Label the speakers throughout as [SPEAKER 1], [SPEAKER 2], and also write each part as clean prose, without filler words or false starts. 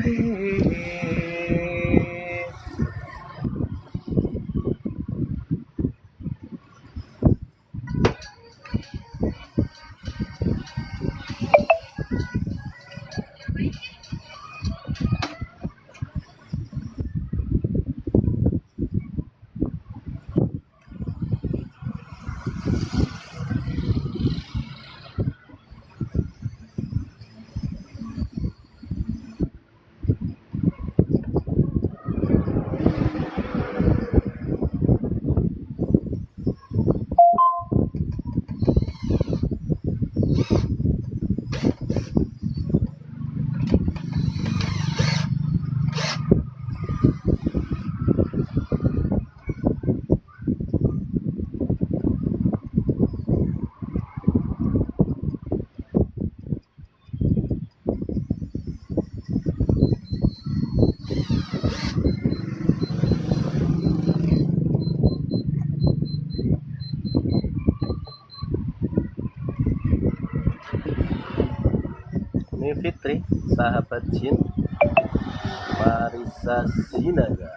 [SPEAKER 1] Ini Fitri, sahabat jin Marissa Sinaga.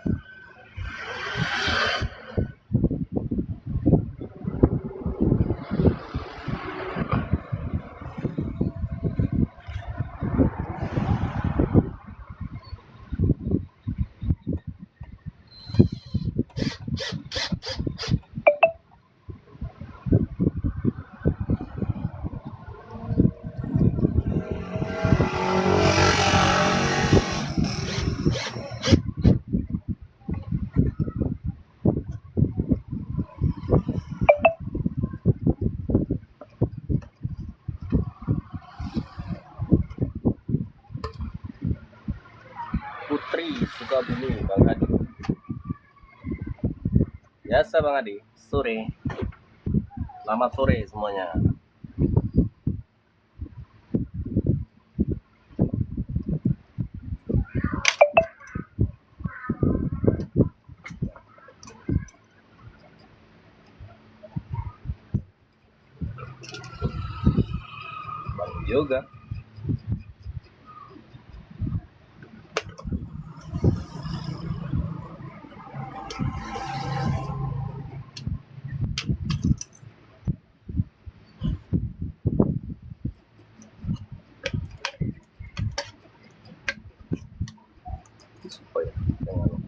[SPEAKER 1] Putri Sukabumi, Bang Adi. Biasa Bang Adi, sore. Selamat sore semuanya. Bang Yoga. Supaya jangan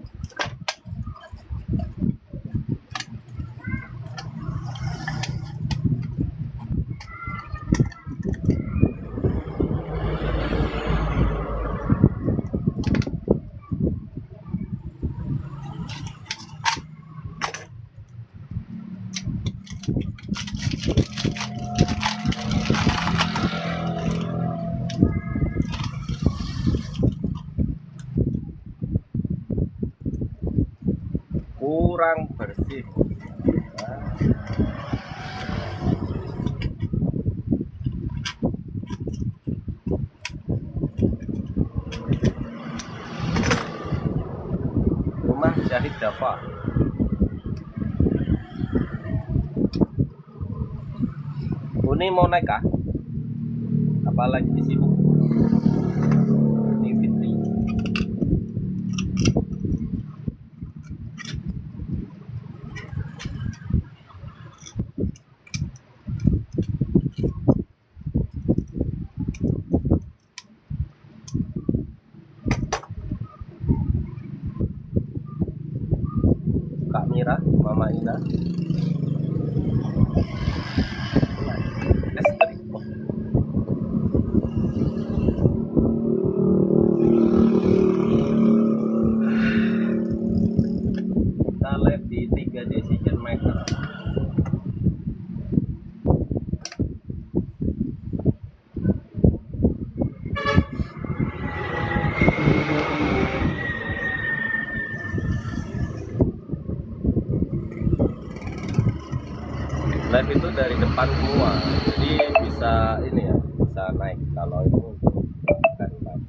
[SPEAKER 1] kurang bersih. Rumah Syahid Dafa. Ini mau naik kah? Apalagi sibuk? Ini Fitri. Kak Mira, Mama Ina. Estri. Kita live di 3 Decision Maker. Live itu dari depan semua, jadi bisa ini ya, bisa naik. Kalau itu untuk bukan live.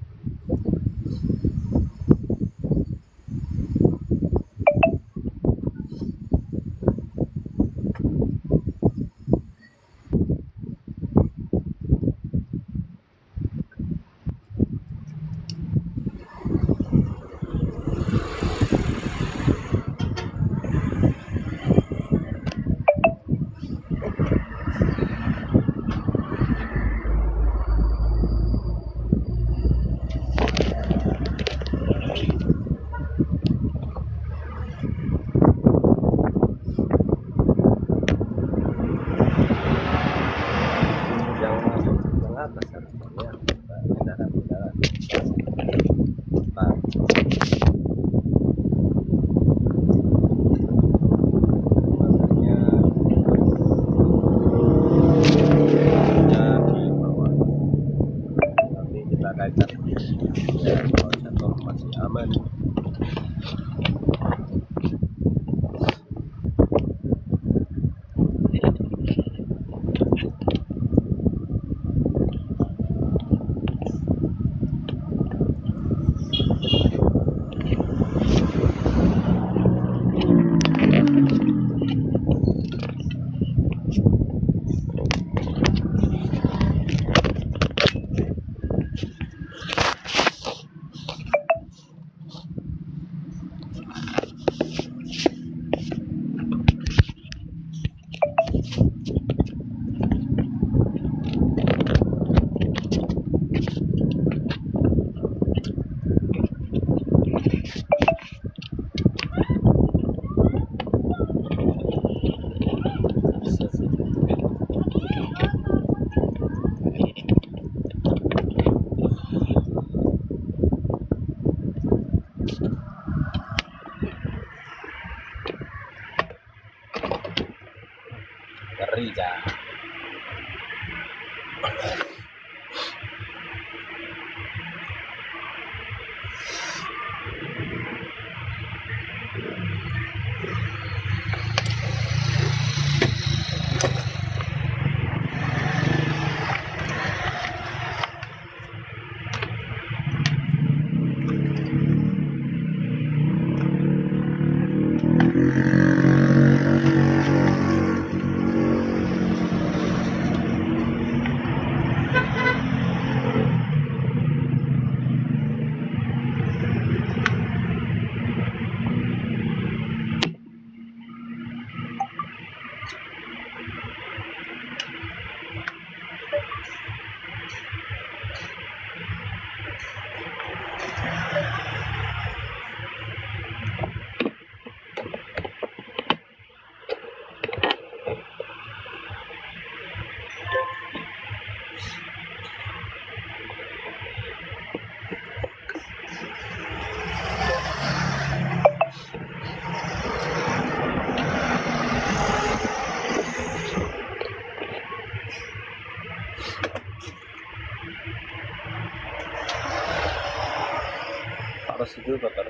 [SPEAKER 1] Harus itu kotor.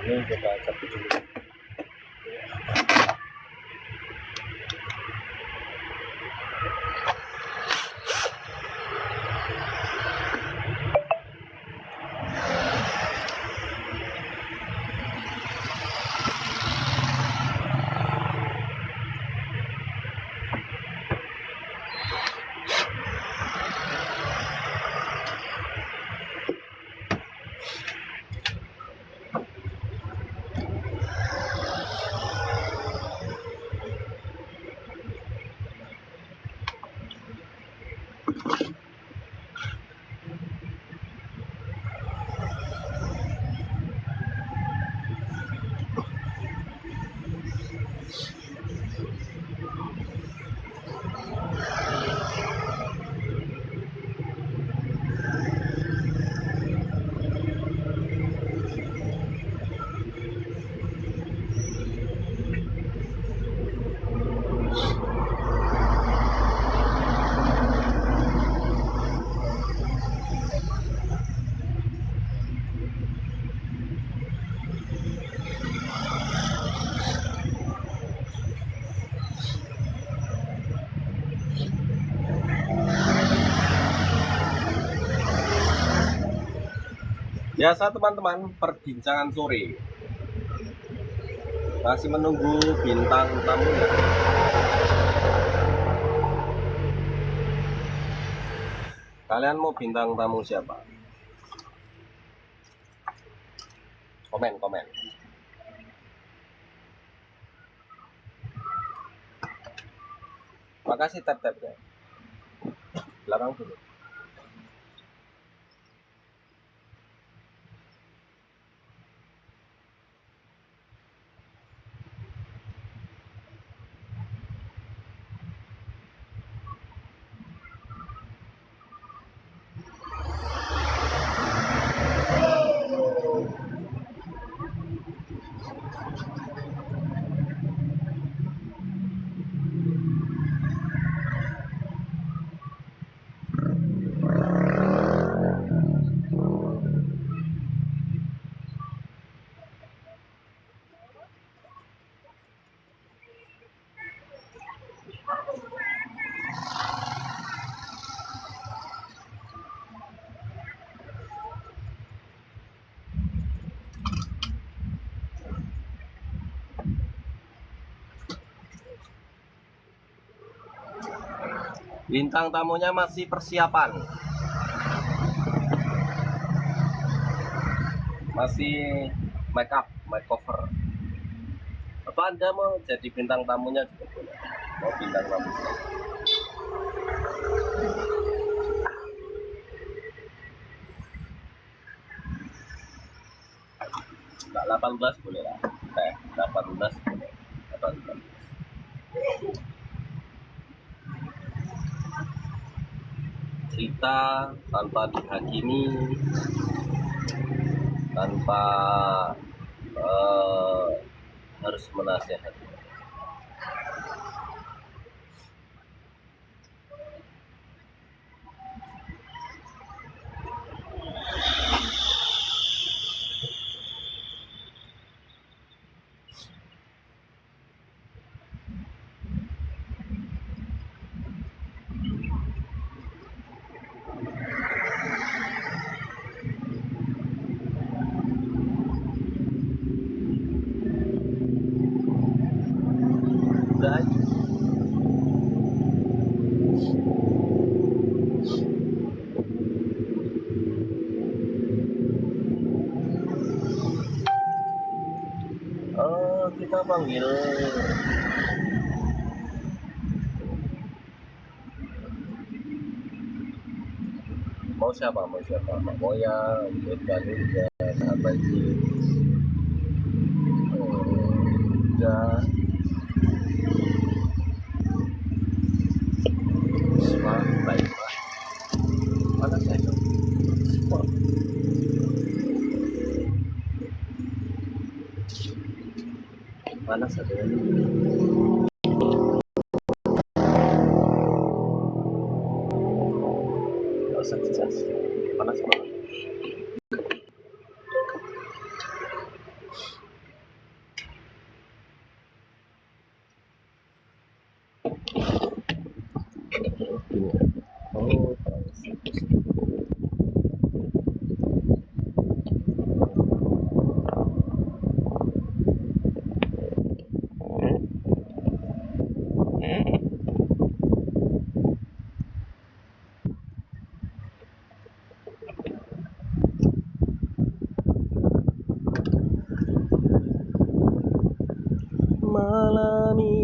[SPEAKER 1] Ini kita cabai dulu. Biasa teman-teman, perbincangan sore masih menunggu bintang tamunya. Kalian mau bintang tamu siapa? Komen. Makasih tap-tapnya. Belakang dulu. Bintang tamunya masih persiapan, masih make up, makeover. Apa Anda mau jadi bintang tamunya juga boleh? Mau bintang tamu? Enggak, 18 boleh lah. 18 boleh. 18. Cerita tanpa dihakimi, tanpa harus menasehati. kita panggil. Mau siapa? Mak Moya, Beta Ninja, Sahabat Jeans, ya, Isma, baiklah. Mana saya itu? Mana saya? Gak usah dicas. Panas banget. Oh, malam ini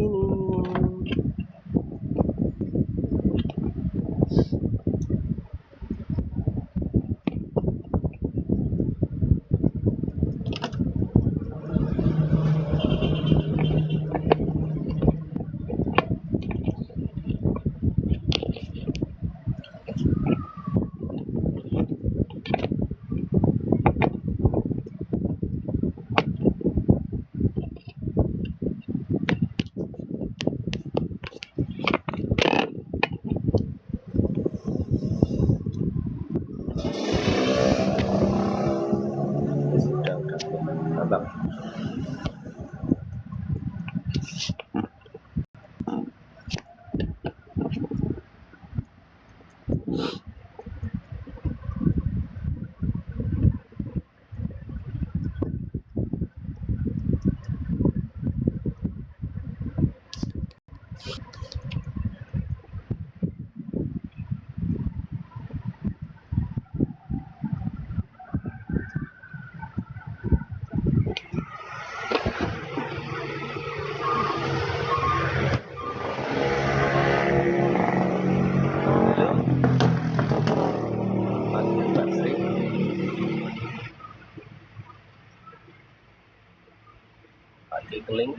[SPEAKER 1] sudah abang. Pakai keling.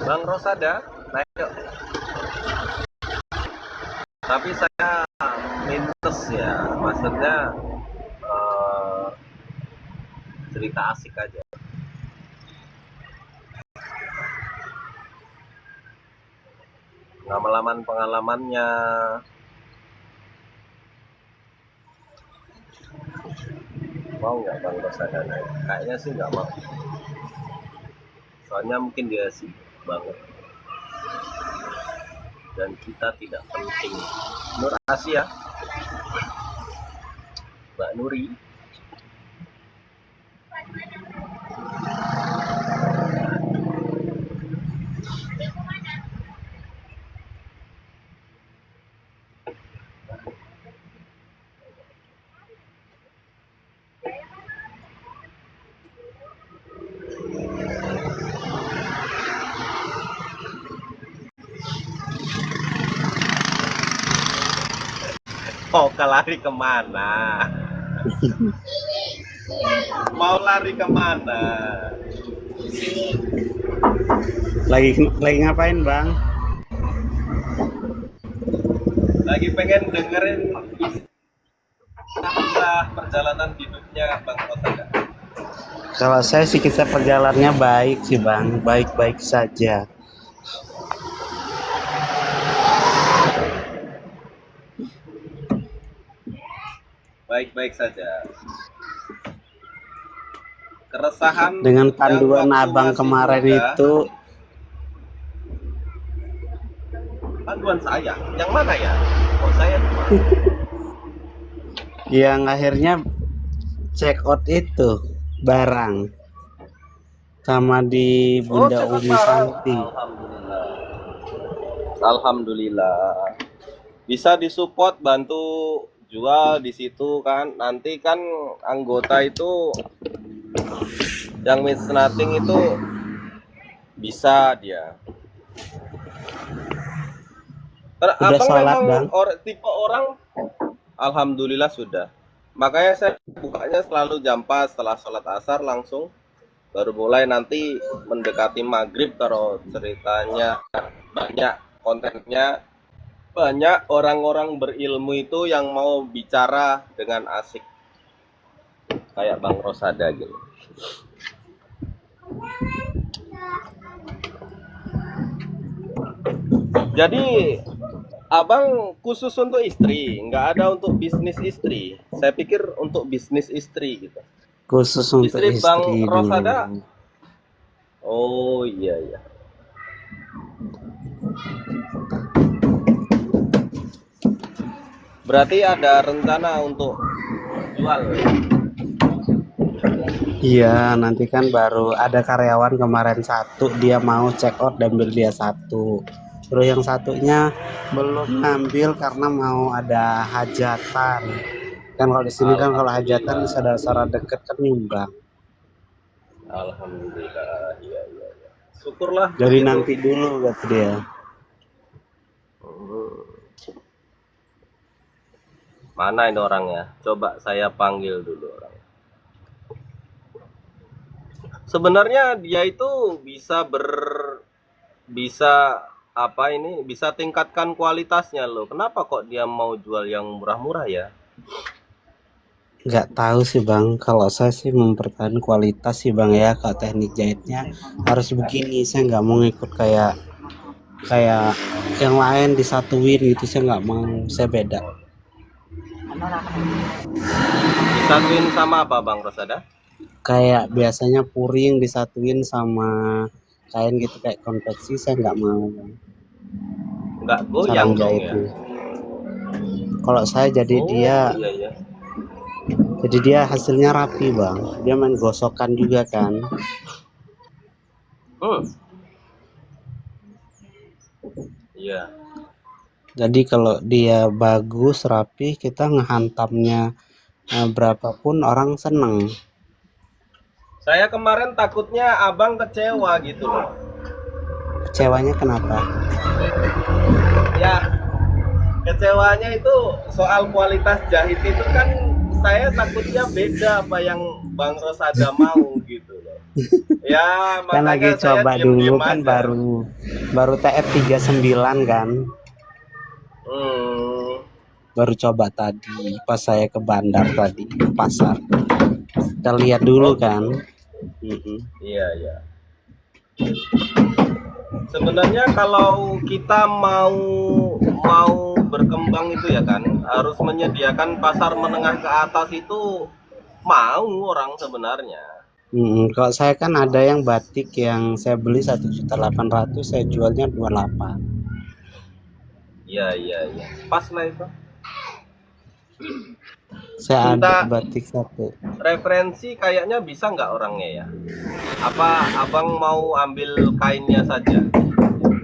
[SPEAKER 1] Bang Rosada, naik yuk. Tapi saya minus ya, maksudnya cerita asik aja. Pengalaman pengalamannya. Mau nggak Bang Rosada naik? Kayaknya sih nggak mau. Soalnya mungkin dia sibuk banget. Dan kita tidak penting. Nur Asia, Mbak Nuri, mau lari kemana? Mau lari kemana?
[SPEAKER 2] Lagi ngapain, Bang?
[SPEAKER 1] Lagi pengen dengerin kisah perjalanan hidupnya Bang Rosada.
[SPEAKER 2] Kalau saya sih kisah perjalanannya baik sih, Bang. Baik-baik saja.
[SPEAKER 1] Baik-baik saja. keresahan
[SPEAKER 2] Dengan
[SPEAKER 1] yang
[SPEAKER 2] panduan
[SPEAKER 1] waktu
[SPEAKER 2] abang
[SPEAKER 1] masih
[SPEAKER 2] kemarin
[SPEAKER 1] muda.
[SPEAKER 2] itu,
[SPEAKER 1] Panduan saya yang mana ya? Kok saya lupa?
[SPEAKER 2] yang akhirnya check out itu barang sama di
[SPEAKER 1] Oh,
[SPEAKER 2] Bunda
[SPEAKER 1] cepat
[SPEAKER 2] Umi
[SPEAKER 1] barang.
[SPEAKER 2] Santi.
[SPEAKER 1] Alhamdulillah. Alhamdulillah. Bisa disupport, bantu jual di situ kan. Nanti kan anggota itu yang means nothing itu bisa dia.
[SPEAKER 2] Udah
[SPEAKER 1] Abang
[SPEAKER 2] sholat,
[SPEAKER 1] memang
[SPEAKER 2] Bang?
[SPEAKER 1] tipe orang, alhamdulillah sudah. Makanya saya bukanya selalu jam 4 setelah sholat asar langsung, baru mulai nanti mendekati maghrib kalau ceritanya banyak, kontennya banyak, orang-orang berilmu itu yang mau bicara dengan asik kayak Bang Rosada gitu. Jadi abang khusus untuk istri, nggak ada untuk bisnis istri. Saya pikir untuk bisnis istri gitu.
[SPEAKER 2] Khusus untuk
[SPEAKER 1] Istri Bang
[SPEAKER 2] istri
[SPEAKER 1] Rosada.
[SPEAKER 2] dulu.
[SPEAKER 1] Oh iya iya. Berarti ada rencana untuk jual.
[SPEAKER 2] Iya, nanti kan baru ada karyawan kemarin satu, dia mau check out dan ambil dia satu. Terus yang satunya belum ngambil karena mau ada hajatan. Kan kalau di sini kan kalau hajatan saudara-saudara deket kan nyumbang.
[SPEAKER 1] Alhamdulillah, iya iya. Iya. Syukurlah.
[SPEAKER 2] Jadi
[SPEAKER 1] begitu.
[SPEAKER 2] nanti dulu kata dia.
[SPEAKER 1] Mana ini orangnya? Coba saya panggil dulu orang. Sebenarnya dia itu bisa apa ini? Bisa tingkatkan kualitasnya loh. Kenapa kok dia mau jual yang murah-murah ya?
[SPEAKER 2] Nggak tahu sih Bang, kalau saya sih mempertahankan kualitas sih Bang ya. Kalau teknik jahitnya harus begini, saya nggak mau ngikut kayak yang lain disatuin gitu, saya nggak mau, saya beda.
[SPEAKER 1] Disatuin sama apa Bang Rosada?
[SPEAKER 2] Kayak biasanya puring disatuin sama kain gitu kayak konveksi, saya nggak mau Bang.
[SPEAKER 1] Nggak goyang
[SPEAKER 2] Sarang
[SPEAKER 1] dong ya?
[SPEAKER 2] jahitnya. Kalau saya jadi
[SPEAKER 1] Oh
[SPEAKER 2] dia
[SPEAKER 1] iya iya.
[SPEAKER 2] jadi dia hasilnya rapi Bang, dia main gosokan juga kan.
[SPEAKER 1] Iya.
[SPEAKER 2] Jadi kalau dia bagus rapi, kita ngehantamnya berapapun orang seneng.
[SPEAKER 1] Saya kemarin takutnya abang kecewa gitu loh.
[SPEAKER 2] Kecewanya kenapa?
[SPEAKER 1] Ya, kecewanya itu soal kualitas jahit itu kan saya takutnya beda apa yang Bang Rosada mau gitu loh. Ya,
[SPEAKER 2] Kan lagi
[SPEAKER 1] makanya saya
[SPEAKER 2] coba
[SPEAKER 1] diem-diem
[SPEAKER 2] dulu kan,
[SPEAKER 1] aja.
[SPEAKER 2] baru TF39 kan. Baru coba tadi pas saya ke bandar tadi, ke pasar. Kita lihat dulu kan.
[SPEAKER 1] Iya, iya. Sebenarnya kalau kita mau berkembang itu ya kan harus menyediakan pasar menengah ke atas itu mau orang sebenarnya.
[SPEAKER 2] Kalau saya kan ada yang batik yang saya beli 1.800.000, saya jualnya 28.
[SPEAKER 1] Iya iya iya. Pas lah itu.
[SPEAKER 2] Saya
[SPEAKER 1] Minta
[SPEAKER 2] ada batik satu.
[SPEAKER 1] referensi kayaknya bisa nggak orangnya ya? Apa abang mau ambil kainnya saja?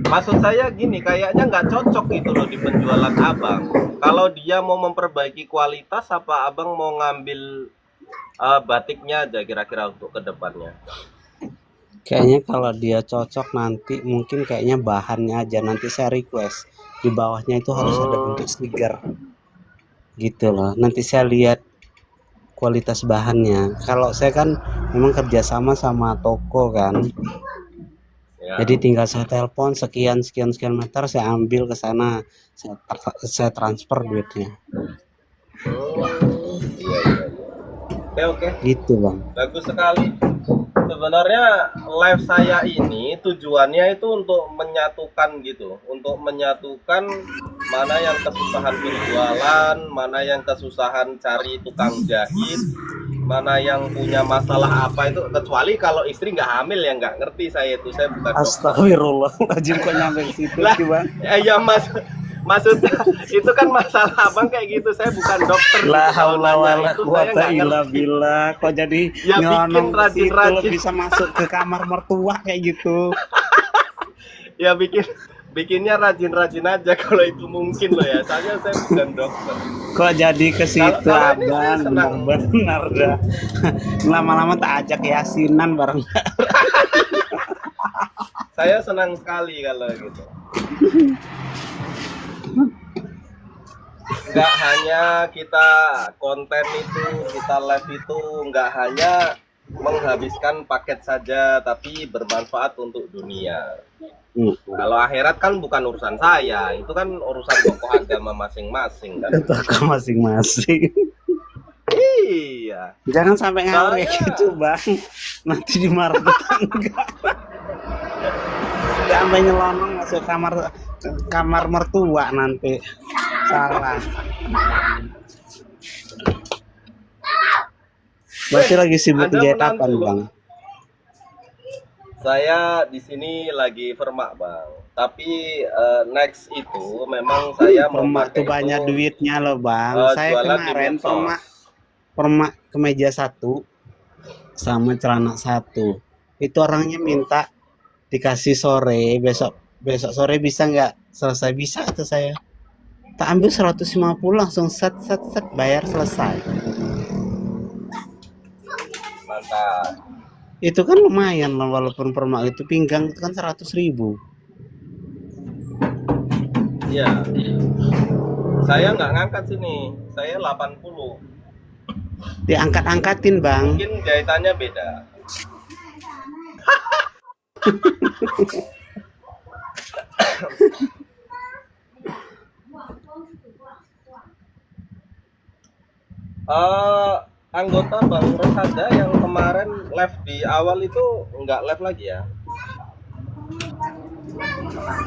[SPEAKER 1] Maksud saya gini, kayaknya nggak cocok gitu loh di penjualan abang. Kalau dia mau memperbaiki kualitas, apa abang mau ngambil batiknya aja kira-kira untuk kedepannya?
[SPEAKER 2] Kayaknya kalau dia cocok nanti mungkin kayaknya bahannya aja nanti saya request di bawahnya itu harus ada bentuk stiker gitu loh. Nanti saya lihat kualitas bahannya. Kalau saya kan memang kerjasama sama toko kan,
[SPEAKER 1] Ya.
[SPEAKER 2] jadi tinggal saya telepon sekian meter, saya ambil ke sana, saya transfer duitnya.
[SPEAKER 1] Iya iya. Oke oke.
[SPEAKER 2] Gitu Bang.
[SPEAKER 1] Bagus sekali. Sebenarnya live saya ini tujuannya itu untuk menyatukan gitu, untuk menyatukan mana yang kesusahan berjualan, mana yang kesusahan cari tukang jahit, mana yang punya masalah apa itu, kecuali kalau istri nggak hamil ya nggak ngerti saya itu, saya bukan dokter.
[SPEAKER 2] Astagfirullahaladzim, kok nyampe ke situ
[SPEAKER 1] Lah,
[SPEAKER 2] sih bang?
[SPEAKER 1] ya maksudnya itu kan masalah abang kayak gitu, saya bukan dokter.
[SPEAKER 2] La
[SPEAKER 1] gitu. Kalau
[SPEAKER 2] haula
[SPEAKER 1] nanya
[SPEAKER 2] wala
[SPEAKER 1] itu saya
[SPEAKER 2] quwata
[SPEAKER 1] nggak
[SPEAKER 2] illa
[SPEAKER 1] ngerti.
[SPEAKER 2] billah. Kok jadi
[SPEAKER 1] Ya bikin
[SPEAKER 2] nyelonong ke situ, lo
[SPEAKER 1] rajin-rajin.
[SPEAKER 2] bisa masuk ke kamar mertua kayak gitu.
[SPEAKER 1] Ya bikinnya rajin-rajin aja kalau itu mungkin loh ya. Soalnya saya bukan dokter.
[SPEAKER 2] Kok jadi ke situ
[SPEAKER 1] Kalau ini saya
[SPEAKER 2] abang?
[SPEAKER 1] senang.
[SPEAKER 2] Benar dah. Lama-lama tak ajak yasinan bareng.
[SPEAKER 1] Saya senang sekali kalau gitu. Nggak hanya kita konten itu, kita live itu nggak hanya menghabiskan paket saja, tapi bermanfaat untuk dunia. Kalau akhirat kan bukan urusan saya, itu kan urusan tokoh agama masing-masing kan.
[SPEAKER 2] Toko masing-masing.
[SPEAKER 1] Iya.
[SPEAKER 2] Jangan sampai ngawur
[SPEAKER 1] Soalnya-
[SPEAKER 2] gitu bang. Nanti dimarah tetangga. Sampai nyelonong masuk kamar mertua nanti. Salah. Berarti lagi sibuk
[SPEAKER 1] Anda
[SPEAKER 2] jahit
[SPEAKER 1] menantu
[SPEAKER 2] apa nih
[SPEAKER 1] loh.
[SPEAKER 2] bang?
[SPEAKER 1] Saya di sini lagi permak bang, tapi next itu memang saya mau
[SPEAKER 2] Permak tuh
[SPEAKER 1] pakai
[SPEAKER 2] banyak
[SPEAKER 1] itu,
[SPEAKER 2] duitnya loh bang. Saya
[SPEAKER 1] jualan di
[SPEAKER 2] kemarin
[SPEAKER 1] medsos.
[SPEAKER 2] permak kemeja 1 sama celana 1. Itu orangnya minta dikasih sore, besok sore bisa nggak? Selesai, bisa kata saya. Tak ambil 150 langsung set bayar selesai.
[SPEAKER 1] Mantap.
[SPEAKER 2] Itu kan lumayan lah, walaupun permak itu pinggang itu kan 100.000.
[SPEAKER 1] Iya. Saya nggak ngangkat sini, saya 80.
[SPEAKER 2] Diangkat-angkatin bang.
[SPEAKER 1] Mungkin jahitannya beda. Anggota Bang Rosada yang kemarin live di awal itu nggak live lagi ya?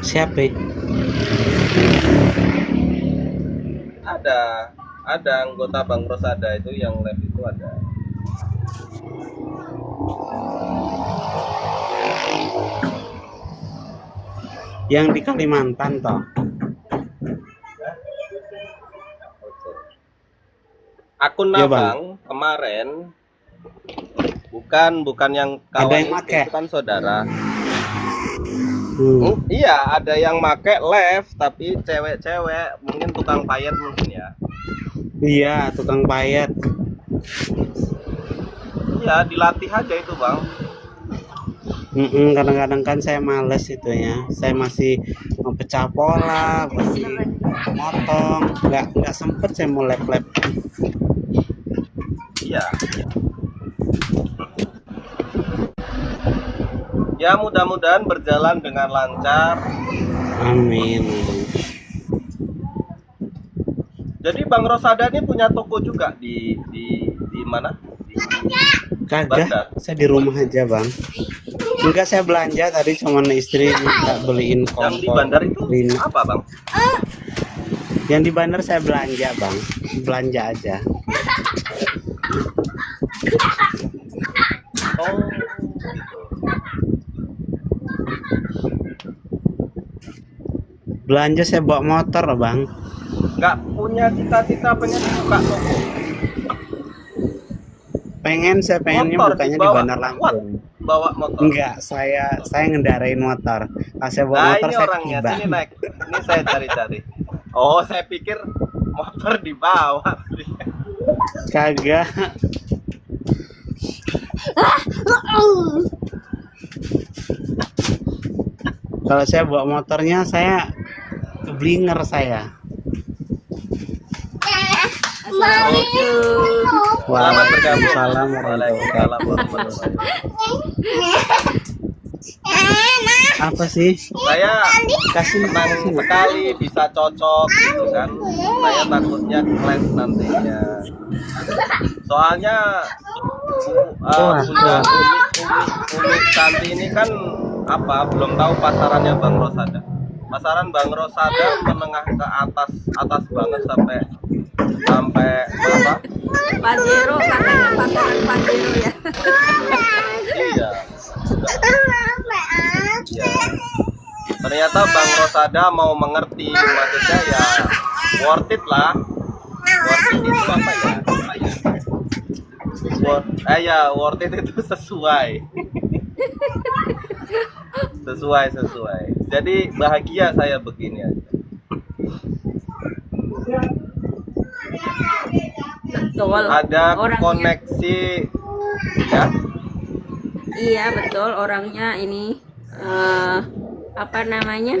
[SPEAKER 2] Siapa?
[SPEAKER 1] Ada anggota Bang Rosada itu yang live itu ada.
[SPEAKER 2] Yang di Kalimantan toh.
[SPEAKER 1] Akun
[SPEAKER 2] Iya,
[SPEAKER 1] abang kemarin bukan yang
[SPEAKER 2] Ada
[SPEAKER 1] kawan
[SPEAKER 2] yang
[SPEAKER 1] itu,
[SPEAKER 2] make?
[SPEAKER 1] itu kan saudara.
[SPEAKER 2] Hmm.
[SPEAKER 1] Iya, ada yang make live tapi cewek-cewek, mungkin tukang payet mungkin ya.
[SPEAKER 2] Iya, tukang payet.
[SPEAKER 1] Iya, dilatih aja itu bang.
[SPEAKER 2] Kadang-kadang kan saya males itu ya. Saya masih mau pecah pola, masih motong, nggak sempet saya mau lap.
[SPEAKER 1] Iya. Ya mudah-mudahan berjalan dengan lancar.
[SPEAKER 2] Amin.
[SPEAKER 1] Jadi Bang Rosada ini punya toko juga di mana? Di
[SPEAKER 2] Kagak,
[SPEAKER 1] Bandar.
[SPEAKER 2] saya di rumah aja bang. Enggak, saya belanja tadi, cuman istri minta beliin
[SPEAKER 1] Yang di
[SPEAKER 2] kompor.
[SPEAKER 1] bandar itu
[SPEAKER 2] Beliin-
[SPEAKER 1] apa bang?
[SPEAKER 2] Yang di bandar saya belanja bang, belanja aja.
[SPEAKER 1] Oh, gitu.
[SPEAKER 2] Belanja saya bawa motor loh bang.
[SPEAKER 1] Nggak punya cita-cita pengen buka toko.
[SPEAKER 2] Saya pengennya
[SPEAKER 1] Motor
[SPEAKER 2] bukanya di
[SPEAKER 1] dibawa.
[SPEAKER 2] Bandar Lampung.
[SPEAKER 1] Bawa motor.
[SPEAKER 2] Enggak, saya ngendarain motor. Pas saya bawa
[SPEAKER 1] Nah
[SPEAKER 2] motor
[SPEAKER 1] ini
[SPEAKER 2] saya
[SPEAKER 1] orangnya,
[SPEAKER 2] tiba.
[SPEAKER 1] sini naik. Ini saya cari-cari. Oh, saya pikir motor dibawa.
[SPEAKER 2] Kagak. Kalau saya bawa motornya saya keblinger saya.
[SPEAKER 1] Selamat bergabung.
[SPEAKER 2] Waalaikumsalam
[SPEAKER 1] Waalaikumsalam warahmatullahi wabarakatuh.
[SPEAKER 2] Apa sih?
[SPEAKER 1] Saya
[SPEAKER 2] Kasih
[SPEAKER 1] senang sekali bisa cocok gitu kan. Saya takutnya clash nantinya. Soalnya punya Umi Santi ini kan apa belum tahu pasarannya Bang Rosada. Pasaran Bang Rosada menengah ke atas banget sampai berapa?
[SPEAKER 3] Pajero katanya, pasaran Pajero ya.
[SPEAKER 1] Iya. Ya. Ternyata Bang Rosada mau mengerti, maksudnya ya worth it lah. Worth it itu apa ya? Worth it itu sesuai. sesuai. Jadi bahagia saya begini aja.
[SPEAKER 3] Betul.
[SPEAKER 1] Ada
[SPEAKER 3] Orangnya,
[SPEAKER 1] koneksi ya.
[SPEAKER 3] iya betul, orangnya ini apa namanya,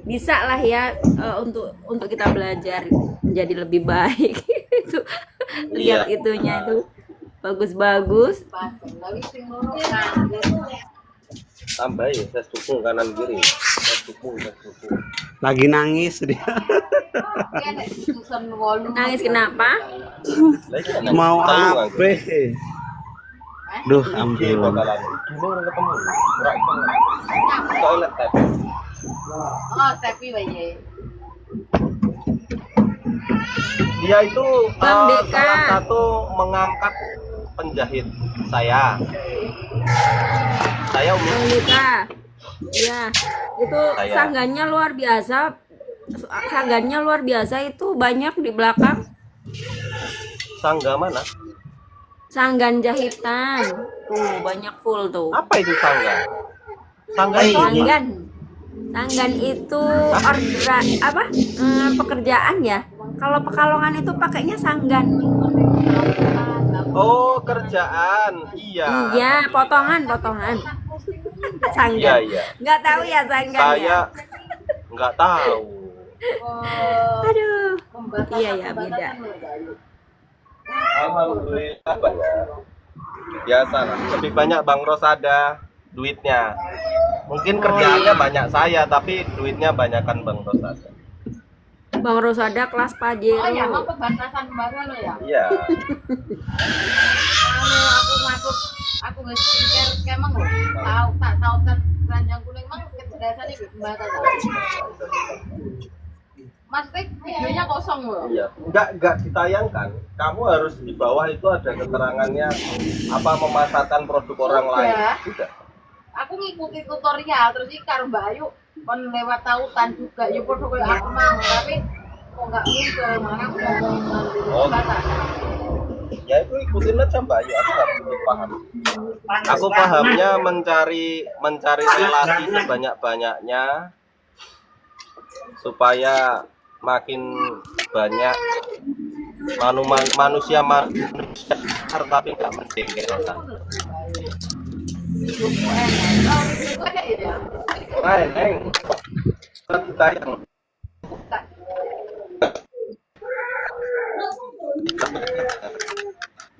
[SPEAKER 3] bisa lah ya, untuk kita belajar menjadi lebih baik. Itu lihat
[SPEAKER 1] Iya.
[SPEAKER 3] itunya itu bagus-bagus.
[SPEAKER 1] Tambah ya, saya dukung kanan kiri. Saya dukung.
[SPEAKER 2] Lagi nangis dia.
[SPEAKER 3] Nangis kenapa?
[SPEAKER 1] Lagi
[SPEAKER 2] Mau
[SPEAKER 1] tahu
[SPEAKER 2] apa? Duh, ampun.
[SPEAKER 1] bakalan. Dulu orang ketemu. Ora iso. Toilet tap.
[SPEAKER 4] Oh, tapi bayi.
[SPEAKER 1] Dia itu
[SPEAKER 3] Bang Deka.
[SPEAKER 1] salah satu mengangkat penjahit saya. Saya Umi.
[SPEAKER 3] Bang Dika, ya itu
[SPEAKER 1] Saya.
[SPEAKER 3] sanggannya luar biasa. Sanggannya luar biasa, itu banyak di belakang.
[SPEAKER 1] Sangga mana?
[SPEAKER 3] Sanggan jahitan tuh banyak full tuh.
[SPEAKER 1] Apa itu sangga? Sangga itu apa?
[SPEAKER 3] Sanggan itu orderan apa, pekerjaan ya. Kalau Pekalongan itu pakainya sanggan.
[SPEAKER 1] Oh, kerjaan. Iya.
[SPEAKER 3] Iya, potongan. Sanggan.
[SPEAKER 1] Iya.
[SPEAKER 3] Nggak tahu ya sanggan
[SPEAKER 1] Saya
[SPEAKER 3] ya.
[SPEAKER 1] nggak tahu.
[SPEAKER 3] Aduh. Iya ya, beda.
[SPEAKER 1] Alhamdulillah apa ya? Biasa lah. Lebih banyak Bang Rosada duitnya. Mungkin kerjaannya banyak saya, tapi duitnya banyakan Bang Rosada.
[SPEAKER 3] Bang Rosada kelas Pajero.
[SPEAKER 4] Oh ya, mau pembatasan baru lo ya.
[SPEAKER 1] Iya.
[SPEAKER 4] Kalau aku masuk, aku nggak skincare kemang lo. Tak tahu kan keranjang kuning mang kecerdasan itu pembatasan. Mas Tik, videonya kosong loh.
[SPEAKER 1] Iya. Enggak ditayangkan. Kamu harus di bawah itu ada keterangannya apa memasarkan produk orang lain. Tidak.
[SPEAKER 4] Aku ngikuti tutorial terus iki karo Mbak Ayu kon lewat tautan juga ya podo koyo aku mau tapi kok enggak muncul malah aku ngomong
[SPEAKER 1] Oh.
[SPEAKER 4] batasan.
[SPEAKER 1] Ya itu ikutin aja Mbak Ayu, aku nggak perlu paham. Aku pahamnya mencari relasi sebanyak-banyaknya supaya makin banyak manusia tapi nggak menjengkelkan. Orang neng, kita yang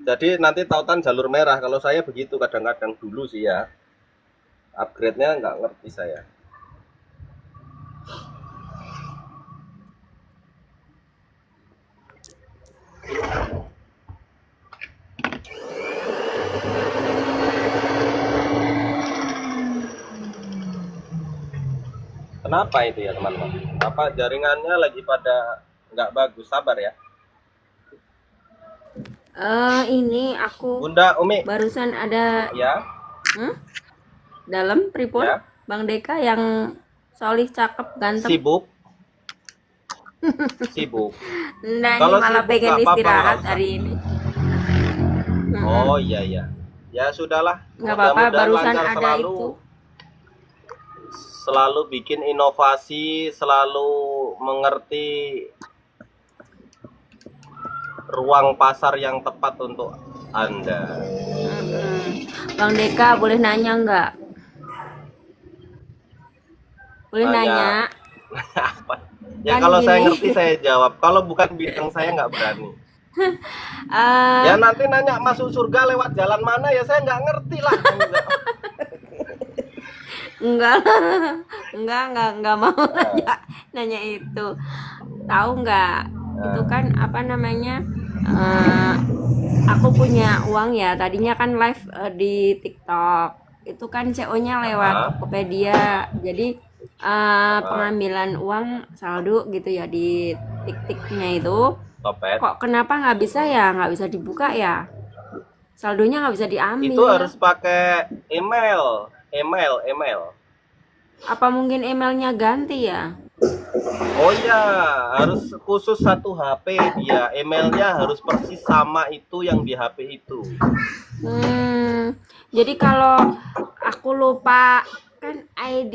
[SPEAKER 1] jadi nanti tautan jalur merah. Kalau saya begitu kadang-kadang dulu sih ya. Upgrade-nya nggak ngerti saya. Kenapa itu ya teman-teman? Apa jaringannya lagi pada nggak bagus? Sabar ya.
[SPEAKER 3] Ini aku
[SPEAKER 1] Bunda Umi.
[SPEAKER 3] barusan ada
[SPEAKER 1] Ya.
[SPEAKER 3] dalam pripun
[SPEAKER 1] Ya.
[SPEAKER 3] Bang Deka yang solih, cakep, ganteng.
[SPEAKER 1] Sibuk. Sibuk.
[SPEAKER 3] Nah, ini
[SPEAKER 1] Kalau
[SPEAKER 3] malah
[SPEAKER 1] sibuk
[SPEAKER 3] pengen
[SPEAKER 1] nggak apa-apa,
[SPEAKER 3] istirahat
[SPEAKER 1] nggak usah.
[SPEAKER 3] hari ini.
[SPEAKER 1] Oh iya iya. Ya sudahlah.
[SPEAKER 3] Nggak apa-apa,
[SPEAKER 1] Mudah-mudahan
[SPEAKER 3] barusan
[SPEAKER 1] lancar
[SPEAKER 3] ada itu.
[SPEAKER 1] Selalu bikin inovasi, selalu mengerti ruang pasar yang tepat untuk Anda.
[SPEAKER 3] Bang Deka boleh nanya nggak? Boleh
[SPEAKER 1] Nanya.
[SPEAKER 3] nanya?
[SPEAKER 1] Apa? Ya
[SPEAKER 3] Kan
[SPEAKER 1] kalau saya
[SPEAKER 3] gini.
[SPEAKER 1] ngerti saya jawab. Kalau bukan bidang saya nggak berani.
[SPEAKER 3] Eh,
[SPEAKER 1] Ya nanti nanya masuk surga lewat jalan mana ya saya nggak ngerti lah.
[SPEAKER 3] enggak mau nanya itu. Tahu nggak? Itu kan apa namanya? aku punya uang ya. Tadinya kan live di TikTok. Itu kan CO-nya lewat
[SPEAKER 1] Ah,
[SPEAKER 3] Tokopedia. Jadi
[SPEAKER 1] ah,
[SPEAKER 3] pengambilan uang saldo gitu ya di tik-tiknya itu.
[SPEAKER 1] Topet.
[SPEAKER 3] Kok kenapa nggak bisa ya? Nggak bisa dibuka ya? Saldonya nggak bisa
[SPEAKER 1] Itu
[SPEAKER 3] diambil.
[SPEAKER 1] harus pakai email, email.
[SPEAKER 3] Apa mungkin emailnya ganti ya?
[SPEAKER 1] Oh iya, harus khusus satu HP dia. Emailnya harus persis sama itu yang di HP itu.
[SPEAKER 3] Jadi kalau aku lupa kan ID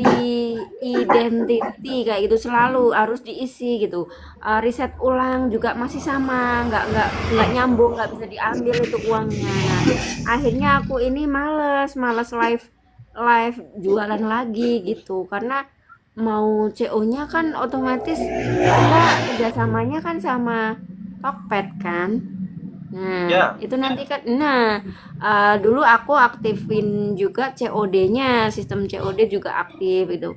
[SPEAKER 3] identity kayak gitu selalu harus diisi gitu. Riset ulang juga masih sama, nggak nyambung, nggak bisa diambil itu uangnya. Nah, akhirnya aku ini males live live jualan lagi gitu karena mau CO-nya kan otomatis kita kerjasamanya kan sama Tokped kan. Nah,
[SPEAKER 1] Ya,
[SPEAKER 3] itu nanti kan, dulu aku aktifin juga COD-nya, sistem COD juga aktif itu.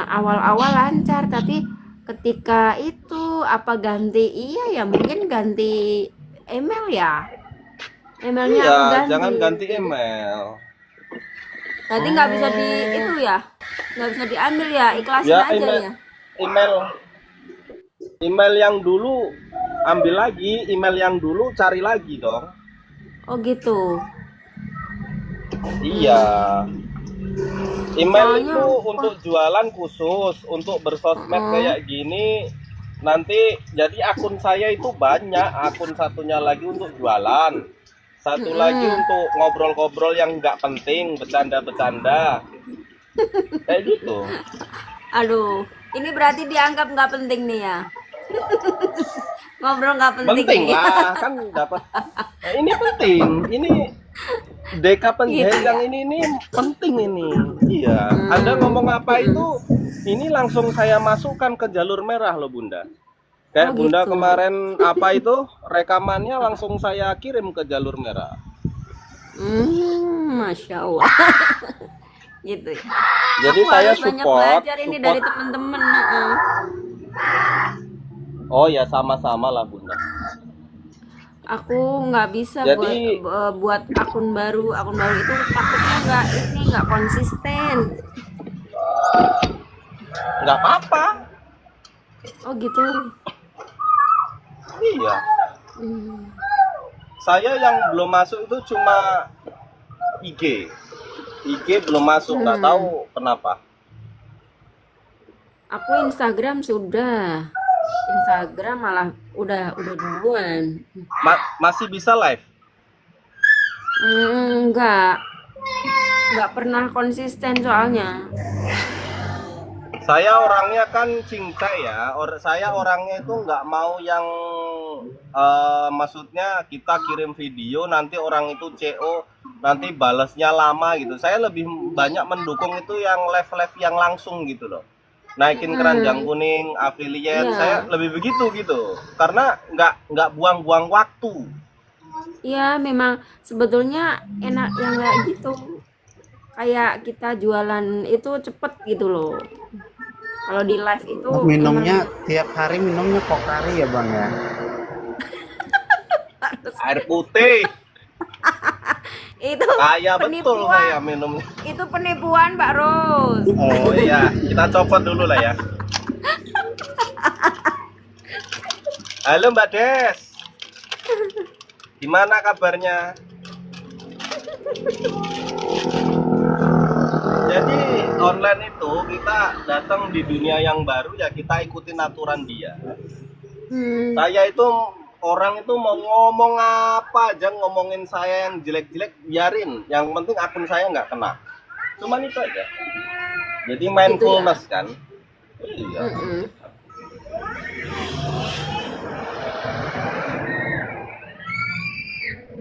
[SPEAKER 3] Awal-awal lancar, tapi ketika itu apa ganti, iya ya mungkin ganti email ya, emailnya
[SPEAKER 1] iya,
[SPEAKER 3] aku ganti.
[SPEAKER 1] jangan ganti email.
[SPEAKER 3] Berarti nggak bisa di itu ya, nggak bisa diambil ya, ikhlasin
[SPEAKER 1] Ya,
[SPEAKER 3] aja
[SPEAKER 1] email,
[SPEAKER 3] ya.
[SPEAKER 1] email, email yang dulu ambil lagi, email yang dulu cari lagi dong.
[SPEAKER 3] Oh gitu.
[SPEAKER 1] Iya, email
[SPEAKER 3] Soalnya
[SPEAKER 1] itu
[SPEAKER 3] lupa.
[SPEAKER 1] untuk jualan khusus, untuk bersosmed
[SPEAKER 3] Heeh.
[SPEAKER 1] kayak gini. Nanti jadi akun saya itu banyak, akun satunya lagi untuk jualan, satu lagi
[SPEAKER 3] Mm-mm.
[SPEAKER 1] untuk ngobrol-ngobrol yang nggak penting, bercanda-bercanda, kayak gitu.
[SPEAKER 3] Aduh, ini berarti dianggap nggak penting nih ya. Ngobrol nggak penting
[SPEAKER 1] Penting
[SPEAKER 3] nih.
[SPEAKER 1] lah, kan dapat. Nah, ini penting, ini Deka
[SPEAKER 3] Gitu
[SPEAKER 1] penjahit
[SPEAKER 3] ya.
[SPEAKER 1] yang ini penting ini. Iya, Anda
[SPEAKER 3] Hmm.
[SPEAKER 1] ngomong apa
[SPEAKER 3] Mm-mm.
[SPEAKER 1] itu, ini langsung saya masukkan ke jalur merah loh Bunda.
[SPEAKER 3] Oh
[SPEAKER 1] Kayak Bunda
[SPEAKER 3] gitu.
[SPEAKER 1] kemarin apa itu rekamannya langsung saya kirim ke jalur merah.
[SPEAKER 3] Masya Allah. Gitu ya.
[SPEAKER 1] Jadi
[SPEAKER 3] Aku
[SPEAKER 1] saya
[SPEAKER 3] harus banyak
[SPEAKER 1] support,
[SPEAKER 3] belajar ini
[SPEAKER 1] support.
[SPEAKER 3] dari teman-teman. Heeh.
[SPEAKER 1] Oh ya sama-sama lah Bunda.
[SPEAKER 3] Aku nggak bisa
[SPEAKER 1] Jadi
[SPEAKER 3] buat akun baru. Akun baru itu takutnya nggak konsisten.
[SPEAKER 1] nggak apa-apa.
[SPEAKER 3] Oh gitu.
[SPEAKER 1] Iya.
[SPEAKER 3] Hmm.
[SPEAKER 1] Saya yang belum masuk itu cuma IG. IG belum masuk, nggak
[SPEAKER 3] Hmm.
[SPEAKER 1] tahu kenapa.
[SPEAKER 3] Aku Instagram sudah. Instagram malah udah duluan.
[SPEAKER 1] Masih bisa live.
[SPEAKER 3] Nggak pernah konsisten soalnya.
[SPEAKER 1] Saya orangnya kan cincai ya. Saya orangnya itu nggak mau yang maksudnya kita kirim video nanti orang itu CO nanti balasnya lama gitu. Saya lebih banyak mendukung itu yang live-live yang langsung gitu loh. Naikin keranjang kuning, affiliate, saya
[SPEAKER 3] Iya,
[SPEAKER 1] lebih begitu gitu. Karena nggak buang-buang waktu.
[SPEAKER 3] iya memang sebetulnya enak yang kayak gitu. Kayak kita jualan itu cepet gitu loh. Kalau di live itu
[SPEAKER 2] Minumnya
[SPEAKER 3] emang
[SPEAKER 2] tiap hari minumnya Pokari ya bang ya.
[SPEAKER 3] harus
[SPEAKER 1] Air putih,
[SPEAKER 3] itu
[SPEAKER 1] kaya betul
[SPEAKER 3] penipuan.
[SPEAKER 1] saya minumnya.
[SPEAKER 3] Itu penipuan, Mbak Ros.
[SPEAKER 1] Oh iya, kita copot dulu lah ya. Halo Mbak Des, gimana kabarnya? Jadi online itu kita datang di dunia yang baru ya kita ikutin aturan dia.
[SPEAKER 3] Hmm.
[SPEAKER 1] Saya itu orang itu mau ngomong apa aja ngomongin saya yang jelek-jelek biarin. Yang penting akun saya nggak kena. Cuman itu aja. Jadi
[SPEAKER 3] Gitu ya.
[SPEAKER 1] mindfulness kan. Iya.
[SPEAKER 3] Mm-mm.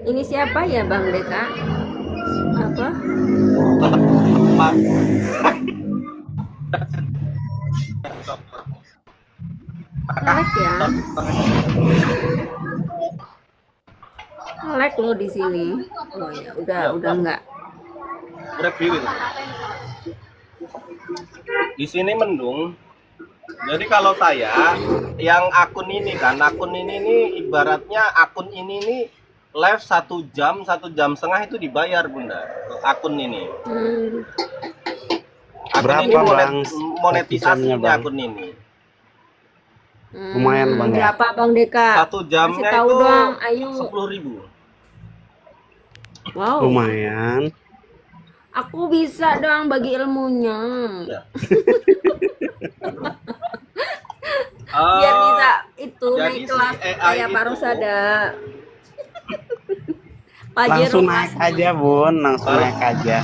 [SPEAKER 3] Ini siapa ya Bang Deka? Apa?
[SPEAKER 1] Pak.
[SPEAKER 3] Ngelek ya? Ngelek lo di sini. Oh ya, udah enggak.
[SPEAKER 1] Review itu. Di sini mendung. Jadi kalau saya yang akun ini kan, akun ini nih ibaratnya akun ini nih live 1 jam 1 jam setengah itu dibayar Bunda akun ini.
[SPEAKER 3] Hmm.
[SPEAKER 1] Akun
[SPEAKER 2] Berapa
[SPEAKER 1] ini
[SPEAKER 2] Bang
[SPEAKER 1] monetisasi
[SPEAKER 2] jamnya
[SPEAKER 1] ini
[SPEAKER 2] Bang?
[SPEAKER 1] akun ini.
[SPEAKER 2] Lumayan Bang ya.
[SPEAKER 3] Berapa Bang Deka?
[SPEAKER 1] 1 jamnya
[SPEAKER 3] Kasih tahu
[SPEAKER 1] itu
[SPEAKER 3] dong, ayo.
[SPEAKER 1] 10.000.
[SPEAKER 3] Wow.
[SPEAKER 2] Lumayan.
[SPEAKER 3] Aku bisa dong bagi ilmunya.
[SPEAKER 1] Ya.
[SPEAKER 3] Biar bisa itu
[SPEAKER 1] jadi
[SPEAKER 3] naik kelas
[SPEAKER 1] si AI
[SPEAKER 3] kayak Pak
[SPEAKER 1] itu-
[SPEAKER 3] Rusada. Pajero
[SPEAKER 2] Langsung naik
[SPEAKER 3] kelas.
[SPEAKER 2] aja Bun, langsung naik aja.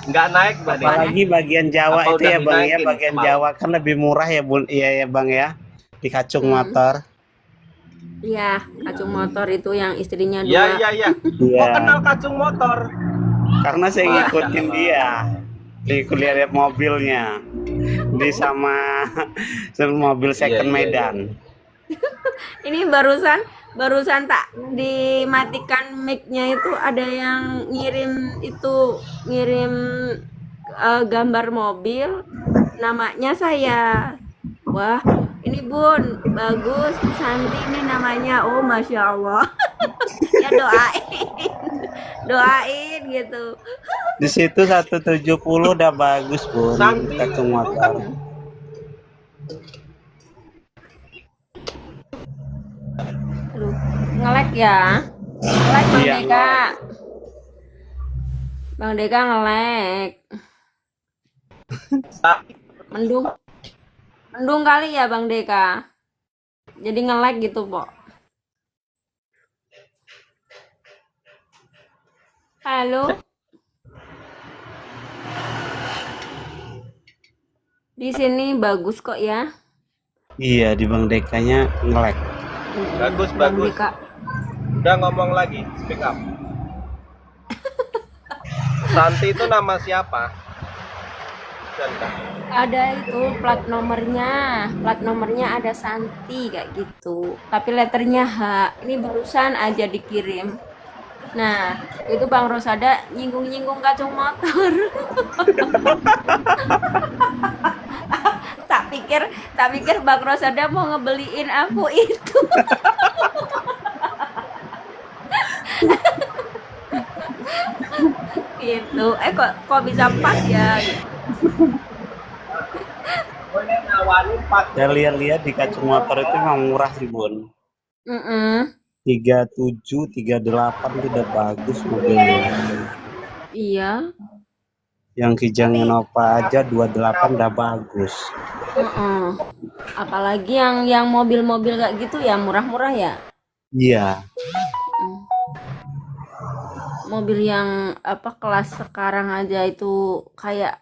[SPEAKER 1] nggak naik Mbak Deka.
[SPEAKER 2] Apalagi bagian Jawa
[SPEAKER 1] Apa
[SPEAKER 2] itu
[SPEAKER 1] udah
[SPEAKER 2] ya Bang ya,
[SPEAKER 1] dinaikin
[SPEAKER 2] bagian
[SPEAKER 1] kemarin?
[SPEAKER 2] Jawa kan lebih murah ya Bun. Iya ya Bang ya. Di kacung motor.
[SPEAKER 3] Iya, kacung motor itu yang istrinya
[SPEAKER 1] Iya
[SPEAKER 3] dua.
[SPEAKER 1] iya iya.
[SPEAKER 2] Iya.
[SPEAKER 1] Kok kenal kacung motor?
[SPEAKER 2] Karena saya
[SPEAKER 1] Wah,
[SPEAKER 2] ngikutin
[SPEAKER 1] ya
[SPEAKER 2] dia di kuliah mobilnya di sama mobil second
[SPEAKER 1] Iya, iya,
[SPEAKER 2] Medan.
[SPEAKER 3] Ini barusan tak dimatikan mic-nya itu ada yang ngirim gambar mobil namanya saya. Wah, ini Bun, bagus Santi ini namanya. Oh, Masya Allah. Ya doain gitu.
[SPEAKER 2] Di situ 170 udah bagus Bun,
[SPEAKER 1] Santi.
[SPEAKER 2] kacung motor.
[SPEAKER 3] Aduh, nge-lag ya. Nge-lag Bang
[SPEAKER 2] Iya.
[SPEAKER 3] Deka. Bang Deka nge-lag. Mendung. Mendung kali ya Bang Deka. Jadi nge-lag gitu, Pok. Halo. Di sini bagus kok ya.
[SPEAKER 2] Iya, di Bang Dekanya nge-lag.
[SPEAKER 1] Bagus
[SPEAKER 3] Bang
[SPEAKER 1] bagus.
[SPEAKER 3] Deka.
[SPEAKER 1] Udah ngomong lagi, speak up. Santi itu nama siapa? Dan Kak.
[SPEAKER 3] Ada itu plat nomornya ada Santi kayak gitu. Tapi letternya H. Ini barusan aja dikirim. Nah, itu Bang Rosada nyinggung-nyinggung kacung motor. tak pikir Bang Rosada mau ngebeliin aku itu. Gitu. Kok bisa pas ya?
[SPEAKER 2] Saya lihat-lihat di kacung motor itu memang murah sih Bun. 37, 38 itu udah bagus mobilnya.
[SPEAKER 3] Iya.
[SPEAKER 2] Yang Kijangnya Nova aja 28 udah bagus.
[SPEAKER 3] Apalagi yang mobil-mobil kayak gitu ya murah-murah ya.
[SPEAKER 2] Iya.
[SPEAKER 3] Mobil yang apa kelas sekarang aja itu kayak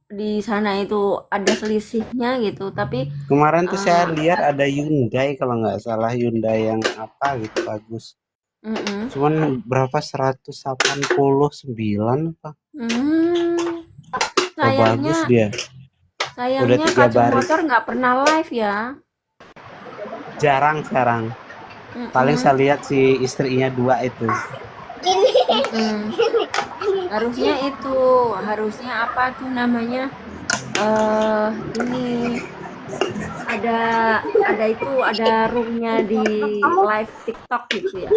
[SPEAKER 3] di sana itu ada selisihnya gitu. Tapi
[SPEAKER 2] Kemarin tuh saya lihat ada Hyundai kalau nggak salah, Hyundai yang apa gitu bagus. Cuman berapa 189 apa? Oh, bagus dia.
[SPEAKER 3] Sayangnya
[SPEAKER 2] Udah 3
[SPEAKER 3] kacung
[SPEAKER 2] baris.
[SPEAKER 3] motor nggak pernah live ya.
[SPEAKER 2] Jarang sekarang. Paling saya lihat si istrinya 2 itu.
[SPEAKER 3] Harusnya apa tuh namanya? Ini ada roomnya di live TikTok gitu ya.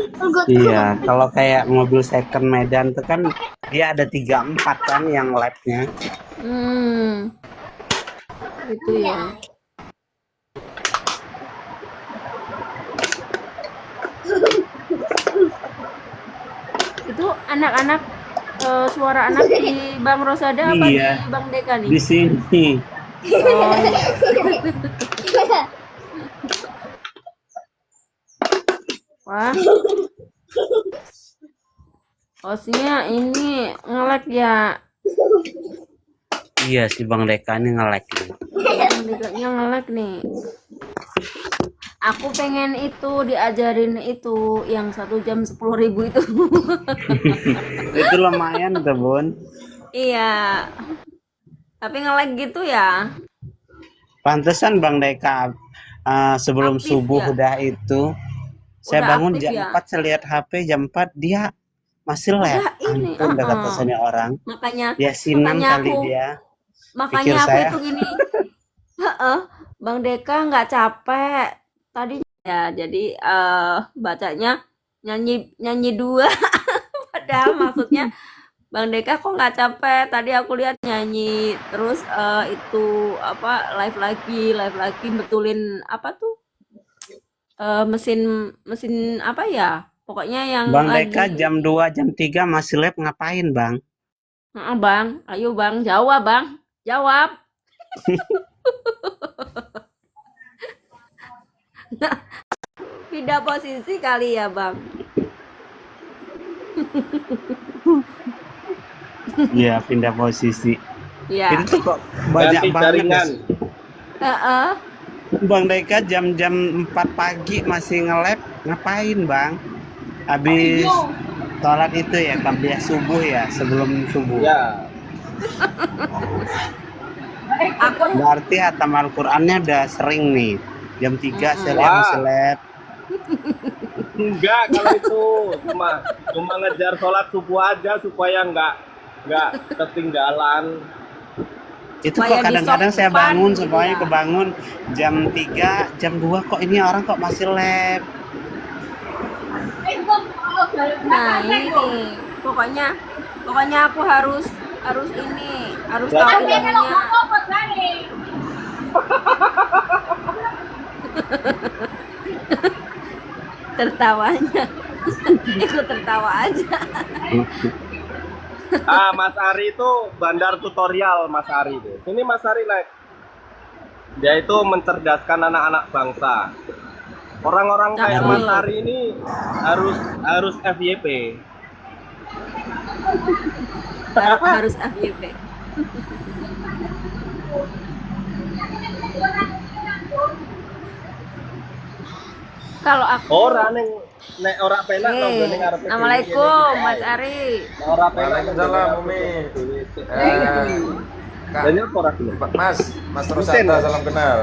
[SPEAKER 2] Iya, kalau kayak mobil second Medan tuh kan dia ada 3-4 kan yang live-nya.
[SPEAKER 3] Gitu ya. Itu anak-anak suara anak di Bang Rosada apa
[SPEAKER 2] Iya.
[SPEAKER 3] di Bang Deka nih?
[SPEAKER 2] Di sini.
[SPEAKER 3] Oh, iya. Wah. Hostnya ini nge-lag ya.
[SPEAKER 2] Iya si Bang Deka ini nge-lag.
[SPEAKER 3] Bang Dekanya nge-lag nih. Aku pengen itu diajarin itu yang 1 jam 10.000 itu.
[SPEAKER 2] Itu lumayan tuh Bun.
[SPEAKER 3] Iya. Tapi nge-lag gitu ya.
[SPEAKER 2] Pantesan Bang Deka sebelum
[SPEAKER 3] Aktif
[SPEAKER 2] subuh
[SPEAKER 3] ya?
[SPEAKER 2] udah itu. Saya
[SPEAKER 3] Udah
[SPEAKER 2] bangun
[SPEAKER 3] aktif
[SPEAKER 2] jam
[SPEAKER 3] ya?
[SPEAKER 2] 4, saya lihat HP jam 4 dia masih live.
[SPEAKER 3] Udah ini,
[SPEAKER 2] Ampun udah kata saya orang.
[SPEAKER 3] Makanya
[SPEAKER 2] Dia sinan
[SPEAKER 3] makanya
[SPEAKER 2] kali
[SPEAKER 3] aku-
[SPEAKER 2] dia.
[SPEAKER 3] makanya
[SPEAKER 2] Pikir
[SPEAKER 3] aku
[SPEAKER 2] saya.
[SPEAKER 3] itu gini. Heeh. Bang Deka nggak capek tadi ya, jadi bacanya nyanyi nyanyi dua. Padahal maksudnya Bang Deka kok nggak capek? Tadi aku lihat nyanyi terus itu apa live lagi betulin apa tuh mesin mesin apa ya? Pokoknya yang
[SPEAKER 2] Bang Deka
[SPEAKER 3] lagi.
[SPEAKER 2] jam 2, jam 3 masih lab ngapain, Bang?
[SPEAKER 3] Heeh, Bang, ayo Bang, jawab Bang, jawab. Pindah posisi kali ya Bang.
[SPEAKER 2] Iya, pindah posisi.
[SPEAKER 3] Ya.
[SPEAKER 2] Itu tuh kok banyak
[SPEAKER 1] Ganti
[SPEAKER 2] banget.
[SPEAKER 1] jaringan.
[SPEAKER 3] Heeh.
[SPEAKER 2] Bang Deka jam-jam 4 pagi masih nge-lab ngapain, Bang? Habis sholat itu ya, tabliyah subuh ya, sebelum subuh.
[SPEAKER 1] Ya,
[SPEAKER 3] Aku
[SPEAKER 2] Berarti hatam Al-Qur'annya udah sering nih. Jam 3 saya lihat
[SPEAKER 1] Wah.
[SPEAKER 2] masih lab.
[SPEAKER 1] enggak kalau itu cuma ngejar sholat subuh aja supaya nggak ketinggalan.
[SPEAKER 2] Itu
[SPEAKER 3] Supaya
[SPEAKER 2] kok kadang-kadang saya
[SPEAKER 3] disopan
[SPEAKER 2] bangun,
[SPEAKER 3] gitu
[SPEAKER 2] semuanya
[SPEAKER 3] ya.
[SPEAKER 2] kebangun jam 3, jam 2 kok ini orang kok masih lab.
[SPEAKER 3] Nah ini pokoknya aku harus ini harus
[SPEAKER 1] Ya.
[SPEAKER 3] tahu ilmunya. Tertawanya ikut tertawa aja.
[SPEAKER 1] Mas Ari itu bandar tutorial Mas Ari itu. Ini Mas Ari like. Dia itu mencerdaskan anak-anak bangsa. Orang-orang kayak
[SPEAKER 3] Cakep.
[SPEAKER 1] Mas Ari ini harus FYP.
[SPEAKER 3] harus FYP. Kalau aku
[SPEAKER 1] Orang nek ora penak no
[SPEAKER 3] Oke.
[SPEAKER 1] gone ngarepe dhewe
[SPEAKER 3] Assalamualaikum
[SPEAKER 1] kene.
[SPEAKER 3] Mas Ari.
[SPEAKER 1] Nek ora penak
[SPEAKER 5] Waalaikumsalam, Umi. Kak,
[SPEAKER 1] Banyak ora gelem.
[SPEAKER 5] Mas Rosanta, salam kenal.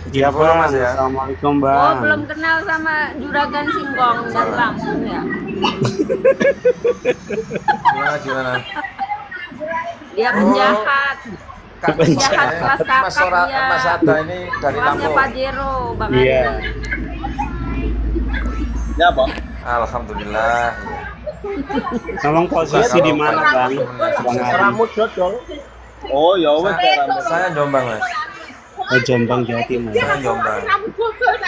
[SPEAKER 2] Iya,
[SPEAKER 5] Follow,
[SPEAKER 2] Bang.
[SPEAKER 5] Mas, ya.
[SPEAKER 2] Assalamualaikum,
[SPEAKER 3] Oh
[SPEAKER 2] Bang.
[SPEAKER 3] belum kenal sama Juragan Singkong dari Lampung ya.
[SPEAKER 5] Gimana?
[SPEAKER 3] Dia penjahat.
[SPEAKER 5] Kak,
[SPEAKER 3] Penjahat kelas
[SPEAKER 5] Mas
[SPEAKER 3] kakap dia.
[SPEAKER 5] Mas Hatta ini dari
[SPEAKER 3] Kelasnya
[SPEAKER 5] Lampung.
[SPEAKER 3] Pajero Bang
[SPEAKER 2] Iya.
[SPEAKER 3] Ari.
[SPEAKER 1] Ya, Bang.
[SPEAKER 5] Alhamdulillah.
[SPEAKER 2] Tolong posisi di mana, Bang? Bang Ari.
[SPEAKER 1] Rambut dodol. Oh, ya wes rambut.
[SPEAKER 5] Saya Jombang, Mas.
[SPEAKER 2] Oh, Jombang, Jawa Timur.
[SPEAKER 5] Saya Jombang.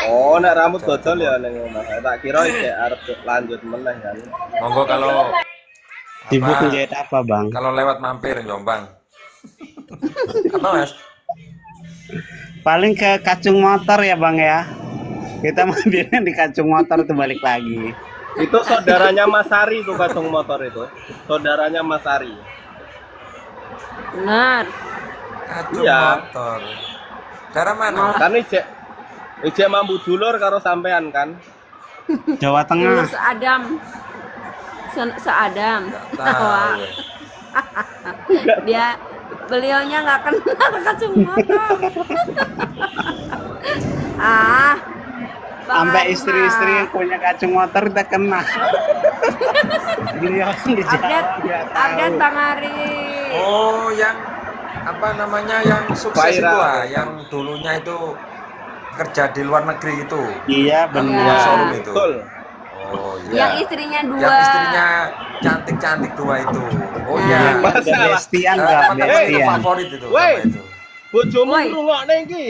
[SPEAKER 1] Oh, nek rambut dodol ya ning omah. Tak kira iki arep lanjut meneh kan.
[SPEAKER 5] Monggo kalau
[SPEAKER 2] Sibuk
[SPEAKER 5] apa,
[SPEAKER 2] menjahit apa, Bang?
[SPEAKER 5] kalau lewat mampir Jombang. Apa, Mas?
[SPEAKER 2] Paling ke kacung motor ya, Bang ya. Kita mampirnya di kacung motor tuh balik lagi.
[SPEAKER 1] Itu saudaranya Mas Ari tuh kacung motor itu. Saudaranya Mas Ari.
[SPEAKER 3] Benar.
[SPEAKER 5] Kacung
[SPEAKER 1] Iya.
[SPEAKER 5] motor. Daerah mana?
[SPEAKER 1] Kan ijek mambu dulur karo sampean kan.
[SPEAKER 2] Jawa
[SPEAKER 3] Dulur
[SPEAKER 2] Tengah.
[SPEAKER 3] seadam. Seadam.
[SPEAKER 5] Tahu.
[SPEAKER 3] Wah, dia beliaunya nggak kenal kacung motor. Bang
[SPEAKER 2] Sampai
[SPEAKER 3] Ari
[SPEAKER 2] istri-istri
[SPEAKER 3] mah.
[SPEAKER 2] yang punya kacung motor kita kena. Beliau di Jawa nggak
[SPEAKER 3] Update
[SPEAKER 2] tahu.
[SPEAKER 3] Bang Ari.
[SPEAKER 5] Oh, yang apa namanya yang sukses
[SPEAKER 1] Viral.
[SPEAKER 5] itu yang dulunya itu kerja di luar negeri itu.
[SPEAKER 2] Iya,
[SPEAKER 5] Yang
[SPEAKER 2] benar.
[SPEAKER 5] punya
[SPEAKER 3] Iya.
[SPEAKER 5] showroom itu.
[SPEAKER 1] Betul.
[SPEAKER 5] Oh
[SPEAKER 3] Yang
[SPEAKER 5] iya.
[SPEAKER 3] istrinya dua.
[SPEAKER 5] Yang istrinya cantik-cantik dua itu. Oh
[SPEAKER 3] Nah.
[SPEAKER 5] iya.
[SPEAKER 2] Ada Bestian, Kak,
[SPEAKER 5] Teman-teman itu
[SPEAKER 2] Bestian.
[SPEAKER 5] favorit itu.
[SPEAKER 1] Woi.
[SPEAKER 5] nama itu.
[SPEAKER 1] Bojomu
[SPEAKER 3] Woi.
[SPEAKER 1] ngrungokne iki.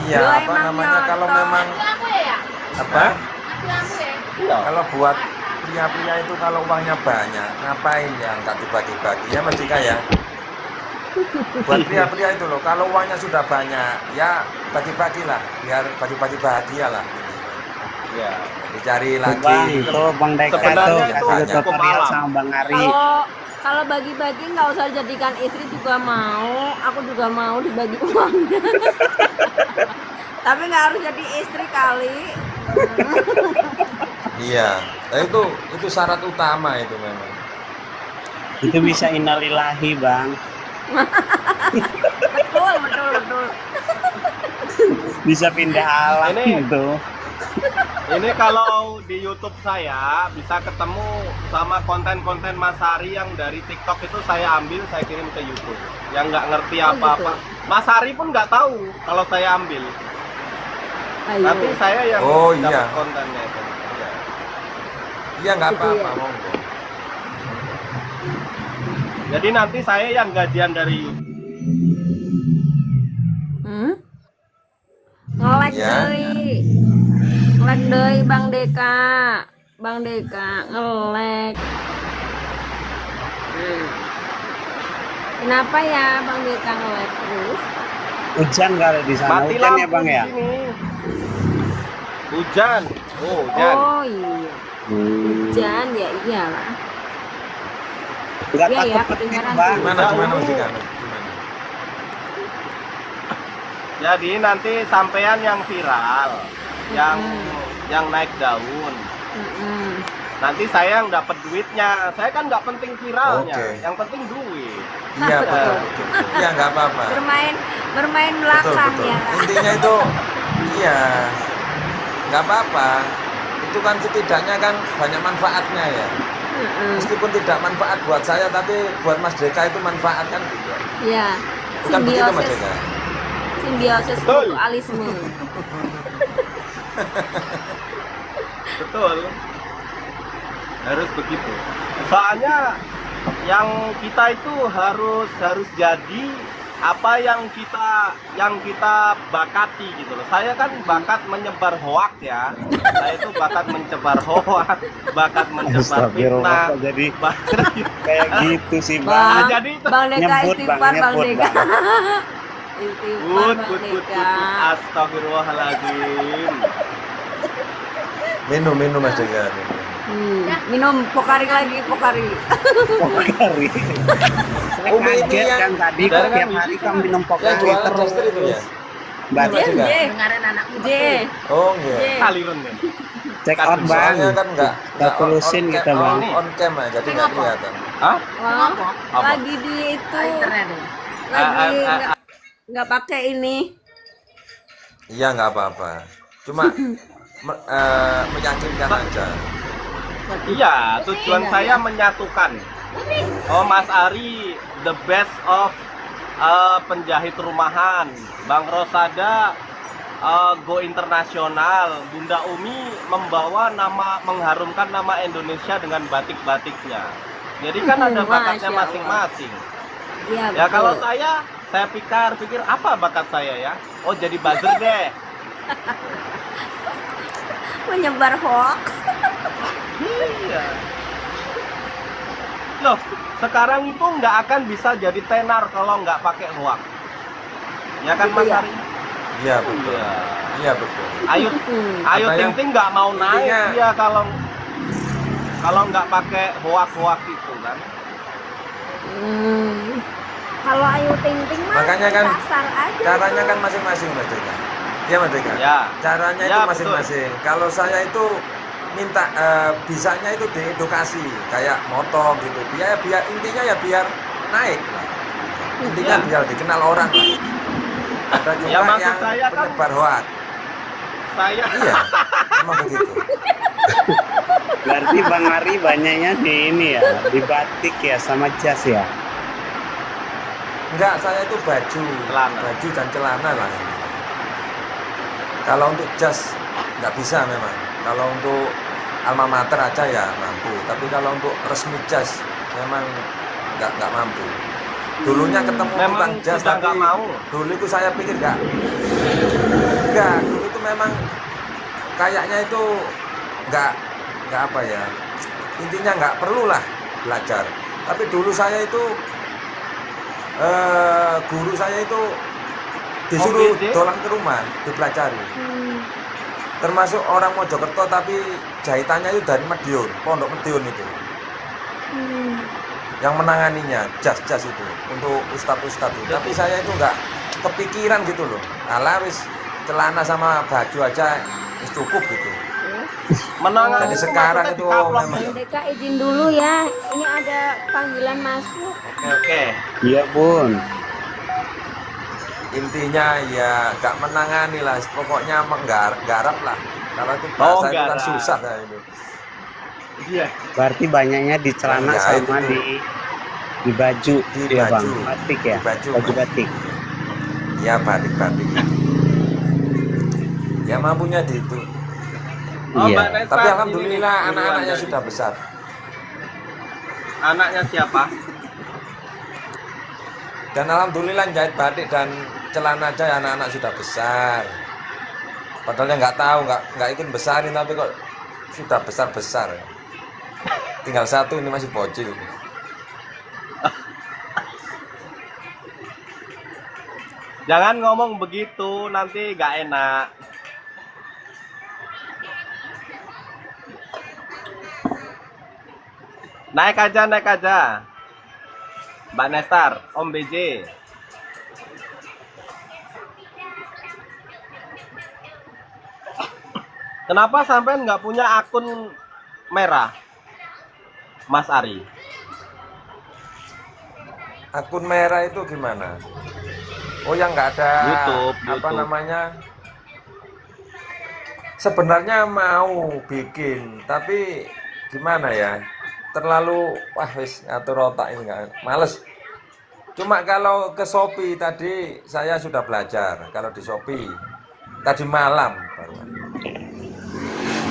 [SPEAKER 5] Iya,
[SPEAKER 3] Lu
[SPEAKER 5] apa
[SPEAKER 3] emang
[SPEAKER 5] namanya kalau
[SPEAKER 3] nyontoh.
[SPEAKER 5] memang
[SPEAKER 4] Aku ya?
[SPEAKER 5] apa?
[SPEAKER 1] Iya.
[SPEAKER 5] Kalau buat pria-pria itu kalau uangnya banyak, ngapain ya nggak dibagi-bagi ya Mas Dika ya? Buat pria-pria itu loh, kalau uangnya sudah banyak, ya bagi-bagilah, biar bagi-bagi bahagia lah.
[SPEAKER 1] Iya.
[SPEAKER 5] Dicari
[SPEAKER 2] Bang,
[SPEAKER 5] lagi.
[SPEAKER 2] tuh Bang Deka
[SPEAKER 1] Sebenarnya
[SPEAKER 2] tuh
[SPEAKER 1] itu
[SPEAKER 2] kasih
[SPEAKER 1] cukup
[SPEAKER 2] tutorial
[SPEAKER 1] malam.
[SPEAKER 2] sama Bang Ari.
[SPEAKER 3] Kalau bagi-bagi nggak usah jadikan istri juga mau, aku juga mau dibagi uangnya. Tapi nggak harus jadi istri kali.
[SPEAKER 5] Iya, nah, itu syarat utama itu memang.
[SPEAKER 2] Itu bisa innalillahi, Bang.
[SPEAKER 3] Betul, betul, betul.
[SPEAKER 2] Bisa pindah alam
[SPEAKER 1] Ini-
[SPEAKER 2] itu.
[SPEAKER 1] Ini kalau di YouTube saya bisa ketemu sama konten-konten Mas Hari yang dari TikTok itu saya ambil, saya kirim ke YouTube. Yang nggak ngerti
[SPEAKER 3] Oh,
[SPEAKER 1] apa-apa.
[SPEAKER 3] gitu.
[SPEAKER 1] Mas Hari pun nggak tahu kalau saya ambil.
[SPEAKER 3] Ayo.
[SPEAKER 1] Tapi saya yang
[SPEAKER 5] Oh,
[SPEAKER 1] dapat
[SPEAKER 5] iya.
[SPEAKER 1] kontennya itu. Iya.
[SPEAKER 5] Iya nggak
[SPEAKER 3] Gitu
[SPEAKER 5] apa-apa,
[SPEAKER 3] ya.
[SPEAKER 5] monggo.
[SPEAKER 1] Jadi nanti saya yang gajian dari YouTube.
[SPEAKER 3] Hmm? Ngelek
[SPEAKER 5] Ya.
[SPEAKER 3] deui. Ngelek deui Bang Deka. Bang Deka ngelek. Hmm. Kenapa ya Bang Deka ngelek terus?
[SPEAKER 2] Hujan kali di sana.
[SPEAKER 1] Mati
[SPEAKER 2] Hujan
[SPEAKER 1] lampu
[SPEAKER 2] ya Bang
[SPEAKER 1] di
[SPEAKER 2] ya?
[SPEAKER 1] sini. Hujan. Oh, hujan.
[SPEAKER 3] Oh iya.
[SPEAKER 2] Hmm.
[SPEAKER 3] Hujan ya iyalah.
[SPEAKER 2] Nggak
[SPEAKER 3] Iya ya,
[SPEAKER 2] takut petir
[SPEAKER 3] kedengaran
[SPEAKER 2] Bang.
[SPEAKER 5] Gimana
[SPEAKER 1] Jauh.
[SPEAKER 5] gimana Mas Dika? Gimana?
[SPEAKER 1] Jadi nanti sampean yang viral, yang
[SPEAKER 3] Mm-mm.
[SPEAKER 1] yang naik daun.
[SPEAKER 3] Mm-mm.
[SPEAKER 1] Nanti saya yang dapat duitnya. Saya kan nggak penting viralnya,
[SPEAKER 5] Oke.
[SPEAKER 1] yang penting duit.
[SPEAKER 5] Iya betul betul. Iya nggak apa-apa.
[SPEAKER 3] Bermain
[SPEAKER 5] Betul
[SPEAKER 3] belakang
[SPEAKER 5] betul.
[SPEAKER 3] ya.
[SPEAKER 5] Intinya itu iya nggak apa-apa. Itu kan setidaknya kan banyak manfaatnya ya.
[SPEAKER 3] Mm-mm.
[SPEAKER 5] Meskipun tidak manfaat buat saya, tapi buat Mas Deka itu manfaat kan gitu.
[SPEAKER 3] Ya.
[SPEAKER 5] Bukan begitu Mas
[SPEAKER 3] Simbiosis,
[SPEAKER 5] Deka?
[SPEAKER 3] simbiosis
[SPEAKER 1] Betul.
[SPEAKER 3] mutualisme.
[SPEAKER 1] Betul. Harus begitu. Soalnya yang kita itu harus jadi apa yang kita bakati gitu loh. Saya kan bakat menyebar hoak ya. Saya itu bakat menyebar hoak, bakat menyebar
[SPEAKER 2] Astagfirullah,
[SPEAKER 1] fitnah.
[SPEAKER 2] kok jadi
[SPEAKER 1] Bakat
[SPEAKER 2] kayak gitu sih
[SPEAKER 3] Bang,
[SPEAKER 2] Bang.
[SPEAKER 1] jadi itu
[SPEAKER 3] Bang Deka
[SPEAKER 2] Nyebut, Bang,
[SPEAKER 3] istighfar Bang
[SPEAKER 2] nyebut,
[SPEAKER 3] Deka.
[SPEAKER 2] Bang.
[SPEAKER 3] Istighfar Bang Deka.
[SPEAKER 1] Astagfirullahaladzim.
[SPEAKER 5] Minum Mas Deka.
[SPEAKER 3] Minum pokari lagi, pokari.
[SPEAKER 2] Pokari. Saya
[SPEAKER 5] Umi ini
[SPEAKER 2] kaget
[SPEAKER 5] yang-
[SPEAKER 2] kan tadi kok
[SPEAKER 1] Dari
[SPEAKER 2] tiap
[SPEAKER 1] kan
[SPEAKER 2] hari kamu minum
[SPEAKER 5] Yang
[SPEAKER 2] pokari
[SPEAKER 5] jualan
[SPEAKER 2] terus.
[SPEAKER 5] daster itu ya?
[SPEAKER 2] Mbak,
[SPEAKER 5] Mas Deka.
[SPEAKER 4] dengarin anak
[SPEAKER 3] J.
[SPEAKER 5] Oh iya.
[SPEAKER 3] J.
[SPEAKER 1] Kalirun nih.
[SPEAKER 2] check out Bang.
[SPEAKER 5] Soalnya kan nggak
[SPEAKER 2] tulusin
[SPEAKER 5] on
[SPEAKER 2] kita,
[SPEAKER 5] cam,
[SPEAKER 2] Bang.
[SPEAKER 5] on cam ya, jadi nggak kelihatan.
[SPEAKER 1] Hah?
[SPEAKER 3] Wah,
[SPEAKER 1] Apa?
[SPEAKER 3] lagi di itu,
[SPEAKER 4] internet deh.
[SPEAKER 3] lagi nggak pakai ini.
[SPEAKER 5] Iya nggak apa-apa. Cuma meyakinkan aja.
[SPEAKER 1] Iya, tujuan saya menyatukan. Oh, Mas Ari, the best of penjahit rumahan. Bang Rosada go internasional. Bunda Umi mengharumkan nama Indonesia dengan batik-batiknya. Jadi kan ada bakatnya
[SPEAKER 3] Masya Allah.
[SPEAKER 1] masing-masing.
[SPEAKER 3] Iya,
[SPEAKER 1] Ya
[SPEAKER 3] betul.
[SPEAKER 1] kalau saya pikir apa bakat saya ya? Oh, jadi buzzer deh.
[SPEAKER 3] menyebar hoax.
[SPEAKER 1] Iya. Loh, sekarang itu nggak akan bisa jadi tenar kalau nggak pakai hoak. Ya kan
[SPEAKER 3] Gitu
[SPEAKER 1] Mas
[SPEAKER 3] ya?
[SPEAKER 1] Ari?
[SPEAKER 5] Iya betul.
[SPEAKER 1] Iya.
[SPEAKER 5] Iya betul.
[SPEAKER 1] Ayo, Ayo
[SPEAKER 5] Apa
[SPEAKER 1] Ting
[SPEAKER 5] yang-
[SPEAKER 1] Ting nggak mau naik
[SPEAKER 5] intinya-
[SPEAKER 1] dia kalau nggak pakai hoak-hoak itu kan.
[SPEAKER 3] Kalau Ayu Ting Ting mah
[SPEAKER 5] Makanya kan
[SPEAKER 3] kasar aja.
[SPEAKER 5] Caranya
[SPEAKER 3] tuh.
[SPEAKER 5] kan masing-masing Mas Deka. Iya Mas Deka.
[SPEAKER 1] Ya.
[SPEAKER 5] Caranya
[SPEAKER 1] Ya,
[SPEAKER 5] itu
[SPEAKER 1] betul.
[SPEAKER 5] masing-masing. Kalau saya itu minta bisanya itu diedukasi kayak moto gitu. Biar intinya ya biar naik lah. Intinya
[SPEAKER 1] Ya.
[SPEAKER 5] biar dikenal orang lah. Ada juga
[SPEAKER 1] Ya, maksud
[SPEAKER 5] yang
[SPEAKER 1] saya kan-
[SPEAKER 5] penyebar hoak.
[SPEAKER 1] Saya
[SPEAKER 5] Iya. Emang begitu.
[SPEAKER 2] Berarti Bang Ari banyaknya di ini ya, di batik ya sama jas ya.
[SPEAKER 5] Enggak, saya itu
[SPEAKER 1] Celana.
[SPEAKER 5] baju dan celana lah. Kalau untuk jas nggak bisa memang. Kalau untuk alma mater aja ya mampu. Tapi kalau untuk resmi jas memang nggak mampu. Dulunya ketemu
[SPEAKER 1] Memang
[SPEAKER 5] tukang jas
[SPEAKER 1] sudah
[SPEAKER 5] tapi
[SPEAKER 1] nggak mau.
[SPEAKER 5] dulu itu saya pikir nggak. Dulu itu memang kayaknya itu nggak apa ya. Intinya nggak perlulah belajar. Tapi dulu saya itu guru saya itu disuruh
[SPEAKER 1] Om BJ?
[SPEAKER 5] dolan ke rumah dipelajari. Termasuk orang Mojokerto tapi jahitannya itu dari Madiun, Pondok Madiun itu. Yang menanganinya jas-jas itu untuk ustadz-ustadz itu. Tapi saya itu nggak kepikiran gitu loh. Alah wis celana sama baju aja wis cukup gitu.
[SPEAKER 1] menangani
[SPEAKER 5] Jadi sekarang
[SPEAKER 1] maksudnya
[SPEAKER 5] itu
[SPEAKER 1] dikaplok
[SPEAKER 5] memang-
[SPEAKER 1] nih.
[SPEAKER 3] Deka izin dulu ya. Ini ada panggilan masuk.
[SPEAKER 1] Oke.
[SPEAKER 2] Iya Bun.
[SPEAKER 5] Intinya ya nggak menangani lah, pokoknya menggarap lah. Kalau itu
[SPEAKER 1] Oh,
[SPEAKER 5] bahasa itu kan
[SPEAKER 1] garang.
[SPEAKER 5] susah ya itu.
[SPEAKER 1] Iya.
[SPEAKER 2] Berarti banyaknya di celana
[SPEAKER 5] Yang jahit
[SPEAKER 2] sama
[SPEAKER 5] itu.
[SPEAKER 2] di baju
[SPEAKER 5] Di
[SPEAKER 2] ya bang,
[SPEAKER 5] baju.
[SPEAKER 2] batik ya,
[SPEAKER 5] Di baju,
[SPEAKER 2] baju
[SPEAKER 5] Mas.
[SPEAKER 2] batik.
[SPEAKER 5] Ya batik-batik. Ya mampunya di itu.
[SPEAKER 1] Oh,
[SPEAKER 2] Iya.
[SPEAKER 1] Mbak Nesa,
[SPEAKER 5] Tapi
[SPEAKER 1] ini
[SPEAKER 5] alhamdulillah
[SPEAKER 1] nih,
[SPEAKER 5] anak-anaknya
[SPEAKER 1] duluan
[SPEAKER 5] sudah
[SPEAKER 1] jadi.
[SPEAKER 5] besar.
[SPEAKER 1] Anaknya siapa?
[SPEAKER 5] Dan alhamdulillah jahit batik dan celana aja anak-anak sudah besar. Padahal nggak tahu, nggak ikut besarin, tapi kok sudah besar-besar. Tinggal satu ini masih bocil.
[SPEAKER 1] Jangan ngomong begitu, nanti gak enak. Naik aja. Mbak Nestar, Om BJ. Kenapa sampai nggak punya akun merah, Mas Ari?
[SPEAKER 5] Akun merah itu gimana? Oh, yang nggak ada
[SPEAKER 1] YouTube.
[SPEAKER 5] apa namanya? Sebenarnya mau bikin, tapi gimana ya? Terlalu wis ngatur otak ini nggak, males. Cuma kalau ke Shopee tadi saya sudah belajar. Kalau di Shopee tadi malam baru.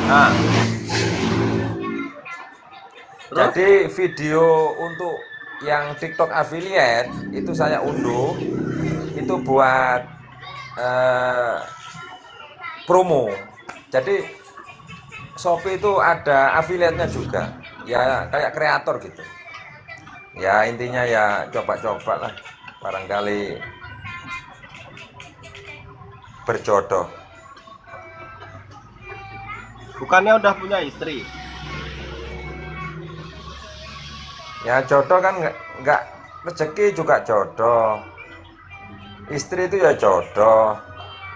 [SPEAKER 1] Nah, terus?
[SPEAKER 5] Jadi video untuk yang TikTok affiliate itu saya unduh, itu buat promo. Jadi Shopee itu ada affiliate-nya juga, ya kayak kreator gitu. Ya intinya ya coba-coba lah, barangkali berjodoh.
[SPEAKER 1] Bukannya udah punya istri?
[SPEAKER 5] Ya jodoh kan nggak rezeki juga jodoh. Istri itu ya jodoh.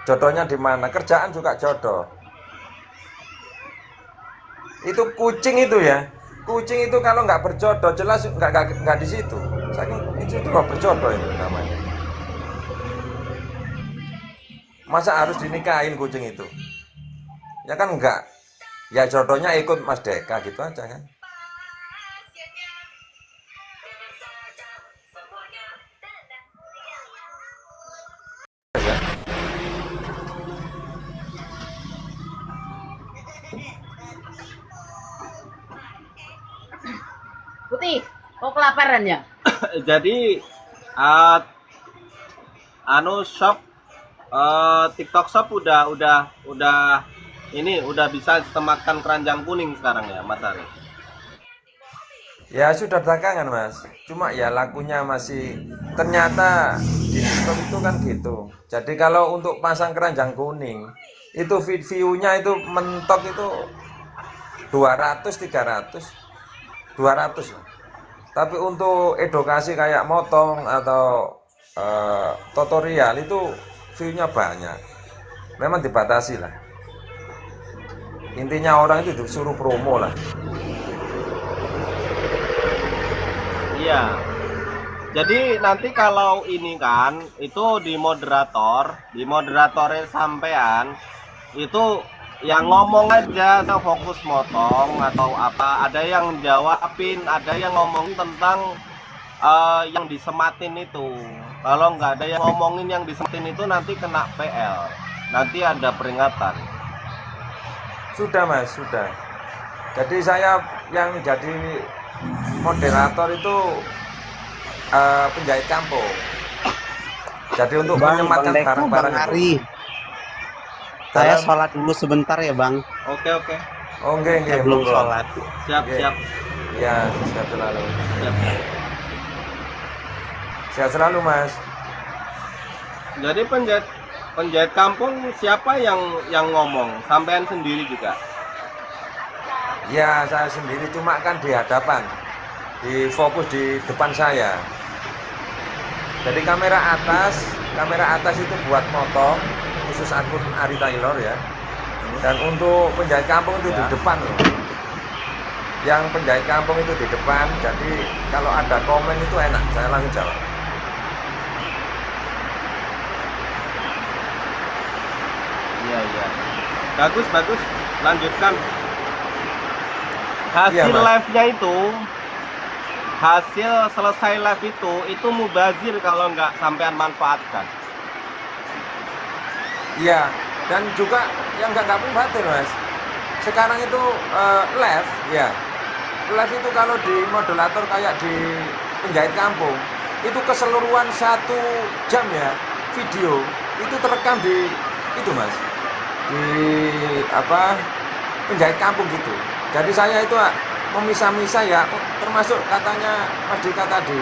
[SPEAKER 5] Jodohnya di mana? Kerjaan juga jodoh. Itu kucing itu ya. Kucing itu kalau nggak berjodoh jelas nggak di situ. Itu nggak berjodoh itu namanya. Masa harus dinikahin kucing itu? Ya kan enggak. Ya jodohnya ikut Mas Deka gitu aja kan.
[SPEAKER 4] Putih, kok kelaparan ya?
[SPEAKER 1] Jadi shop TikTok shop udah ini udah bisa sematkan keranjang kuning sekarang ya, Mas Ari.
[SPEAKER 5] Ya sudah belakangan Mas. Cuma ya lakunya masih ternyata di TikTok itu kan gitu. Jadi kalau untuk pasang keranjang kuning itu view-nya itu mentok itu 200 300 200 lah. Tapi untuk edukasi kayak motong atau tutorial itu view-nya banyak. Memang dibatasi lah. Intinya orang itu disuruh promo lah.
[SPEAKER 1] Iya. Jadi nanti kalau ini kan itu di moderatornya sampean itu yang ngomong aja, fokus motong atau apa. Ada yang jawabin, ada yang ngomongin tentang yang disematin itu. Kalau nggak ada yang ngomongin yang disematin itu nanti kena PL. Nanti ada peringatan.
[SPEAKER 5] Sudah Mas, sudah. Jadi saya yang jadi moderator itu penjahit kampung. Jadi untuk menyematkan
[SPEAKER 2] Deka,
[SPEAKER 5] barang-barang
[SPEAKER 2] Bang
[SPEAKER 5] itu.
[SPEAKER 2] Ari. Saya sholat dulu sebentar ya Bang.
[SPEAKER 1] Oke.
[SPEAKER 5] Oh enggak,
[SPEAKER 2] Belum
[SPEAKER 5] monggo.
[SPEAKER 2] sholat.
[SPEAKER 1] Siap.
[SPEAKER 5] Ya, siap selalu.
[SPEAKER 1] Siap.
[SPEAKER 5] Sehat selalu Mas.
[SPEAKER 1] Jadi penjahit kampung siapa yang ngomong? Sampean sendiri juga.
[SPEAKER 5] Ya, saya sendiri cuma kan di hadapan. Di fokus di depan saya. Jadi kamera atas itu buat moto khusus akun Ari Taylor ya. Dan untuk penjahit kampung itu di depan loh. Yang penjahit kampung itu di depan, jadi kalau ada komen itu enak, saya langsung jawab.
[SPEAKER 1] Iya. Bagus. lanjutkan.
[SPEAKER 5] Iya,
[SPEAKER 1] Hasil
[SPEAKER 5] Mas.
[SPEAKER 1] live-nya itu, hasil selesai live itu mubazir kalau nggak sampean manfaatkan.
[SPEAKER 5] Iya, dan juga yang nggak mubazir, Mas. Sekarang itu live, ya. Live itu kalau di moderator kayak di penjahit kampung, itu keseluruhan 1 jam ya video itu terekam di itu, Mas. Di apa? Penjahit kampung gitu. Jadi saya itu memisah-misah ya, termasuk katanya Mas Dika tadi.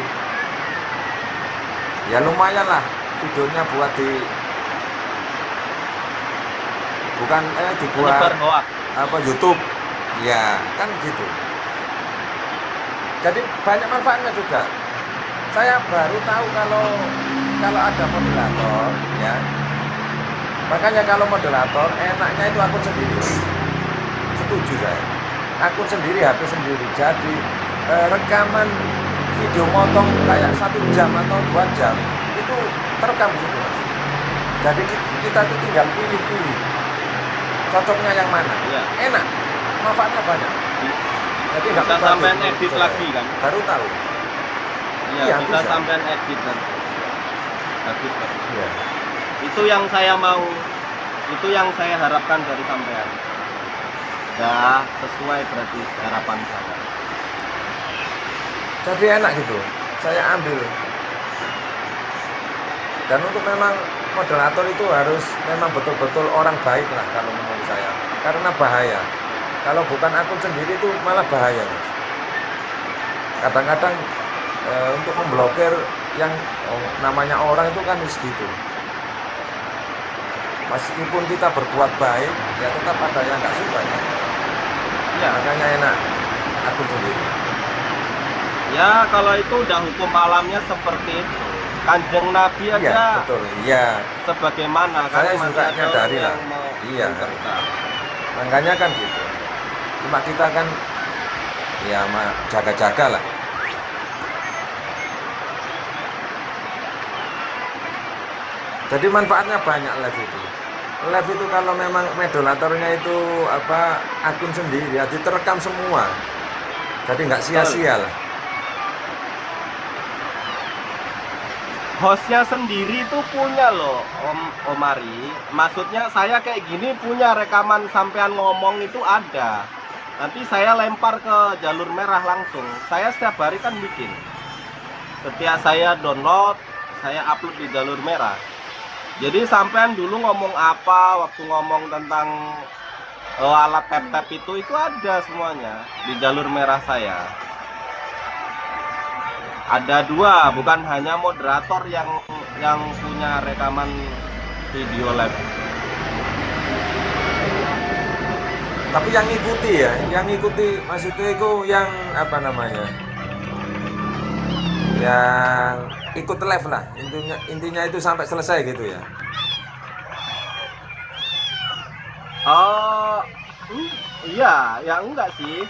[SPEAKER 5] Ya lumayan lah videonya buat dibuat
[SPEAKER 1] Menyebar hoak.
[SPEAKER 5] apa YouTube. Ya, kan gitu. Jadi banyak manfaatnya juga. Saya baru tahu kalau ada moderator ya. Makanya kalau moderator enaknya itu akun sendiri. Setuju saya. Akun sendiri, HP sendiri. Jadi rekaman video motong kayak 1 jam atau 2 jam itu terekam di situ, Mas. Jadi kita itu tinggal pilih-pilih cocoknya yang mana.
[SPEAKER 1] Iya.
[SPEAKER 5] Enak, manfaatnya banyak. Jadi nggak
[SPEAKER 1] Bisa
[SPEAKER 5] mubazir
[SPEAKER 1] sampean
[SPEAKER 5] menurut
[SPEAKER 1] edit
[SPEAKER 5] saya.
[SPEAKER 1] lagi kan?
[SPEAKER 5] Baru tahu.
[SPEAKER 1] Iya,
[SPEAKER 5] Iya,
[SPEAKER 1] bisa
[SPEAKER 5] bisa.
[SPEAKER 1] sampean edit nanti. Bagus, bagus.
[SPEAKER 5] Iya.
[SPEAKER 1] Itu yang saya mau, itu yang saya harapkan dari sampean. Ya, sesuai berarti harapan saya.
[SPEAKER 5] Jadi enak gitu. Saya ambil. Dan untuk memang moderator itu harus memang betul-betul orang baik lah kalau menurut saya. Karena bahaya. Kalau bukan akun sendiri itu malah bahaya, Mas. Kadang-kadang untuk memblokir yang namanya orang itu kan segitu. Meskipun kita berbuat baik, ya tetap ada yang nggak suka ya.
[SPEAKER 1] Ya,
[SPEAKER 5] Makanya enak akun sendiri.
[SPEAKER 1] ya kalau itu udah hukum alamnya seperti itu. Kanjeng Nabi
[SPEAKER 5] Iya,
[SPEAKER 1] aja
[SPEAKER 5] betul. Iya.
[SPEAKER 1] sebagaimana kan
[SPEAKER 5] Saya
[SPEAKER 1] masih
[SPEAKER 5] juga
[SPEAKER 1] ada
[SPEAKER 5] nyadari
[SPEAKER 1] yang
[SPEAKER 5] lah.
[SPEAKER 1] mau
[SPEAKER 5] Iya.
[SPEAKER 1] mengkritik.
[SPEAKER 5] Makanya kan gitu. Cuma kita kan ya jaga-jaga lah. Jadi manfaatnya banyak live itu. Live itu kalau memang moderatornya itu apa akun sendiri ya diterekam semua. Jadi nggak sia-sia lah.
[SPEAKER 1] Hostnya sendiri itu punya loh, Om Ari. Maksudnya saya kayak gini punya rekaman sampean ngomong itu ada. Nanti saya lempar ke jalur merah langsung. Saya setiap hari kan bikin. Setiap saya download, saya upload di jalur merah. Jadi sampean dulu ngomong apa, waktu ngomong tentang alat tap-tap itu ada semuanya di jalur merah saya. Ada 2, bukan hanya moderator yang punya rekaman video live.
[SPEAKER 5] Tapi yang ngikuti ya, yang ngikuti maksudnya itu yang apa namanya? Yang ikut live lah, intinya itu sampai selesai gitu ya.
[SPEAKER 1] Oh, iya, ya enggak sih.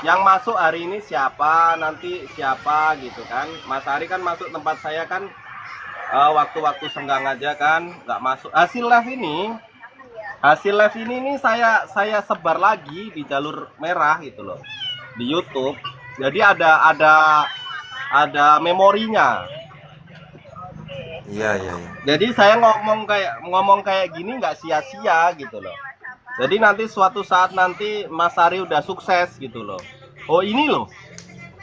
[SPEAKER 1] Yang masuk hari ini siapa, nanti siapa gitu kan. Mas Ari kan masuk tempat saya kan waktu-waktu senggang aja kan, nggak masuk. Hasil live ini nih saya sebar lagi di jalur merah gitu loh, di YouTube. Jadi ada memorinya.
[SPEAKER 5] Iya.
[SPEAKER 1] Jadi saya ngomong kayak gini nggak sia-sia gitu loh. Jadi nanti suatu saat nanti Mas Ari udah sukses gitu loh. Oh ini loh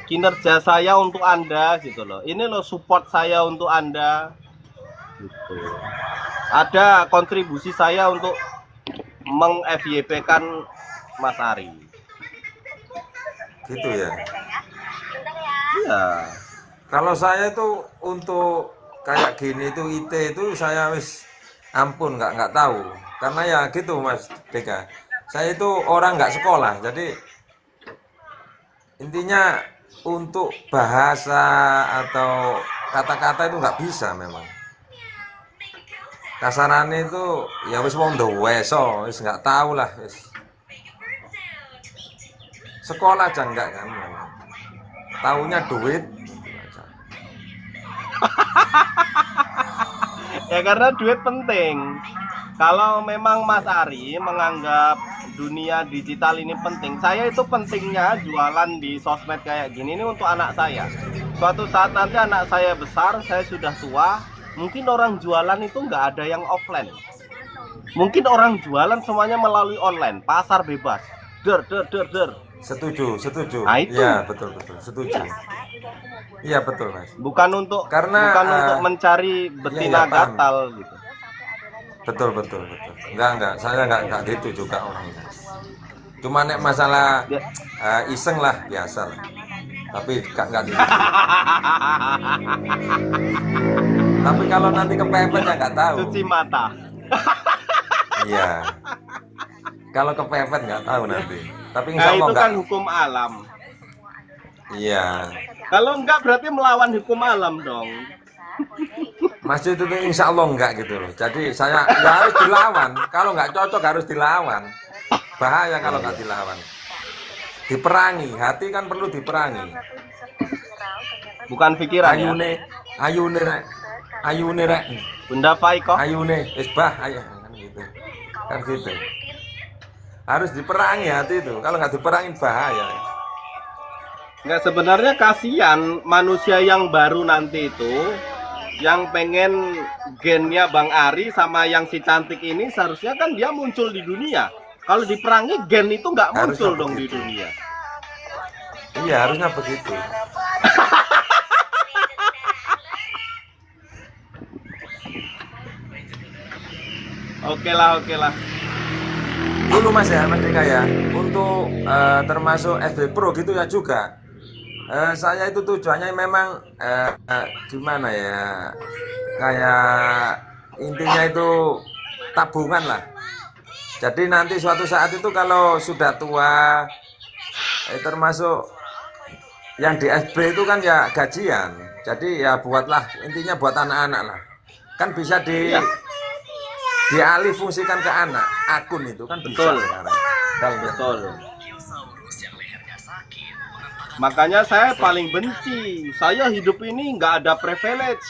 [SPEAKER 1] kinerja saya untuk Anda gitu loh. Ini loh support saya untuk Anda. Gitu. Ada kontribusi saya untuk meng-FYP-kan Mas Ari.
[SPEAKER 5] Gitu ya.
[SPEAKER 1] Iya.
[SPEAKER 5] Kalau saya itu untuk kayak gini itu IT itu saya wis ampun nggak tahu. Karena ya gitu Mas Deka. Saya itu orang nggak sekolah, jadi intinya untuk bahasa atau kata-kata itu nggak bisa memang. Kasarannya itu ya wis wong doweso, wis nggak tahu lah wis. Sekolah aja enggak kan. Taunya duit.
[SPEAKER 1] Ya karena duit penting. Kalau memang Mas Ari menganggap dunia digital ini penting. Saya itu pentingnya jualan di sosmed kayak gini ini untuk anak saya. Suatu saat nanti anak saya besar, saya sudah tua, mungkin orang jualan itu nggak ada yang offline. Mungkin orang jualan semuanya melalui online, pasar bebas. Der.
[SPEAKER 5] Setuju.
[SPEAKER 1] Nah, itu.
[SPEAKER 5] Iya, betul, setuju. Iya, betul, Mas.
[SPEAKER 1] Bukan untuk mencari betina
[SPEAKER 5] iya, paham.
[SPEAKER 1] gatal gitu.
[SPEAKER 5] Betul. Enggak. Saya enggak gitu juga orangnya. Cuma nek masalah iseng lah, biasa lah. Tapi enggak gitu. Tapi kalau nanti kepepet ya enggak tahu.
[SPEAKER 1] Cuci mata.
[SPEAKER 5] Iya. Kalau kepepet nggak tahu nanti. Tapi
[SPEAKER 1] Nah,
[SPEAKER 5] insya Allah
[SPEAKER 1] itu
[SPEAKER 5] nggak.
[SPEAKER 1] kan hukum alam.
[SPEAKER 5] Iya.
[SPEAKER 1] Kalau enggak berarti melawan hukum alam dong.
[SPEAKER 5] Masjid itu insya Allah enggak gitu loh. Jadi saya ya harus dilawan. Kalau nggak cocok harus dilawan. Bahaya kalau nggak dilawan. Diperangi. Hati kan perlu diperangi.
[SPEAKER 1] Bukan pikiran ya.
[SPEAKER 5] Ayune rek.
[SPEAKER 1] Bunda Faiko.
[SPEAKER 5] Ayune isbah ayo kan gitu. Kan gitu. Harus diperangi hati itu. Kalau nggak diperangi bahaya.
[SPEAKER 1] Nggak, sebenarnya kasihan manusia yang baru nanti itu, yang pengen gennya Bang Ari sama yang si cantik ini, seharusnya kan dia muncul di dunia. Kalau diperangi, gen itu nggak muncul dong di dunia.
[SPEAKER 5] Iya, harusnya begitu.
[SPEAKER 1] Oke lah.
[SPEAKER 5] Dulu Mas Dika ya, untuk termasuk FB Pro gitu ya juga. Saya itu tujuannya memang gimana ya, kayak intinya itu tabungan lah. Jadi nanti suatu saat itu kalau sudah tua, termasuk yang di FB itu kan ya gajian. Jadi ya buatlah, intinya buat anak-anak lah. Kan bisa dialih fungsikan ke anak, akun itu kan bisa.
[SPEAKER 1] Betul.
[SPEAKER 5] Sekarang.
[SPEAKER 1] Betul. Makanya saya paling benci. Saya hidup ini nggak ada privilege.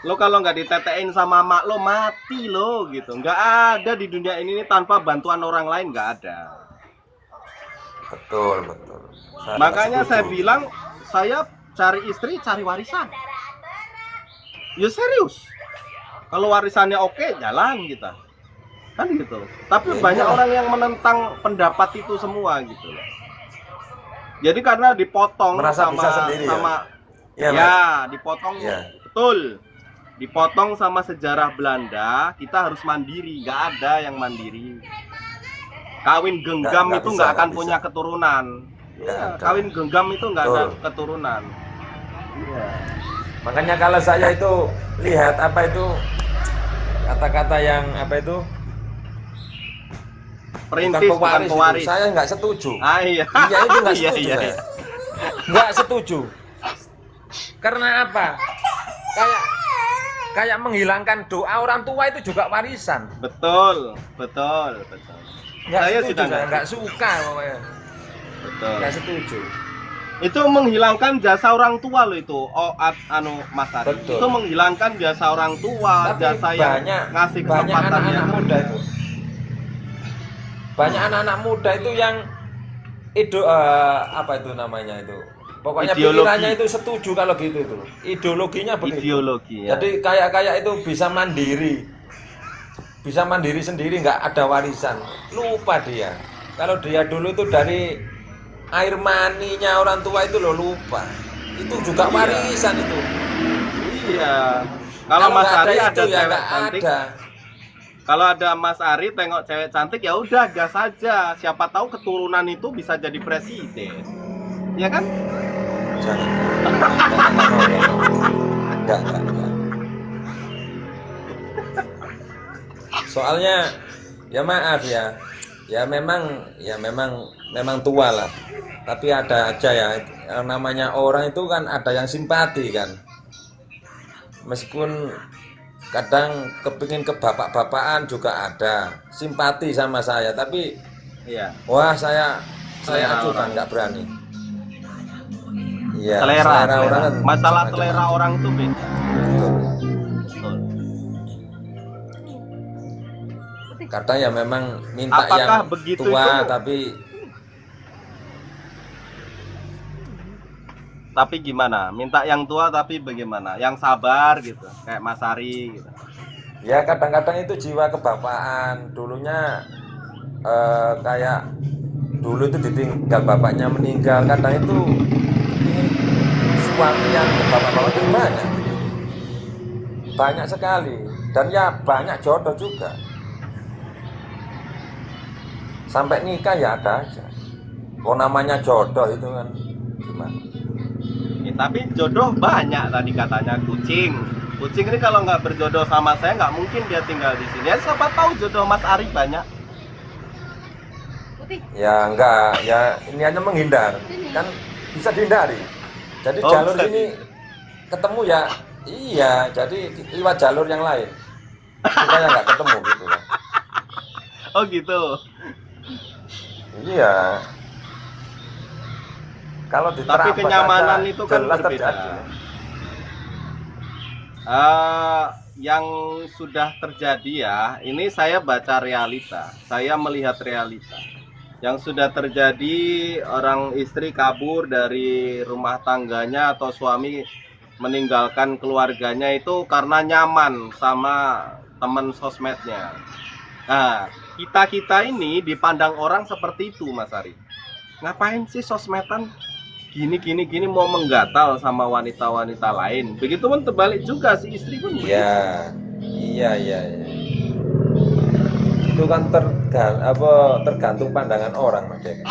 [SPEAKER 1] Lo kalau nggak ditetein sama mak lo mati lo gitu. Nggak ada di dunia ini tanpa bantuan orang lain, nggak ada.
[SPEAKER 5] Betul.
[SPEAKER 1] Makanya saya bilang saya cari istri, cari warisan. Ya serius. Kalau warisannya oke, jalan kita. Kan gitu. Tapi
[SPEAKER 5] Ya,
[SPEAKER 1] banyak
[SPEAKER 5] iya.
[SPEAKER 1] orang yang menentang pendapat itu semua gitu loh. Jadi karena dipotong
[SPEAKER 5] Merasa
[SPEAKER 1] sama
[SPEAKER 5] bisa sendiri ya? Iya,
[SPEAKER 1] ya,
[SPEAKER 5] Mas.
[SPEAKER 1] dipotong
[SPEAKER 5] Iya.
[SPEAKER 1] betul. Dipotong sama sejarah Belanda, kita harus mandiri, nggak ada yang mandiri. Kawin genggam
[SPEAKER 5] Nggak
[SPEAKER 1] itu
[SPEAKER 5] bisa,
[SPEAKER 1] nggak akan
[SPEAKER 5] nggak
[SPEAKER 1] punya
[SPEAKER 5] bisa.
[SPEAKER 1] keturunan.
[SPEAKER 5] Nggak
[SPEAKER 1] Ya,
[SPEAKER 5] ada.
[SPEAKER 1] kawin genggam itu nggak ada
[SPEAKER 5] Betul.
[SPEAKER 1] keturunan. Iya.
[SPEAKER 5] Makanya kalau saya itu lihat apa itu kata-kata yang apa itu
[SPEAKER 1] Perintis bukan
[SPEAKER 5] itu,
[SPEAKER 1] pewaris.
[SPEAKER 5] saya nggak setuju.
[SPEAKER 1] Ah iya.
[SPEAKER 5] Iya itu nggak
[SPEAKER 1] Iya,
[SPEAKER 5] setuju
[SPEAKER 1] iya,
[SPEAKER 5] saya.
[SPEAKER 1] iya.
[SPEAKER 5] Nggak setuju. Karena apa? Kayak menghilangkan doa orang tua itu juga warisan.
[SPEAKER 1] Betul.
[SPEAKER 5] Nggak
[SPEAKER 1] Saya
[SPEAKER 5] setuju,
[SPEAKER 1] sudah
[SPEAKER 5] saya nggak suka pokoknya.
[SPEAKER 1] Betul.
[SPEAKER 5] Nggak setuju.
[SPEAKER 1] Itu menghilangkan jasa orang tua lo itu. Mas Ari.
[SPEAKER 5] Betul.
[SPEAKER 1] Itu menghilangkan jasa orang tua,
[SPEAKER 5] Tapi
[SPEAKER 1] jasa yang ngasih
[SPEAKER 5] banyak
[SPEAKER 1] kesempatan
[SPEAKER 5] anak-anak
[SPEAKER 1] yang
[SPEAKER 5] muda itu. Banyak anak-anak muda itu yang apa itu namanya itu. Pokoknya
[SPEAKER 1] Ideologi.
[SPEAKER 5] pikirannya itu setuju kalau gitu itu. Ideologinya begitu.
[SPEAKER 1] ideologi ya.
[SPEAKER 5] Jadi kayak itu bisa mandiri. Bisa mandiri sendiri, nggak ada warisan. Lupa dia. Kalau dia dulu itu dari air maninya orang tua itu loh lupa. Itu juga
[SPEAKER 1] Iya.
[SPEAKER 5] warisan itu.
[SPEAKER 1] Iya. Kalau Mas
[SPEAKER 5] nggak
[SPEAKER 1] Ari ada
[SPEAKER 5] itu, ya
[SPEAKER 1] cewek
[SPEAKER 5] nggak
[SPEAKER 1] cantik.
[SPEAKER 5] ada.
[SPEAKER 1] Kalau ada Mas Ari tengok cewek cantik ya udah gas aja. Siapa tahu keturunan itu bisa jadi presiden. Ya kan?
[SPEAKER 5] Jangan. Enggak. Soalnya ya maaf ya. Ya memang tua lah. Tapi ada aja ya yang namanya orang itu kan ada yang simpati kan. Meskipun kadang kepingin ke bapak-bapakan juga ada simpati sama saya, tapi
[SPEAKER 1] Iya.
[SPEAKER 5] wah saya
[SPEAKER 1] Selera
[SPEAKER 5] acukan
[SPEAKER 1] orang.
[SPEAKER 5] nggak berani. Iya,
[SPEAKER 1] Selera.
[SPEAKER 5] orang kan
[SPEAKER 1] Masalah
[SPEAKER 5] macam-macam.
[SPEAKER 1] selera orang tuh beda.
[SPEAKER 5] Betul.
[SPEAKER 1] Betul.
[SPEAKER 5] Kadang ya memang minta
[SPEAKER 1] Apakah
[SPEAKER 5] yang
[SPEAKER 1] begitu
[SPEAKER 5] tua
[SPEAKER 1] itu? Tapi gimana? Minta yang tua tapi bagaimana? Yang sabar gitu, kayak Mas Ari gitu.
[SPEAKER 5] ya kadang-kadang itu jiwa kebapaan. Dulunya kayak dulu itu ditinggal bapaknya meninggal, kadang itu ingin suami yang bapak-bapak itu banyak sekali, dan ya banyak jodoh juga. Sampai nikah ya ada aja. Oh namanya jodoh itu kan gimana?
[SPEAKER 1] Ya, tapi jodoh banyak tadi katanya kucing. Kucing ini kalau nggak berjodoh sama saya nggak mungkin dia tinggal di sini. Ya siapa tahu jodoh Mas Ari banyak.
[SPEAKER 4] Putih.
[SPEAKER 5] Ya enggak, ya ini hanya menghindar, kan bisa dihindari. Jadi
[SPEAKER 1] Oh,
[SPEAKER 5] jalur
[SPEAKER 1] bisa
[SPEAKER 5] sini ketemu ya, iya. Jadi lewat jalur yang lain supaya nggak ketemu gitu lah.
[SPEAKER 1] Oh gitu.
[SPEAKER 5] Iya. Kalau
[SPEAKER 1] Tapi
[SPEAKER 5] diterapkan
[SPEAKER 1] kenyamanan
[SPEAKER 5] ada
[SPEAKER 1] itu kan
[SPEAKER 5] jelas
[SPEAKER 1] berbeda.
[SPEAKER 5] terjadi.
[SPEAKER 1] Yang sudah terjadi ya, ini saya baca realita, saya melihat realita. Yang sudah terjadi, orang istri kabur dari rumah tangganya atau suami meninggalkan keluarganya itu karena nyaman sama teman sosmednya. Nah, kita ini dipandang orang seperti itu, Mas Ari. Ngapain sih sosmedan? Gini mau menggatal sama wanita-wanita lain. Begitu pun terbalik juga, si istri pun begitu.
[SPEAKER 5] Iya, iya. Itu kan tergantung pandangan orang, Mas Eka.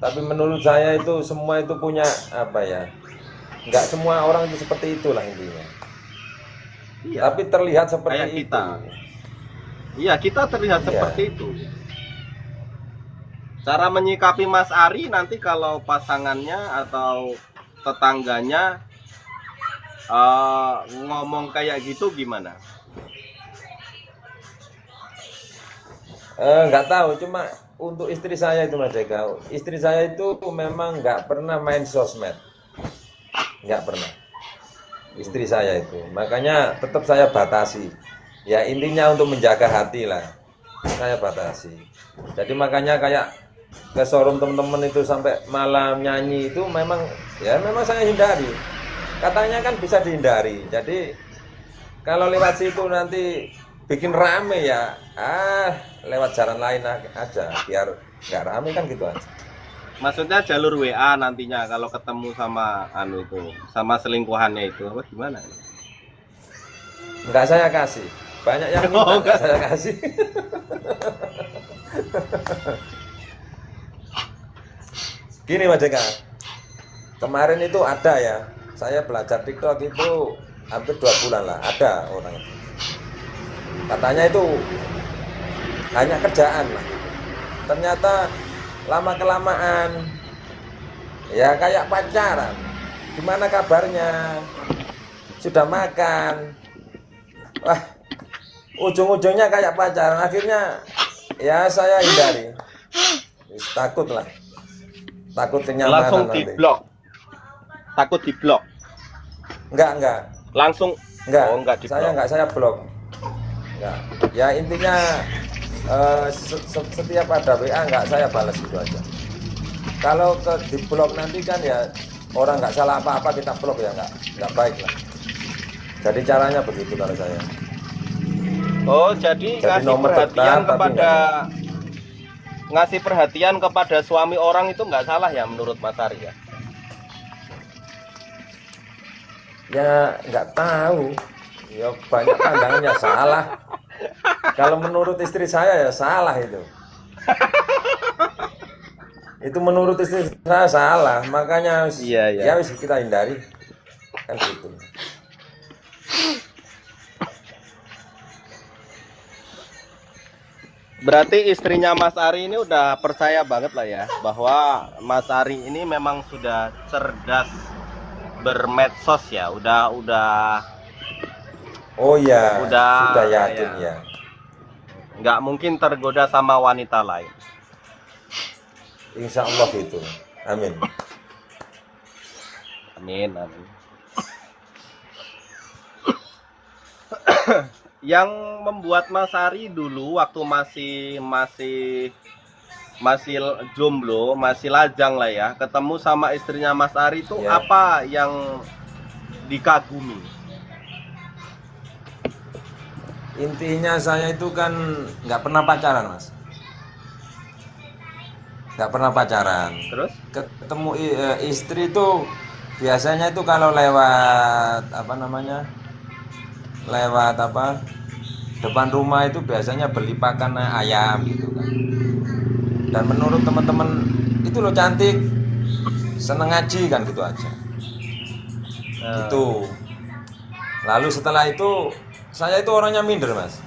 [SPEAKER 5] Tapi menurut saya itu semua itu punya apa ya? Enggak semua orang itu seperti itulah intinya.
[SPEAKER 1] Iya,
[SPEAKER 5] Tapi terlihat seperti
[SPEAKER 1] kayak
[SPEAKER 5] itu.
[SPEAKER 1] kita. Iya, kita terlihat
[SPEAKER 5] Iya.
[SPEAKER 1] seperti itu. Cara menyikapi Mas Ari nanti kalau pasangannya atau tetangganya ngomong kayak gitu gimana?
[SPEAKER 5] Nggak tahu, cuma untuk istri saya itu Mas Eka. Istri saya itu memang nggak pernah main sosmed. Nggak pernah. Istri saya itu. Makanya tetap saya batasi. Ya intinya untuk menjaga hati lah. Saya batasi. Jadi makanya kayak ke showroom teman-teman itu sampai malam nyanyi itu memang saya hindari. Katanya kan bisa dihindari. Jadi kalau lewat situ nanti bikin rame ya, lewat jalan lain aja biar nggak rame kan gitu aja.
[SPEAKER 1] Maksudnya jalur WA nantinya kalau ketemu sama sama selingkuhannya itu apa gimana?
[SPEAKER 5] Nggak saya kasih. Banyak yang minta
[SPEAKER 1] Oh,
[SPEAKER 5] nggak saya kasih. Gini Mas Eka, kemarin itu ada ya, saya belajar TikTok itu hampir 2 bulan lah, ada orang itu. Katanya itu hanya kerjaan lah. Ternyata lama-kelamaan ya kayak pacaran. Gimana kabarnya? Sudah makan? Wah, ujung-ujungnya kayak pacaran. Akhirnya ya saya hindari. Takut lah. Takut kenyamanan
[SPEAKER 1] Langsung
[SPEAKER 5] nanti.
[SPEAKER 1] diblok. Takut diblok.
[SPEAKER 5] Enggak.
[SPEAKER 1] Langsung
[SPEAKER 5] Enggak.
[SPEAKER 1] Oh, enggak diblok.
[SPEAKER 5] Saya blok. Enggak. Ya intinya setiap ada WA enggak saya balas itu aja. Kalau di blok nanti kan ya orang nggak salah apa-apa kita blok ya enggak baik lah. Jadi caranya begitu kalau saya.
[SPEAKER 1] Oh, jadi ngasih
[SPEAKER 5] nomor
[SPEAKER 1] perhatian
[SPEAKER 5] tetap, tapi
[SPEAKER 1] kepada ngasih perhatian kepada suami orang itu nggak salah ya menurut Mas Ari ya?
[SPEAKER 5] Ya nggak tahu. Ya banyak pandangannya salah. Kalau menurut istri saya ya salah itu. Itu menurut istri saya salah, makanya
[SPEAKER 1] Iya.
[SPEAKER 5] ya wis kita hindari. Kan gitu.
[SPEAKER 1] Berarti istrinya Mas Ari ini udah percaya banget lah ya bahwa Mas Ari ini memang sudah cerdas bermedsos ya, udah
[SPEAKER 5] Oh ya,
[SPEAKER 1] Udah,
[SPEAKER 5] sudah yakin
[SPEAKER 1] ya.
[SPEAKER 5] ya.
[SPEAKER 1] nggak mungkin tergoda sama wanita lain.
[SPEAKER 5] Insya Allah gitu. Amin.
[SPEAKER 1] Amin. yang membuat Mas Ari dulu waktu masih jomblo, masih lajang lah ya, ketemu sama istrinya Mas Ari itu
[SPEAKER 5] Ya.
[SPEAKER 1] apa yang dikagumi?
[SPEAKER 5] Intinya saya itu kan nggak pernah pacaran, Mas. Nggak pernah pacaran.
[SPEAKER 1] Terus?
[SPEAKER 5] Ketemu istri itu biasanya itu kalau lewat apa namanya, lewat apa, depan rumah itu biasanya beli pakan ayam gitu kan. Dan menurut teman-teman itu lo cantik, seneng ngaji kan, gitu aja. Gitu. Lalu setelah itu saya itu orangnya minder, Mas,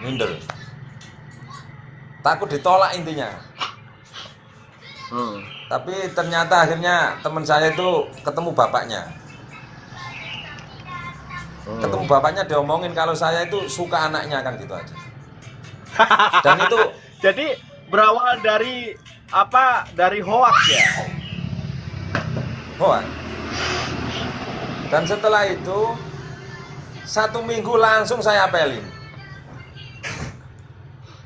[SPEAKER 5] minder, takut ditolak intinya. Tapi ternyata akhirnya teman saya itu ketemu bapaknya. Ketemu bapaknya diomongin kalau saya itu suka anaknya kan, gitu aja. Dan itu
[SPEAKER 1] Jadi berawal dari apa? Dari hoax ya.
[SPEAKER 5] hoax. Dan setelah itu 1 minggu langsung saya apelin.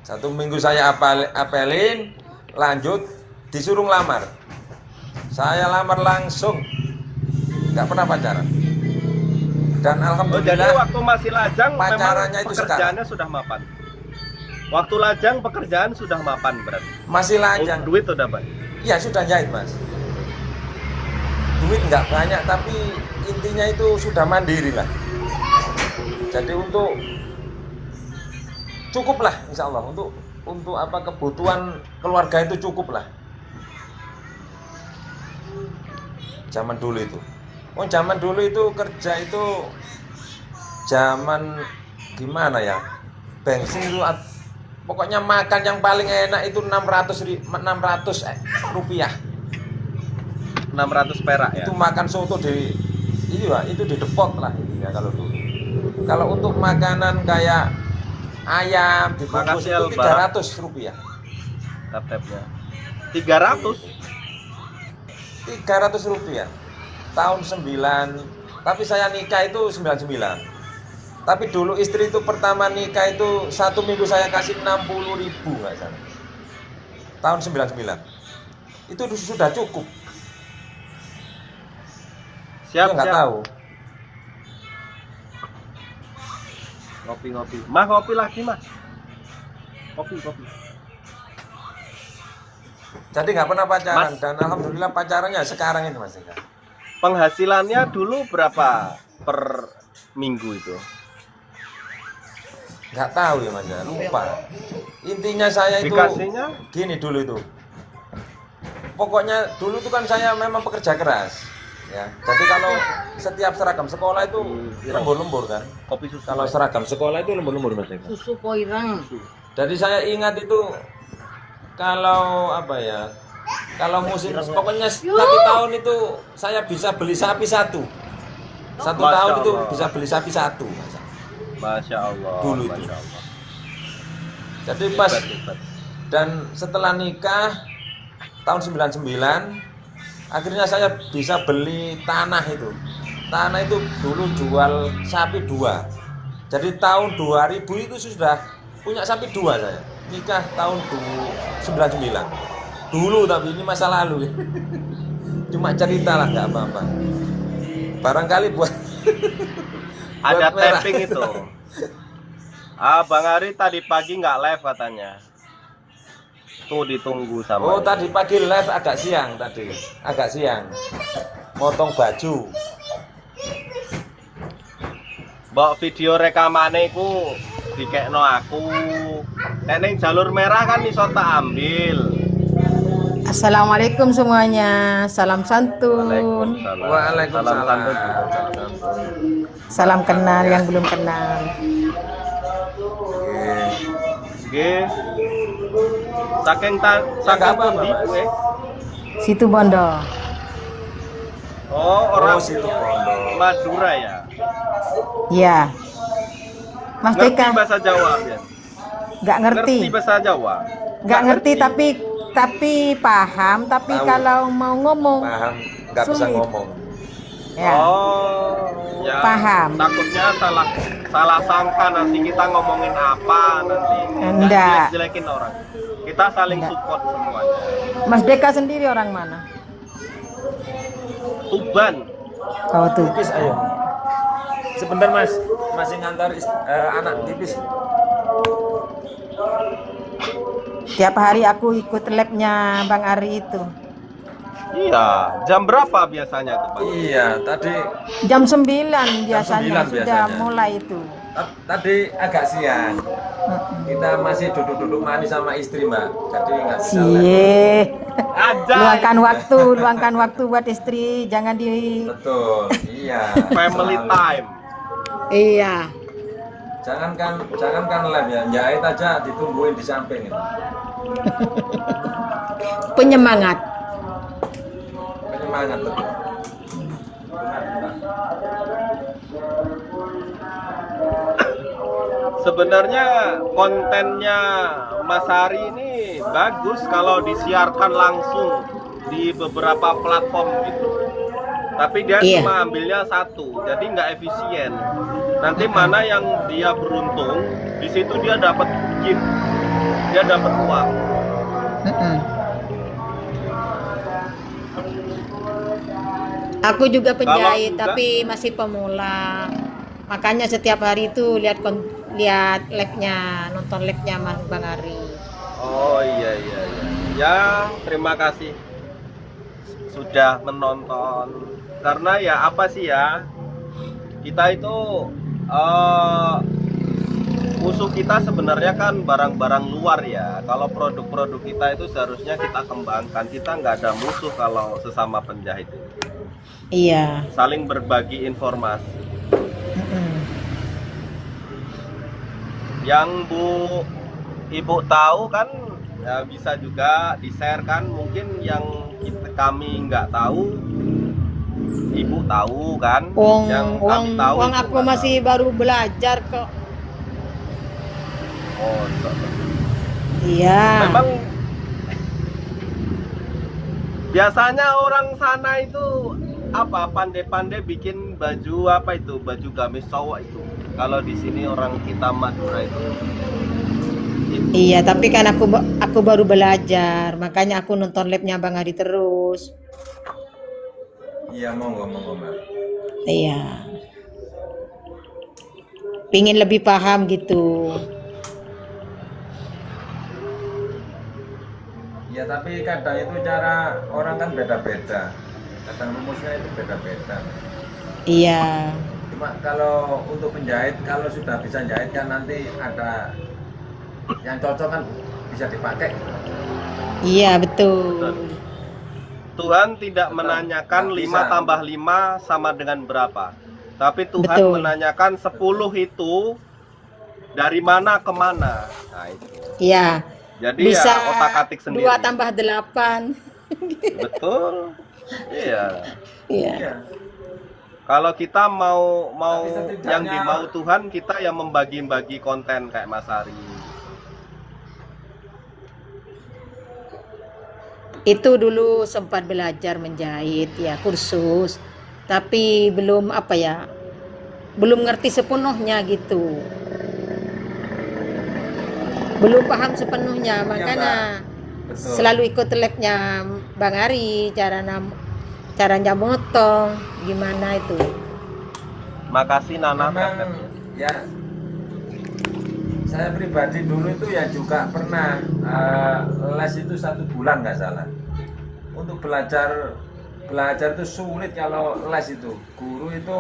[SPEAKER 5] 1 minggu saya apelin, lanjut disuruh lamar. Saya lamar langsung, nggak pernah pacaran. Dan
[SPEAKER 1] Jadi
[SPEAKER 5] alhamdulillah
[SPEAKER 1] waktu masih lajang
[SPEAKER 5] pacarannya
[SPEAKER 1] memang
[SPEAKER 5] itu
[SPEAKER 1] pekerjaannya sudah mapan. Waktu lajang pekerjaan sudah mapan berarti.
[SPEAKER 5] masih lajang.
[SPEAKER 1] Duit udah banyak.
[SPEAKER 5] Iya sudah jahit, Mas. Duit nggak banyak tapi intinya itu sudah mandiri lah. Jadi untuk cukup lah, insya Allah untuk apa, kebutuhan keluarga itu cukup lah. Zaman dulu itu, zaman dulu itu kerja itu zaman gimana ya, bensin itu pokoknya makan yang paling enak itu 600 rupiah.
[SPEAKER 1] 600 perak ya.
[SPEAKER 5] Itu makan soto itu di depot lah intinya kalau dulu. Kalau untuk makanan kayak ayam dibungkus
[SPEAKER 1] Makasih,
[SPEAKER 5] itu
[SPEAKER 1] Alba.
[SPEAKER 5] 300 rupiah.
[SPEAKER 1] Tap-tapnya. 300.
[SPEAKER 5] 300 rupiah tahun 9, tapi saya nikah itu 99. Tapi dulu istri itu pertama nikah itu 1 minggu saya kasih 60.000 nggak salah, tahun 99. Itu sudah cukup.
[SPEAKER 1] Siap,
[SPEAKER 5] Dia nggak
[SPEAKER 1] siap.
[SPEAKER 5] tahu.
[SPEAKER 1] Ngopi. Mah kopi lagi, Mah. Kopi.
[SPEAKER 5] Jadi nggak pernah pacaran.
[SPEAKER 1] Mas.
[SPEAKER 5] Dan alhamdulillah pacarannya sekarang ini, Mas Eka.
[SPEAKER 1] Penghasilannya dulu berapa per minggu itu?
[SPEAKER 5] Nggak tahu ya, Mas, ya, lupa. Intinya saya itu
[SPEAKER 1] Dikasihnya
[SPEAKER 5] gini dulu itu. Pokoknya dulu itu kan saya memang pekerja keras. Ya. Jadi kalau setiap seragam sekolah itu lembur-lembur kan.
[SPEAKER 1] kopi susu.
[SPEAKER 5] Kalau seragam sekolah itu lembur-lembur, Mas Eka.
[SPEAKER 4] Susu poirang.
[SPEAKER 5] Jadi saya ingat itu kalau apa ya? Kalau musim pokoknya satu tahun itu saya bisa beli sapi satu. Satu
[SPEAKER 1] Masya
[SPEAKER 5] tahun itu
[SPEAKER 1] Allah.
[SPEAKER 5] bisa beli sapi satu, Mas.
[SPEAKER 1] Masya Allah.
[SPEAKER 5] Dulu itu.
[SPEAKER 1] Masya Allah.
[SPEAKER 5] Jadi pas
[SPEAKER 1] Hebat.
[SPEAKER 5] dan setelah nikah tahun 99 akhirnya saya bisa beli tanah itu. Tanah itu dulu jual sapi 2. Jadi tahun 2000 itu sudah punya sapi 2 saya. Nikah tahun 99. Dulu tapi ini masa lalu. Cuma cerita lah, nggak apa-apa. Barangkali buat
[SPEAKER 1] Ada
[SPEAKER 5] buat merah.
[SPEAKER 1] tapping itu. Bang Ari tadi pagi nggak live katanya. Tuh ditunggu sama.
[SPEAKER 5] Oh, tadi pagi live agak siang tadi. Agak siang. Motong baju.
[SPEAKER 1] Bawa video rekamane ku dikekno aku. Nek jalur merah kan iso tak ambil.
[SPEAKER 6] Assalamualaikum semuanya, salam santun,
[SPEAKER 1] Waalaikumsalam.
[SPEAKER 5] Waalaikumsalam.
[SPEAKER 1] Salam santun juga, salam santun.
[SPEAKER 6] salam kenal yang belum kenal.
[SPEAKER 1] Nggih. Saking
[SPEAKER 5] apa-apa,
[SPEAKER 1] pundi
[SPEAKER 5] Mas.
[SPEAKER 1] kowe?
[SPEAKER 6] Situ Bondo,
[SPEAKER 1] Oh, orang
[SPEAKER 5] Situ Bondo.
[SPEAKER 1] Madura ya.
[SPEAKER 6] ya. Mas
[SPEAKER 1] Ngerti
[SPEAKER 6] Deka,
[SPEAKER 1] bahasa Jawa ya?
[SPEAKER 6] nggak ngerti,
[SPEAKER 1] bahasa Jawa.
[SPEAKER 6] nggak ngerti tapi paham. Tapi
[SPEAKER 5] Tahu.
[SPEAKER 6] kalau mau ngomong
[SPEAKER 5] Paham, nggak bisa
[SPEAKER 6] Sulit.
[SPEAKER 5] ngomong.
[SPEAKER 6] Ya,
[SPEAKER 1] Oh, ya.
[SPEAKER 6] Paham.
[SPEAKER 1] Takutnya salah salah sangka nanti kita ngomongin apa nanti.
[SPEAKER 6] Enggak.
[SPEAKER 1] Jelek-jelekin orang. Kita saling support semuanya.
[SPEAKER 6] Mas Deka sendiri orang mana?
[SPEAKER 1] Tuban.
[SPEAKER 6] Oh tuh.
[SPEAKER 5] Tipis ayo. Sebentar Mas, masih ngantar anak tipis.
[SPEAKER 6] Tiap hari aku ikut labnya Bang Ari itu.
[SPEAKER 1] Iya, jam berapa biasanya tuh, Pak?
[SPEAKER 5] Iya, tadi
[SPEAKER 6] Jam 9 biasanya
[SPEAKER 5] 9
[SPEAKER 6] sudah
[SPEAKER 5] biasanya.
[SPEAKER 6] mulai itu.
[SPEAKER 5] tadi agak siang. Kita masih duduk-duduk manis sama istri Mbak, jadi nggak bisa live.
[SPEAKER 6] Cie.
[SPEAKER 1] Aja.
[SPEAKER 6] Luangkan waktu buat istri, jangan di
[SPEAKER 5] Betul, iya.
[SPEAKER 1] Family
[SPEAKER 5] Selalu.
[SPEAKER 1] time.
[SPEAKER 6] iya.
[SPEAKER 5] Jangankan live ya, jahit aja ditungguin di samping itu.
[SPEAKER 6] Penyemangat.
[SPEAKER 5] Penyemangat betul.
[SPEAKER 1] Sebenarnya kontennya Mas Hari ini bagus kalau disiarkan langsung di beberapa platform gitu. Tapi dia
[SPEAKER 6] Iya.
[SPEAKER 1] cuma ambilnya satu, jadi nggak efisien. Nanti mana yang dia beruntung, di situ dia dapat gift, dia dapat uang.
[SPEAKER 6] Aku juga penjahit,
[SPEAKER 1] Kalau enggak-
[SPEAKER 6] tapi masih pemula. Makanya setiap hari itu lihat live-nya, nonton live-nya Mas Bang Ari.
[SPEAKER 1] Oh iya. Ya terima kasih sudah menonton. Karena ya apa sih ya, kita itu musuh kita sebenarnya kan barang-barang luar ya. Kalau produk-produk kita itu seharusnya kita kembangkan. Kita nggak ada musuh kalau sesama penjahit itu.
[SPEAKER 6] Iya.
[SPEAKER 1] Saling berbagi informasi. Yang Ibu tahu kan ya bisa juga di-share kan. Mungkin yang kami nggak tahu, Ibu tahu kan. Yang kami tahu itu
[SPEAKER 6] aku
[SPEAKER 1] nggak
[SPEAKER 6] masih baru belajar kok.
[SPEAKER 1] tahu. Oh,
[SPEAKER 6] Iya.
[SPEAKER 1] memang biasanya orang sana itu apa pandai-pandai bikin baju apa itu, baju gamis cowok itu. Kalau di sini orang kita Madura itu.
[SPEAKER 6] Iya, tapi kan aku baru belajar, makanya aku nonton live-nya Bang Ari terus.
[SPEAKER 5] Iya, monggo Mbak.
[SPEAKER 6] Iya. Pingin lebih paham gitu.
[SPEAKER 5] Ya tapi kadang itu cara orang kan beda-beda. Kadang rumusnya itu beda-beda.
[SPEAKER 6] Iya.
[SPEAKER 5] Cuma kalau untuk penjahit, kalau sudah bisa jahit kan nanti ada yang cocok kan bisa dipakai.
[SPEAKER 6] Iya, betul.
[SPEAKER 1] Tuhan tidak menanyakan
[SPEAKER 5] Nggak
[SPEAKER 1] 5
[SPEAKER 5] bisa.
[SPEAKER 1] tambah 5 sama dengan berapa. Tapi Tuhan
[SPEAKER 6] Betul.
[SPEAKER 1] menanyakan 10 itu dari mana ke mana. Nah itu.
[SPEAKER 6] Iya.
[SPEAKER 1] Jadi
[SPEAKER 6] Bisa
[SPEAKER 1] ya otak-atik sendiri.
[SPEAKER 6] 2 tambah 8.
[SPEAKER 1] Betul. Iya.
[SPEAKER 6] Iya.
[SPEAKER 5] Iya.
[SPEAKER 1] Kalau kita mau
[SPEAKER 5] Tapi setidaknya-
[SPEAKER 1] yang dimau Tuhan, kita yang membagi-bagi konten kayak Mas Ari.
[SPEAKER 6] Itu dulu sempat belajar menjahit ya, kursus. Tapi belum apa ya? Belum ngerti sepenuhnya gitu. Belum paham sepenuhnya, makanya
[SPEAKER 5] Betul.
[SPEAKER 6] selalu ikut live-nya Bang Ari, caranya motong gimana itu.
[SPEAKER 1] Makasih Nana.
[SPEAKER 5] Memang ya saya pribadi dulu itu ya juga pernah les itu 1 bulan nggak salah. Untuk belajar itu sulit kalau les itu. Guru itu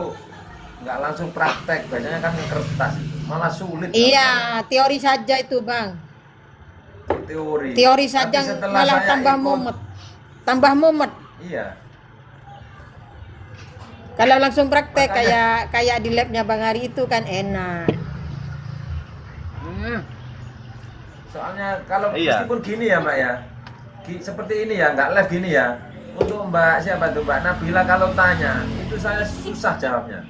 [SPEAKER 5] nggak langsung praktek, biasanya kan kertas itu. Malah sulit.
[SPEAKER 6] Iya, teori saja itu Bang.
[SPEAKER 5] Teori.
[SPEAKER 6] Teori
[SPEAKER 5] Tapi
[SPEAKER 6] saja
[SPEAKER 5] setelah
[SPEAKER 6] malah
[SPEAKER 5] saya
[SPEAKER 6] tambah
[SPEAKER 5] ikut-
[SPEAKER 6] mumet. Tambah mumet.
[SPEAKER 5] Iya.
[SPEAKER 6] Kalau langsung praktek
[SPEAKER 5] Makanya-
[SPEAKER 6] kayak di labnya Bang Ari itu kan enak.
[SPEAKER 5] Soalnya kalau
[SPEAKER 1] Iya.
[SPEAKER 5] meskipun gini ya Mbak ya, seperti ini ya, nggak live gini ya. Untuk Mbak siapa tuh Mbak Nabila kalau tanya, itu saya susah jawabnya.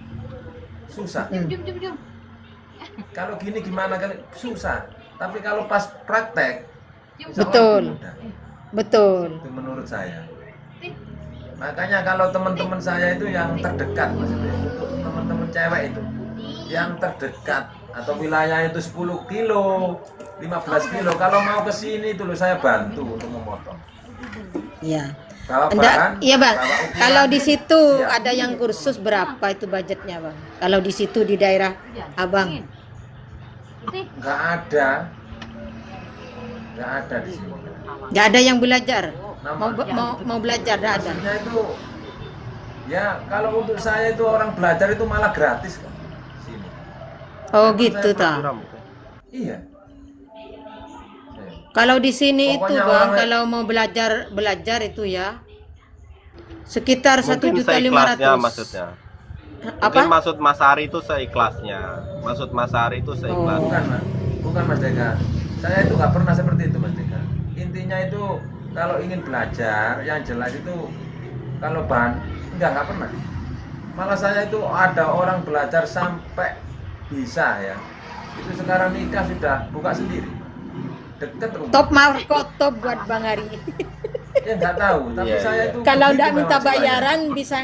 [SPEAKER 5] Susah.
[SPEAKER 4] Jum.
[SPEAKER 5] Kalau gini gimana kali susah. Tapi kalau pas praktek, insya Allah
[SPEAKER 6] Betul.
[SPEAKER 5] mudah.
[SPEAKER 6] Betul.
[SPEAKER 5] Itu menurut saya. Makanya kalau teman-teman saya itu yang terdekat, maksudnya untuk teman-teman cewek itu yang terdekat atau wilayah itu 10 kilo, 15 kilo, kalau mau ke sini itu loh saya bantu untuk memotong.
[SPEAKER 6] Iya.
[SPEAKER 5] Bawa
[SPEAKER 6] Enggak,
[SPEAKER 5] bahan,
[SPEAKER 6] iya bang.
[SPEAKER 5] bawa ukuran.
[SPEAKER 6] Kalau di situ
[SPEAKER 5] Iya.
[SPEAKER 6] ada yang kursus berapa itu budgetnya bang? Kalau di situ di daerah abang?
[SPEAKER 5] Nggak ada di sini.
[SPEAKER 6] Nggak ada yang belajar.
[SPEAKER 5] Nama-
[SPEAKER 6] Mau belajar, nggak ada.
[SPEAKER 5] Maksudnya itu ya kalau untuk saya itu orang belajar itu malah gratis kan sini.
[SPEAKER 6] Oh gitu ta.
[SPEAKER 5] Iya.
[SPEAKER 6] Kalau di sini itu
[SPEAKER 5] Pokoknya
[SPEAKER 6] bang,
[SPEAKER 5] orang-
[SPEAKER 6] kalau mau belajar itu ya sekitar
[SPEAKER 1] Mungkin
[SPEAKER 6] 1.500.000.
[SPEAKER 1] seikhlasnya maksudnya.
[SPEAKER 6] Apa?
[SPEAKER 1] Mungkin maksud Mas Ari itu seikhlasnya. Maksud Mas Ari itu seikhlasnya.
[SPEAKER 5] Bukan Mas Deka. Saya itu nggak pernah seperti itu Mas Deka. Intinya itu kalau ingin belajar yang jelas itu kalau bahan nggak pernah. Malah saya itu ada orang belajar sampai bisa ya. Itu sekarang nikah sudah buka sendiri. Deket rumah.
[SPEAKER 6] Top Marco, top buat Bang Ari.
[SPEAKER 5] Ya nggak tahu, tapi
[SPEAKER 1] Iya,
[SPEAKER 5] saya
[SPEAKER 1] iya.
[SPEAKER 5] itu
[SPEAKER 6] Kalau
[SPEAKER 5] begitu
[SPEAKER 6] nggak minta
[SPEAKER 5] memang sukanya.
[SPEAKER 6] bayaran bisa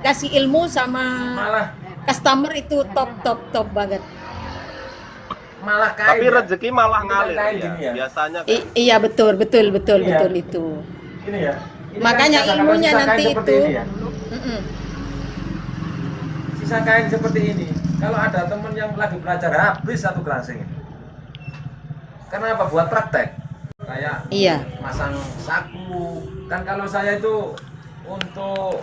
[SPEAKER 6] kasih ilmu sama
[SPEAKER 5] Malah
[SPEAKER 6] customer itu top banget.
[SPEAKER 5] kain.
[SPEAKER 1] Tapi
[SPEAKER 5] ya.
[SPEAKER 1] rezeki malah
[SPEAKER 5] Ini kan
[SPEAKER 1] ngalir
[SPEAKER 5] kain
[SPEAKER 1] ya.
[SPEAKER 5] gini ya.
[SPEAKER 1] Biasanya kan.
[SPEAKER 6] Iya betul
[SPEAKER 5] Iya.
[SPEAKER 6] itu.
[SPEAKER 5] Ini ya. Ini
[SPEAKER 6] Makanya
[SPEAKER 5] kan katakan
[SPEAKER 6] ilmunya
[SPEAKER 5] sisa kain
[SPEAKER 6] nanti
[SPEAKER 5] seperti
[SPEAKER 6] itu.
[SPEAKER 5] ini ya.
[SPEAKER 6] Mm-mm.
[SPEAKER 5] Sisa kain seperti ini. Kalau ada teman yang lagi belajar habis satu gelansing ini. Karena apa? Buat praktek. Kayak
[SPEAKER 6] Iya.
[SPEAKER 5] masang saku. Kan kalau saya itu untuk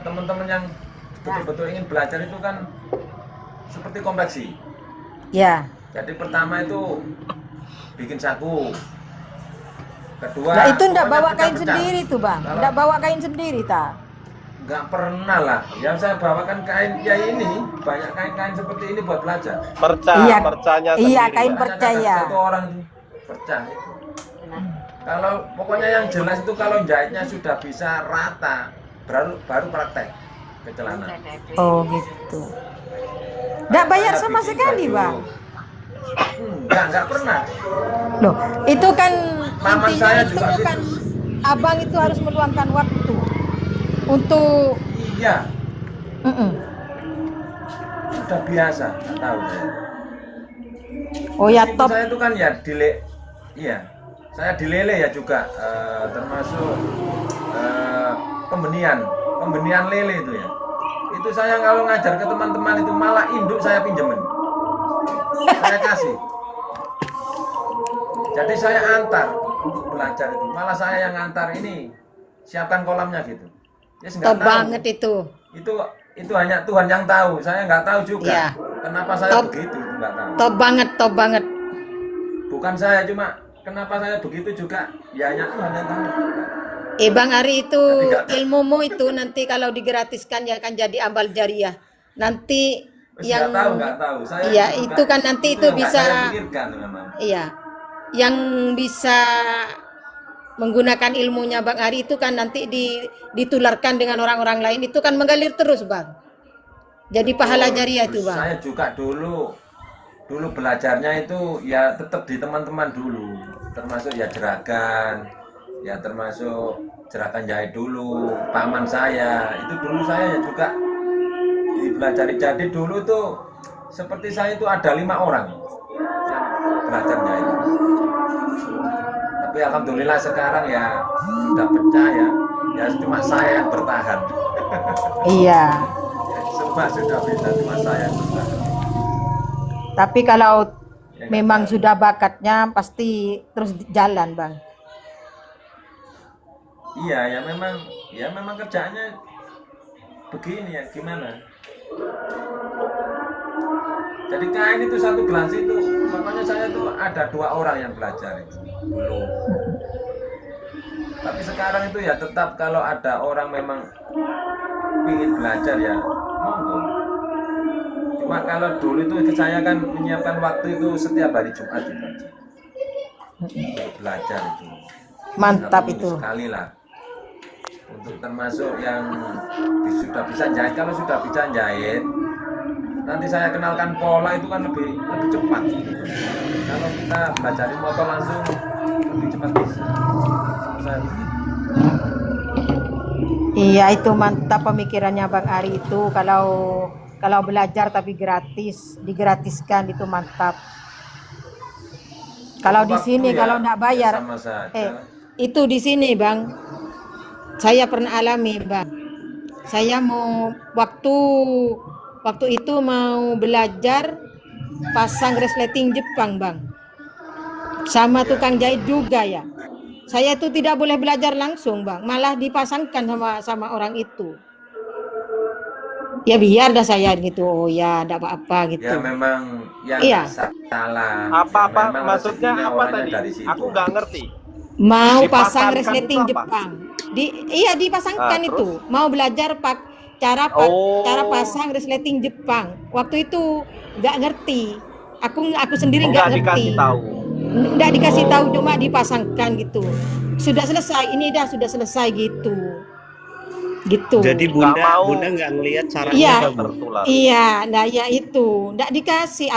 [SPEAKER 5] teman-teman yang betul-betul ingin belajar itu kan seperti konveksi.
[SPEAKER 6] Ya.
[SPEAKER 5] Jadi pertama itu bikin saku. Kedua.
[SPEAKER 6] Nah itu ndak
[SPEAKER 5] pokoknya
[SPEAKER 6] bawa kain
[SPEAKER 5] pecah-pecah.
[SPEAKER 6] sendiri tuh bang,
[SPEAKER 5] Kalau-
[SPEAKER 6] ndak bawa kain sendiri ta.
[SPEAKER 5] Nggak pernah lah. Yang saya bawakan kain ya ini banyak kain-kain seperti ini buat belajar.
[SPEAKER 1] Percanya
[SPEAKER 6] Iya,
[SPEAKER 1] sendiri.
[SPEAKER 6] kain
[SPEAKER 1] ya.
[SPEAKER 6] percaya.
[SPEAKER 5] Satu orang itu percah itu. Kalau pokoknya yang jelas itu kalau jahitnya sudah bisa rata, baru praktek ke celana.
[SPEAKER 6] Oh gitu. Ndak bayar sama
[SPEAKER 5] Bikin
[SPEAKER 6] sekali
[SPEAKER 5] baju.
[SPEAKER 6] bang.
[SPEAKER 5] Nggak pernah.
[SPEAKER 6] Loh, itu kan
[SPEAKER 5] Paman
[SPEAKER 6] intinya
[SPEAKER 5] saya
[SPEAKER 6] itu
[SPEAKER 5] juga gitu.
[SPEAKER 6] kan abang itu harus meluangkan waktu untuk
[SPEAKER 5] Iya,
[SPEAKER 6] Mm-mm.
[SPEAKER 5] sudah biasa, nggak tahu saya.
[SPEAKER 6] Oh ya
[SPEAKER 5] Itu
[SPEAKER 6] top.
[SPEAKER 5] saya itu kan ya iya, saya dilele ya juga, termasuk pembenian lele itu ya. Itu saya kalau ngajar ke teman-teman itu malah induk saya pinjemin, saya kasih. Jadi saya antar untuk belajar itu, malah saya yang antar ini siapkan kolamnya gitu. Ya nggak
[SPEAKER 6] Top
[SPEAKER 5] tahu.
[SPEAKER 6] banget itu.
[SPEAKER 5] Itu hanya Tuhan yang tahu, saya nggak tahu juga.
[SPEAKER 6] Iya.
[SPEAKER 5] Kenapa saya
[SPEAKER 6] Top.
[SPEAKER 5] begitu, itu nggak tahu.
[SPEAKER 6] Top banget.
[SPEAKER 5] Bukan saya, cuma kenapa saya begitu juga ya hanya Tuhan yang tahu.
[SPEAKER 6] Bang Ari itu
[SPEAKER 5] Tapi nggak-
[SPEAKER 6] ilmumu itu nanti kalau digratiskan ya akan jadi amal jariah. Nanti yang
[SPEAKER 5] nggak tahu. Saya
[SPEAKER 6] iya
[SPEAKER 5] juga-
[SPEAKER 6] itu kan nanti itu
[SPEAKER 5] yang nggak
[SPEAKER 6] bisa
[SPEAKER 5] saya pikirkan memang.
[SPEAKER 6] iya yang bisa menggunakan ilmunya Bang Ari itu kan nanti ditularkan dengan orang-orang lain itu kan mengalir terus Bang. Jadi pahala jariah itu Bang.
[SPEAKER 5] Saya juga dulu belajarnya itu ya tetap di teman-teman dulu, termasuk ya jeragan, ya termasuk jerakan jahit dulu, paman saya itu dulu saya ya juga dipelajari. Jadi dulu tuh seperti saya itu ada 5 orang yang belajar jahit. Tapi alhamdulillah sekarang ya sudah pecah ya cuma saya yang bertahan.
[SPEAKER 6] Iya.
[SPEAKER 5] Semua sudah bisa, cuma saya yang bertahan.
[SPEAKER 6] Tapi kalau
[SPEAKER 5] Ya,
[SPEAKER 6] memang sudah bakatnya pasti terus jalan Bang.
[SPEAKER 5] Iya, ya memang kerjaannya begini ya, gimana? Jadi kain itu satu gelas itu, makanya saya tuh ada 2 orang yang belajar itu dulu. Tapi sekarang itu ya tetap kalau ada orang memang ingin belajar ya monggo. Cuma kalau dulu itu saya kan menyiapkan waktu itu setiap hari Jumat itu aja. Untuk belajar itu.
[SPEAKER 6] Mantap
[SPEAKER 5] 1 minggu
[SPEAKER 6] itu.
[SPEAKER 5] sekali lah. Untuk termasuk yang sudah bisa jahit, kalau sudah bisa jahit nanti saya kenalkan pola itu kan lebih cepat gitu. Kalau kita belajar motor langsung lebih cepat bisa. Saya begitu.
[SPEAKER 6] Iya, itu mantap pemikirannya Bang Ari itu, kalau belajar tapi gratis, digratiskan itu mantap. Kalau di
[SPEAKER 5] Waktu
[SPEAKER 6] sini
[SPEAKER 5] ya,
[SPEAKER 6] kalau nggak bayar,
[SPEAKER 5] sama saja.
[SPEAKER 6] itu di sini Bang, saya pernah alami Bang. Saya mau waktu itu mau belajar pasang resleting Jepang Bang, sama tukang jahit juga ya. Saya itu tidak boleh belajar langsung Bang, malah dipasangkan sama orang itu. Ya biar dah saya gitu, oh ya ada apa-apa gitu.
[SPEAKER 5] Ya memang yang
[SPEAKER 6] Iya.
[SPEAKER 5] salah.
[SPEAKER 1] Apa-apa
[SPEAKER 5] Ya, memang
[SPEAKER 1] maksudnya
[SPEAKER 5] rezekinya
[SPEAKER 1] apa
[SPEAKER 5] orangnya
[SPEAKER 1] tadi?
[SPEAKER 5] dari situ.
[SPEAKER 1] Aku nggak ngerti.
[SPEAKER 6] Mau
[SPEAKER 1] Dipasangkan
[SPEAKER 6] pasang resleting
[SPEAKER 1] itu apa?
[SPEAKER 6] Jepang. Iya dipasangkan
[SPEAKER 1] Ah,
[SPEAKER 6] itu. Mau belajar cara
[SPEAKER 1] Oh.
[SPEAKER 6] pasang resleting Jepang. Waktu itu nggak ngerti. Aku sendiri
[SPEAKER 1] Nggak
[SPEAKER 6] nggak ngerti.
[SPEAKER 1] dikasih tahu.
[SPEAKER 6] Nggak dikasih tahu, cuma dipasangkan gitu. Sudah selesai, ini dah sudah selesai gitu. Gitu.
[SPEAKER 2] Jadi
[SPEAKER 1] Nggak mau.
[SPEAKER 2] Bunda nggak ngelihat caranya
[SPEAKER 6] Iya.
[SPEAKER 2] apa, Bu?
[SPEAKER 1] Tertular.
[SPEAKER 6] Iya, nah ya itu, nggak dikasih,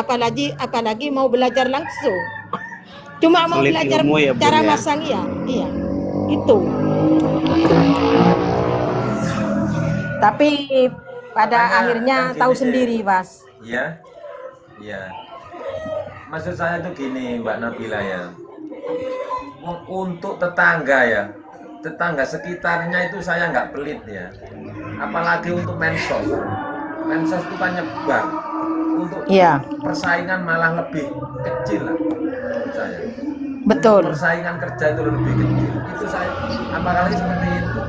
[SPEAKER 6] apalagi mau belajar langsung. Cuma mau
[SPEAKER 2] Sulit
[SPEAKER 6] belajar
[SPEAKER 2] ilmu ya, Bun,
[SPEAKER 6] cara
[SPEAKER 2] ya?
[SPEAKER 6] masang iya, gitu. Tapi pada
[SPEAKER 5] Makanya
[SPEAKER 6] akhirnya
[SPEAKER 5] kan gini
[SPEAKER 6] tahu
[SPEAKER 5] deh.
[SPEAKER 6] sendiri, Mas.
[SPEAKER 5] Iya, iya. Maksud saya tuh gini, Mbak Nabila ya. Untuk tetangga ya, tetangga sekitarnya itu saya nggak pelit ya. Apalagi untuk mensos. Mensos itu kan nyebar. Untuk
[SPEAKER 6] Iya,
[SPEAKER 5] persaingan malah lebih kecil lah menurut saya.
[SPEAKER 6] betul.
[SPEAKER 5] Persaingan kerja itu lebih kecil. Itu saya apalagi seperti itu.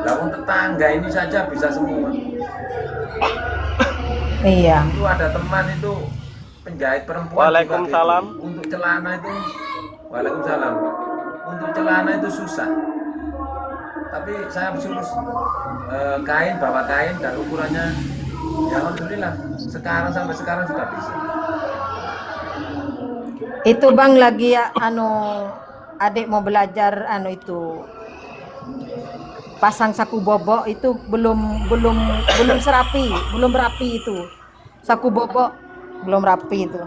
[SPEAKER 5] Lah untuk tetangga ini saja bisa semua.
[SPEAKER 6] Iya.
[SPEAKER 5] Itu ada teman itu penjahit perempuan.
[SPEAKER 1] Waalaikumsalam.
[SPEAKER 5] juga gitu. Untuk celana itu, waalaikumsalam. Untuk celana itu susah. Tapi saya suruh kain, bawa kain dan ukurannya, ya alhamdulillah. Sampai sekarang sudah bisa.
[SPEAKER 6] Itu Bang lagi ya, adik mau belajar itu pasang saku bobok itu belum rapi itu. Saku bobok belum rapi itu.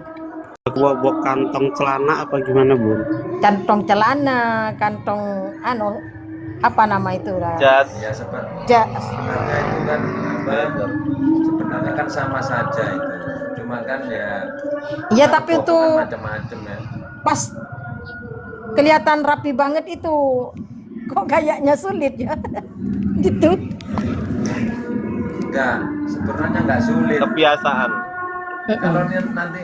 [SPEAKER 2] Bawa kantong celana apa gimana, Bun?
[SPEAKER 6] Kantong celana, kantong apa nama itu lah.
[SPEAKER 1] Jas.
[SPEAKER 5] Ya sebenarnya
[SPEAKER 6] Ja-
[SPEAKER 5] itu kan sebenarnya kan sama saja itu. Cuma kan ya.
[SPEAKER 6] Iya, tapi
[SPEAKER 5] kan
[SPEAKER 6] itu
[SPEAKER 5] macam-macam ya.
[SPEAKER 6] pas kelihatan rapi banget itu, kok kayaknya sulit ya. Gitu.
[SPEAKER 5] Enggak, sebenarnya enggak sulit.
[SPEAKER 1] Kebiasaan.
[SPEAKER 5] Kalau nanti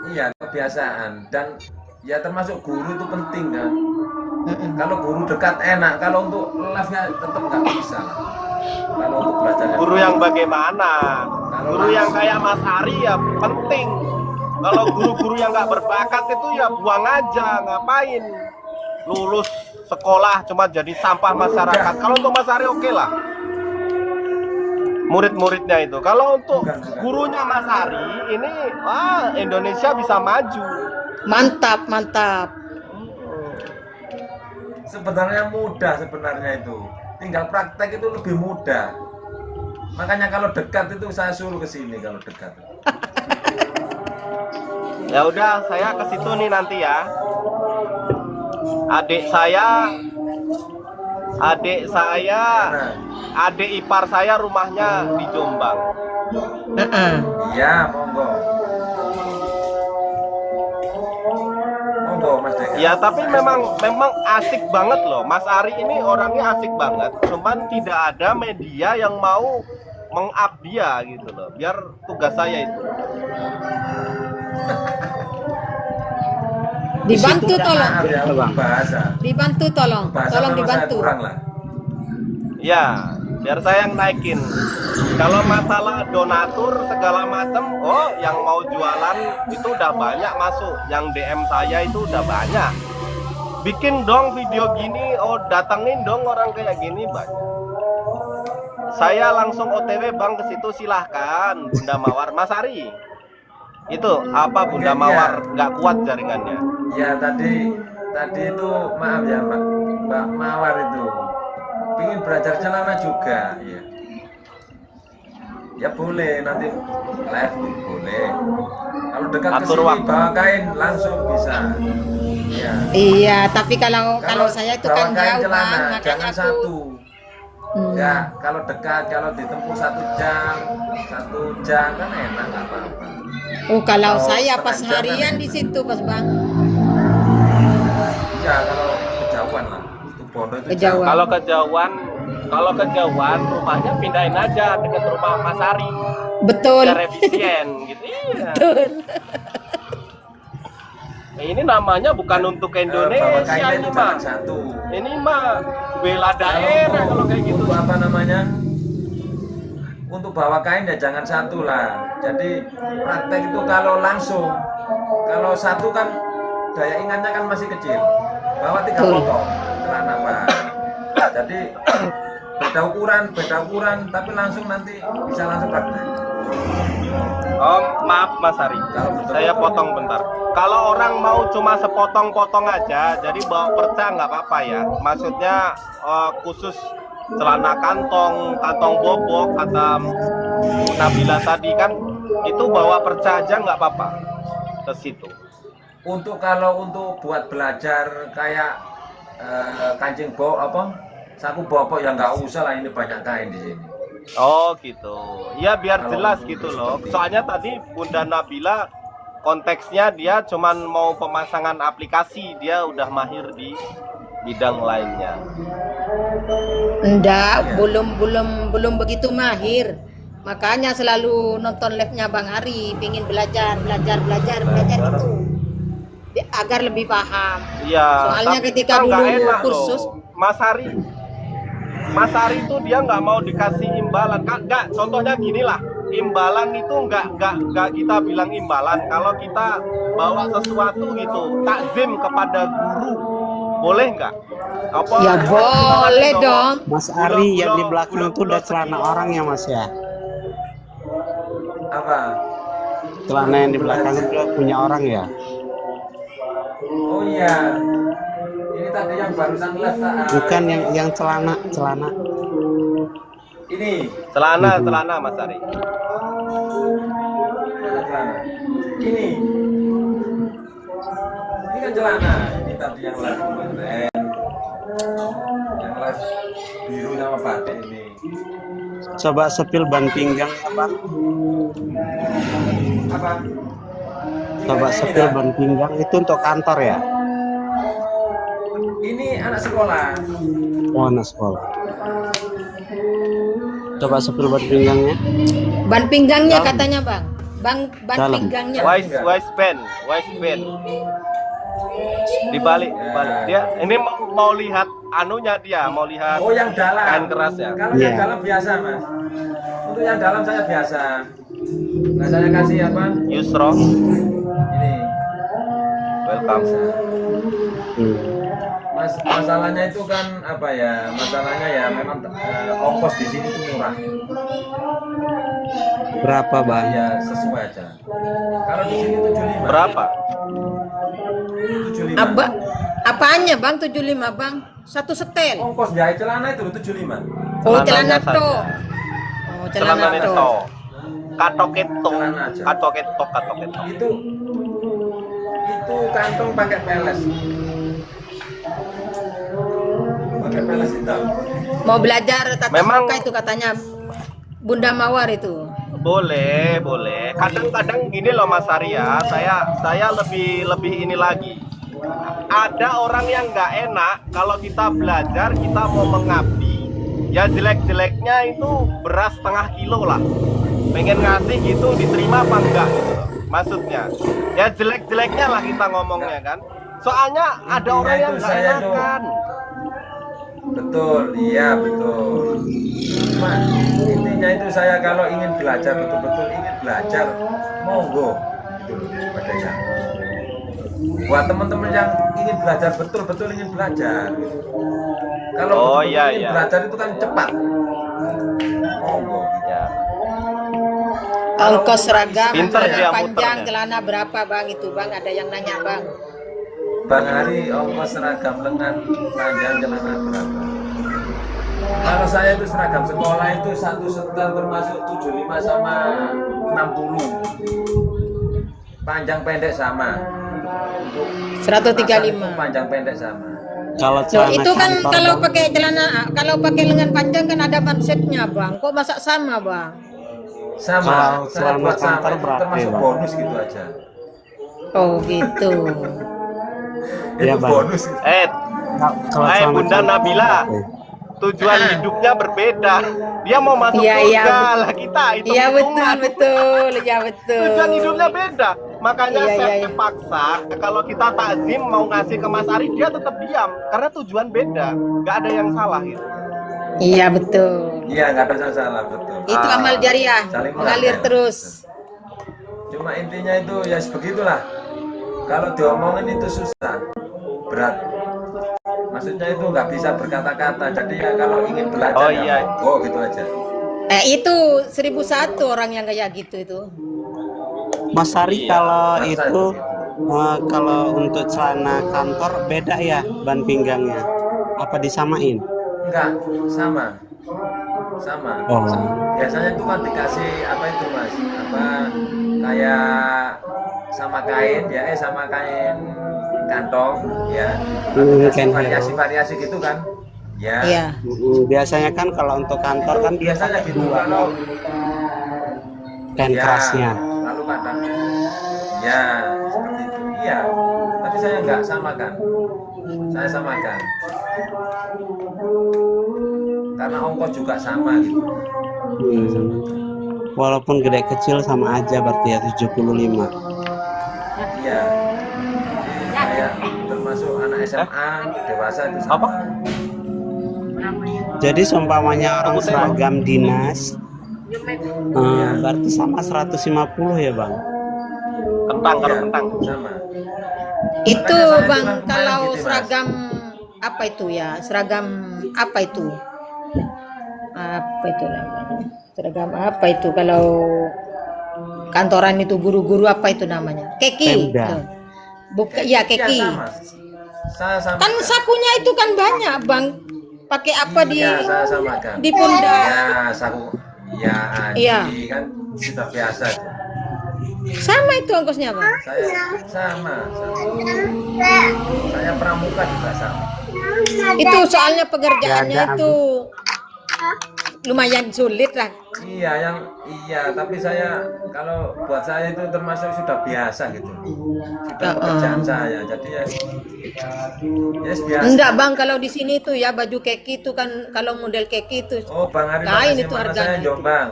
[SPEAKER 5] iya kebiasaan dan ya termasuk guru itu penting kan. Kalau guru dekat enak, kalau untuk live ya tetap nggak bisa. Kalau untuk belajar
[SPEAKER 1] Guru yang bagaimana?
[SPEAKER 5] Kalau
[SPEAKER 1] Guru yang
[SPEAKER 5] langsung.
[SPEAKER 1] kayak Mas Ari ya penting. Kalau guru-guru yang nggak berbakat itu ya buang aja, ngapain? Lulus sekolah cuma jadi sampah masyarakat. Kalau untuk Mas Ari oke lah. Murid-muridnya itu. Kalau untuk
[SPEAKER 5] Bukan.
[SPEAKER 1] gurunya Mas Ari ini, Indonesia bisa maju.
[SPEAKER 6] Mantap, mantap.
[SPEAKER 5] sebenarnya mudah sebenarnya itu. Tinggal praktek itu lebih mudah. Makanya kalau dekat itu saya suruh ke sini kalau dekat.
[SPEAKER 1] Ya udah, saya ke situ nih nanti ya. Adik saya, adik ipar saya rumahnya di Jombang.
[SPEAKER 5] Iya, monggo. Monggo Mas Deka.
[SPEAKER 1] Ya tapi memang asik banget loh. Mas Ari ini orangnya asik banget. Cuman tidak ada media yang mau meng-up dia gitu loh. Biar tugas saya itu.
[SPEAKER 6] Dibantu tolong.
[SPEAKER 5] Maaf ya, bahasa.
[SPEAKER 6] Dibantu tolong.
[SPEAKER 5] Bahasa
[SPEAKER 6] Tolong
[SPEAKER 5] memang saya
[SPEAKER 6] dibantu.
[SPEAKER 5] kurang lah.
[SPEAKER 1] Ya, biar saya yang naikin. Kalau masalah donatur segala macam, yang mau jualan itu udah banyak masuk. Yang DM saya itu udah banyak. Bikin dong video gini, datengin dong orang kayak gini banyak. Saya langsung OTW Bang ke situ, silahkan Bunda Mawar. Mas Ari, itu apa Bunda Mawar nggak kuat jaringannya?
[SPEAKER 5] Ya tadi itu maaf ya Mbak Mawar itu ingin belajar celana juga ya. Ya boleh nanti live boleh. Kalau dekat ke
[SPEAKER 1] Atur
[SPEAKER 5] sini
[SPEAKER 1] waktu.
[SPEAKER 5] bawa kain langsung bisa. Ya.
[SPEAKER 6] Iya, tapi kalau saya itu
[SPEAKER 5] Bawa
[SPEAKER 6] kan
[SPEAKER 5] kain
[SPEAKER 6] jauh
[SPEAKER 5] celana,
[SPEAKER 6] Bang, makanya
[SPEAKER 5] jangan
[SPEAKER 6] aku
[SPEAKER 5] satu. Ya kalau dekat, kalau ditempuh 1 jam kan enak, nggak apa-apa.
[SPEAKER 6] Oh, kalau
[SPEAKER 5] Kalau
[SPEAKER 6] saya pas
[SPEAKER 5] setengah jam
[SPEAKER 6] harian
[SPEAKER 5] kan
[SPEAKER 6] di situ pas Bang.
[SPEAKER 5] ya kalau kejauhan lah, itu Bondo itu
[SPEAKER 6] Kejauhan.
[SPEAKER 5] jauh.
[SPEAKER 1] Kalau kejauhan rumahnya pindahin aja dekat rumah Mas Ari.
[SPEAKER 6] Betul.
[SPEAKER 1] Biar efisien gitu. Iya.
[SPEAKER 6] Betul.
[SPEAKER 1] Ini namanya bukan untuk
[SPEAKER 5] Bawa
[SPEAKER 1] Indonesia
[SPEAKER 5] kainnya
[SPEAKER 1] ini
[SPEAKER 5] itu
[SPEAKER 1] mah.
[SPEAKER 5] jangan satu.
[SPEAKER 1] Ini mah bela daerah kalau kayak gitu.
[SPEAKER 5] Untuk apa namanya? Untuk bawa kain ya jangan satu lah. Jadi praktek itu kalau langsung, kalau satu kan daya ingatnya kan masih kecil. Bawa 3
[SPEAKER 6] Betul.
[SPEAKER 5] potong celana Pak. Jadi beda ukuran, tapi langsung nanti bisa langsung praktek.
[SPEAKER 1] Maaf Mas Ari,
[SPEAKER 5] Kalau betul-
[SPEAKER 1] saya potong bentar. Kalau orang mau cuma sepotong-potong aja, jadi bawa perca nggak apa-apa ya. Maksudnya khusus celana kantong bobok kata Nabila tadi kan, itu bawa perca aja nggak apa-apa ke situ.
[SPEAKER 5] Kalau untuk buat belajar kayak kancing saku bobok ya nggak usah lah, ini banyak kain di sini.
[SPEAKER 1] Oh gitu. Ya biar
[SPEAKER 5] Kalau
[SPEAKER 1] jelas
[SPEAKER 5] untuk
[SPEAKER 1] gitu loh.
[SPEAKER 5] seperti
[SPEAKER 1] Soalnya tadi Bunda Nabila konteksnya dia cuman mau pemasangan aplikasi, dia udah mahir di bidang lainnya.
[SPEAKER 6] Enggak,
[SPEAKER 5] Iya.
[SPEAKER 6] belum begitu mahir. Makanya selalu nonton live-nya Bang Ari, pingin belajar itu. Agar lebih paham.
[SPEAKER 1] Iya.
[SPEAKER 6] Soalnya
[SPEAKER 1] tapi
[SPEAKER 6] ketika
[SPEAKER 1] kita nggak
[SPEAKER 6] dulu
[SPEAKER 1] enak
[SPEAKER 6] kursus,
[SPEAKER 1] loh. Mas Ari itu dia nggak mau dikasih imbalan. Nggak, contohnya gini lah. Imbalan itu nggak kita bilang imbalan. Kalau kita bawa sesuatu gitu, takzim kepada guru, boleh nggak? Apa?
[SPEAKER 6] ya boleh dong.
[SPEAKER 2] Mas Ari yang di
[SPEAKER 1] Bulan-
[SPEAKER 2] belakang
[SPEAKER 1] bulan-
[SPEAKER 2] itu udah
[SPEAKER 1] bulan
[SPEAKER 2] celana
[SPEAKER 1] segini.
[SPEAKER 2] orang ya Mas ya?
[SPEAKER 5] Apa?
[SPEAKER 2] Celana yang di belakang itu punya orang ya?
[SPEAKER 5] Oh iya. Ini tadi yang barusan live
[SPEAKER 2] Bukan yang celana.
[SPEAKER 5] Ini
[SPEAKER 1] Celana Mas Ari.
[SPEAKER 5] mana celana? Ini kan celana. Ini tadi yang live kemarin. Yang live biru sama batik ini.
[SPEAKER 2] Coba sepil ban pinggangnya Bang.
[SPEAKER 5] Apa?
[SPEAKER 2] Coba
[SPEAKER 5] Ini
[SPEAKER 2] sepil
[SPEAKER 5] dah.
[SPEAKER 2] ban pinggang itu untuk kantor ya?
[SPEAKER 5] Ini anak sekolah.
[SPEAKER 2] Oh, anak sekolah. Coba sepil ban pinggangnya.
[SPEAKER 6] Ban pinggangnya
[SPEAKER 2] Dalam.
[SPEAKER 6] katanya Bang. Ban
[SPEAKER 2] Dalam.
[SPEAKER 6] pinggangnya.
[SPEAKER 1] Waistband. Dibalik. Dia ini mau lihat anunya dia, mau lihat
[SPEAKER 5] Oh yang dalam.
[SPEAKER 1] kain keras ya.
[SPEAKER 5] Kalau yang
[SPEAKER 2] Iya.
[SPEAKER 5] dalam biasa Mas. Untuk yang dalam saya biasa. Nah saya kasih apa?
[SPEAKER 1] Yusro,
[SPEAKER 5] Ini.
[SPEAKER 1] welcome.
[SPEAKER 5] Masalahnya itu kan apa ya? Masalahnya ya memang ongkos di sini tuh murah.
[SPEAKER 2] Berapa Bang?
[SPEAKER 5] Ya sesuai aja. Kalau di sini 75.
[SPEAKER 1] Berapa?
[SPEAKER 5] 75.
[SPEAKER 6] Apanya Bang 75 Bang? Satu setel.
[SPEAKER 5] Ongkos jahit celana itu 75.
[SPEAKER 6] Oh,
[SPEAKER 1] Celananya
[SPEAKER 6] celana
[SPEAKER 1] saja.
[SPEAKER 6] to. Oh, celana
[SPEAKER 1] Celana
[SPEAKER 6] to.
[SPEAKER 1] itu. Katoketo.
[SPEAKER 5] Celana aja.
[SPEAKER 1] Katoketo.
[SPEAKER 5] Itu kantong pakai peles. Pakai peles hitam.
[SPEAKER 6] Mau belajar tatap
[SPEAKER 1] Memang-
[SPEAKER 6] muka itu katanya Bunda Mawar itu.
[SPEAKER 1] Boleh. Kadang-kadang gini loh Mas Arya, saya lebih ini lagi. Ada orang yang nggak enak kalau kita belajar, kita mau mengabdi. Ya jelek-jeleknya itu beras setengah kilo lah. Pengen ngasih gitu diterima apa enggak gitu loh. Maksudnya, ya jelek-jeleknya lah kita ngomongnya kan. Soalnya ada
[SPEAKER 5] Intinya
[SPEAKER 1] orang yang
[SPEAKER 5] itu
[SPEAKER 1] nggak
[SPEAKER 5] saya tuh-
[SPEAKER 1] enakan.
[SPEAKER 5] Betul, iya betul. Cuma intinya itu saya kalau ingin belajar betul-betul ingin belajar, monggo gitu loh pada saya. Buat teman-teman yang ingin belajar betul-betul ingin belajar. Gitu. Kalau
[SPEAKER 1] Oh,
[SPEAKER 5] betul-betul
[SPEAKER 1] iya,
[SPEAKER 5] ingin
[SPEAKER 1] iya.
[SPEAKER 5] belajar itu kan cepat. Monggo. Gitu.
[SPEAKER 1] Ya.
[SPEAKER 6] Ongkos seragam,
[SPEAKER 1] Pinter dia
[SPEAKER 6] celana panjang,
[SPEAKER 1] muternya.
[SPEAKER 6] celana berapa Bang itu Bang? Ada yang nanya Bang.
[SPEAKER 5] Bang Ari ongkos seragam lengan panjang celana berapa? Kalau saya itu seragam sekolah itu satu setel termasuk 75 sama 60. Panjang pendek sama. Untuk
[SPEAKER 6] 135.
[SPEAKER 5] atasan itu panjang pendek sama.
[SPEAKER 2] Kalau
[SPEAKER 6] Loh,
[SPEAKER 2] celana
[SPEAKER 6] itu kan
[SPEAKER 2] kantor
[SPEAKER 6] kalau
[SPEAKER 2] Bang,
[SPEAKER 6] pakai celana, kalau pakai lengan panjang kan ada mansetnya, Bang. Kok masa sama, Bang?
[SPEAKER 5] Sama,
[SPEAKER 2] kalau
[SPEAKER 5] saya
[SPEAKER 2] celana
[SPEAKER 5] buat sama
[SPEAKER 2] kantor
[SPEAKER 5] itu
[SPEAKER 2] berapa ya
[SPEAKER 5] termasuk
[SPEAKER 2] Bang?
[SPEAKER 5] bonus gitu aja.
[SPEAKER 6] Oh, gitu.
[SPEAKER 2] Iya
[SPEAKER 5] Itu
[SPEAKER 2] Bang.
[SPEAKER 5] bonus.
[SPEAKER 2] Kalau
[SPEAKER 1] Hai
[SPEAKER 2] celana
[SPEAKER 1] Bunda
[SPEAKER 2] kantor
[SPEAKER 1] Nabila,
[SPEAKER 2] berapa ya?
[SPEAKER 1] tujuan hidupnya berbeda. Dia mau masuk
[SPEAKER 6] Iya, iya,
[SPEAKER 1] surga, lah kita
[SPEAKER 6] iya betul,
[SPEAKER 1] hitung-hitungan.
[SPEAKER 6] betul, iya betul.
[SPEAKER 1] Tujuan hidupnya beda. Makanya
[SPEAKER 6] Iya,
[SPEAKER 1] saya
[SPEAKER 6] iya, iya.
[SPEAKER 1] paksa kalau kita takzim mau ngasih ke Mas Ari, dia tetap diam karena tujuan beda. Nggak ada yang salah gitu.
[SPEAKER 6] Iya betul.
[SPEAKER 5] Iya, nggak ada salah, betul.
[SPEAKER 6] Itu amal jariah,
[SPEAKER 5] Saling
[SPEAKER 6] mengalir
[SPEAKER 5] menghargai.
[SPEAKER 6] terus.
[SPEAKER 5] Cuma intinya itu ya sebegitulah. Kalau diomongin itu susah, berat. Maksudnya itu nggak bisa berkata-kata. Jadi ya kalau ingin belajar
[SPEAKER 1] Oh,
[SPEAKER 5] ya
[SPEAKER 1] iya.
[SPEAKER 5] monggo gitu aja.
[SPEAKER 6] Itu 1001 orang yang kayak gitu itu.
[SPEAKER 2] Mas Ari
[SPEAKER 1] Iya,
[SPEAKER 2] kalau
[SPEAKER 5] masa
[SPEAKER 2] itu
[SPEAKER 5] itu.
[SPEAKER 2] kalau untuk celana kantor beda ya ban pinggangnya? Apa disamain?
[SPEAKER 5] Enggak, sama. Sama.
[SPEAKER 2] Oh,
[SPEAKER 5] Biasanya itu kan dikasih apa itu Mas? Apa kayak sama kain ya, sama kain kantong ya.
[SPEAKER 2] kain hero.
[SPEAKER 5] Variasi-variasi gitu kan. Ya.
[SPEAKER 6] Iya.
[SPEAKER 2] Biasanya kan kalau untuk kantor kan dia
[SPEAKER 5] Biasanya
[SPEAKER 2] pakai
[SPEAKER 5] gitu
[SPEAKER 2] dua
[SPEAKER 5] kalau
[SPEAKER 2] kain
[SPEAKER 5] ya,
[SPEAKER 2] kerasnya.
[SPEAKER 5] lalu kadang ya seperti itu. Iya. Tapi saya nggak samakan. Saya samakan. Karena ongkos juga sama gitu.
[SPEAKER 2] Walaupun gede kecil sama aja berarti ya 75.
[SPEAKER 5] Iya. Saya termasuk anak SMA, dewasa itu sama.
[SPEAKER 1] Apa?
[SPEAKER 2] Jadi seumpamanya orang seragam dinas berarti sama 150 ya Bang?
[SPEAKER 1] Kentang kalau
[SPEAKER 5] Iya,
[SPEAKER 1] kentang.
[SPEAKER 5] sama.
[SPEAKER 6] Itu
[SPEAKER 5] Makanya saya
[SPEAKER 6] Bang,
[SPEAKER 5] juga kemarin
[SPEAKER 6] kalau
[SPEAKER 5] gitu, Mas.
[SPEAKER 6] seragam apa itu ya? Seragam apa itu? Apa itu namanya? Seragam apa itu kalau kantoran itu guru-guru apa itu namanya? Keki.
[SPEAKER 2] Pemda.
[SPEAKER 6] Tuh. Bukan ya keki.
[SPEAKER 5] Iya, sama. Saya sama.
[SPEAKER 6] Kan sakunya itu kan banyak, Bang. Pakai apa di
[SPEAKER 5] Iya, saya samakan.
[SPEAKER 6] di pundak?
[SPEAKER 5] Ya, saku. Ya,
[SPEAKER 6] Iya.
[SPEAKER 5] kan sudah biasa itu.
[SPEAKER 6] Sama itu ongkosnya, Bang.
[SPEAKER 5] Saya sama. Saya pramuka juga sama.
[SPEAKER 6] Itu soalnya pekerjaannya
[SPEAKER 2] Ya, ada,
[SPEAKER 6] itu lumayan sulit lah.
[SPEAKER 5] Iya, tapi saya kalau buat saya itu termasuk sudah biasa gitu. Sudah pekerjaan saya. Jadi ya biasa.
[SPEAKER 6] Enggak Bang, kalau di sini tuh ya baju keki itu kan kalau model keki itu
[SPEAKER 5] Oh, Bang Ari,
[SPEAKER 6] lain
[SPEAKER 5] makasih.
[SPEAKER 6] itu
[SPEAKER 5] Mana
[SPEAKER 6] harganya.
[SPEAKER 5] saya Jombang.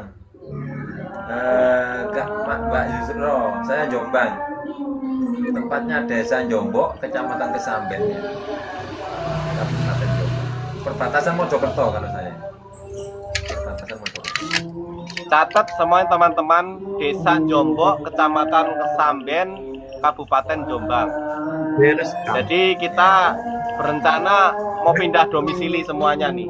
[SPEAKER 5] Mbak Yusro, saya Jombang. Tempatnya Desa Jombok, Kecamatan Kesamben. Kabupaten Jombang. Perbatasan Mojokerto kalau saya. Perbatasan Mojokerto.
[SPEAKER 1] Catat semuanya teman-teman, Desa Jombok, Kecamatan Kesamben, Kabupaten Jombang. Jadi kita berencana mau pindah domisili semuanya nih,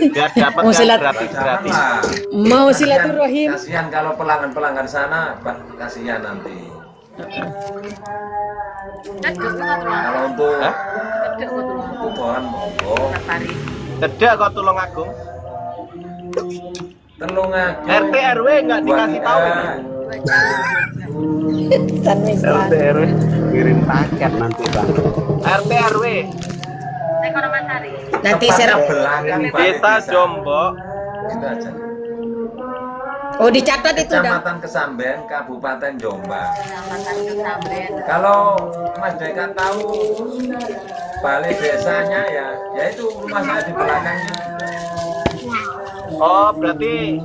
[SPEAKER 1] biar dapat
[SPEAKER 6] Mau
[SPEAKER 1] yang
[SPEAKER 6] silat-
[SPEAKER 1] gratis-gratis.
[SPEAKER 5] Janganlah.
[SPEAKER 6] Mau silaturahim.
[SPEAKER 5] Kasihan kalau pelanggan-pelanggan sana, kasihan nanti. Kalau untuk
[SPEAKER 1] Hah?
[SPEAKER 5] kebutuhan monggo,
[SPEAKER 1] Cedek kok Tulung Agung.
[SPEAKER 5] telung aku.
[SPEAKER 1] RT RW nggak dikasih tahu ini.
[SPEAKER 2] RT RW kirim paket nanti Bang.
[SPEAKER 1] RT RW
[SPEAKER 6] Nanti
[SPEAKER 5] Tepatnya
[SPEAKER 6] saya
[SPEAKER 5] belakang
[SPEAKER 1] Desa
[SPEAKER 5] Balai
[SPEAKER 1] Jombok,
[SPEAKER 5] Itu aja.
[SPEAKER 6] Oh dicatat itu dah.
[SPEAKER 5] Kecamatan Kesamben, Kabupaten Jombang. Kalau Mas Deka tahu balai desanya ya itu rumah saya di belakangnya.
[SPEAKER 1] oh berarti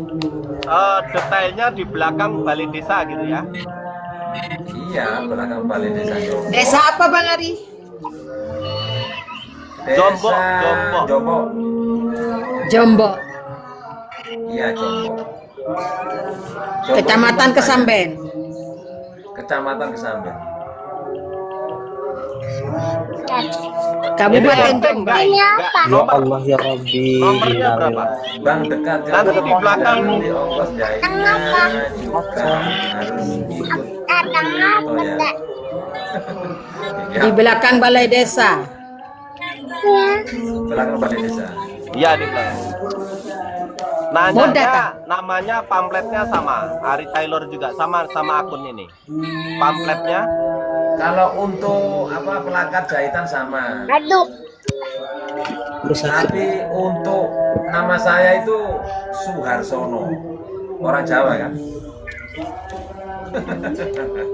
[SPEAKER 1] detailnya di belakang balai desa gitu ya.
[SPEAKER 5] Iya, belakang balai desa Jombang.
[SPEAKER 6] Desa apa Bang Ari?
[SPEAKER 5] Desa
[SPEAKER 1] Jombok, Jombok.
[SPEAKER 5] Jombok.
[SPEAKER 6] Jombok,
[SPEAKER 5] Iya, Jombok.
[SPEAKER 6] Kecamatan
[SPEAKER 5] itu
[SPEAKER 6] Kesamben.
[SPEAKER 5] Kecamatan Kesamben.
[SPEAKER 6] Kabupaten
[SPEAKER 1] Ini
[SPEAKER 6] Jombang.
[SPEAKER 2] Ya Allah ya Rabbi.
[SPEAKER 1] Nomornya berapa?
[SPEAKER 5] Bang dekat kan?
[SPEAKER 1] Nanti di belakang.
[SPEAKER 5] Nanti ongkos jahitnya juga harus ikut. Oh ya. Ya,
[SPEAKER 6] Di belakang balai desa.
[SPEAKER 5] belakang balai desa.
[SPEAKER 1] Iya di belakang.
[SPEAKER 6] Moda,
[SPEAKER 1] Nanya
[SPEAKER 6] Kak?
[SPEAKER 1] namanya pamfletnya sama, Ari Taylor juga sama akun ini. Pamfletnya
[SPEAKER 5] Kalau untuk apa pelakat jahitan sama. Tapi untuk nama saya itu Suharsono, orang Jawa kan.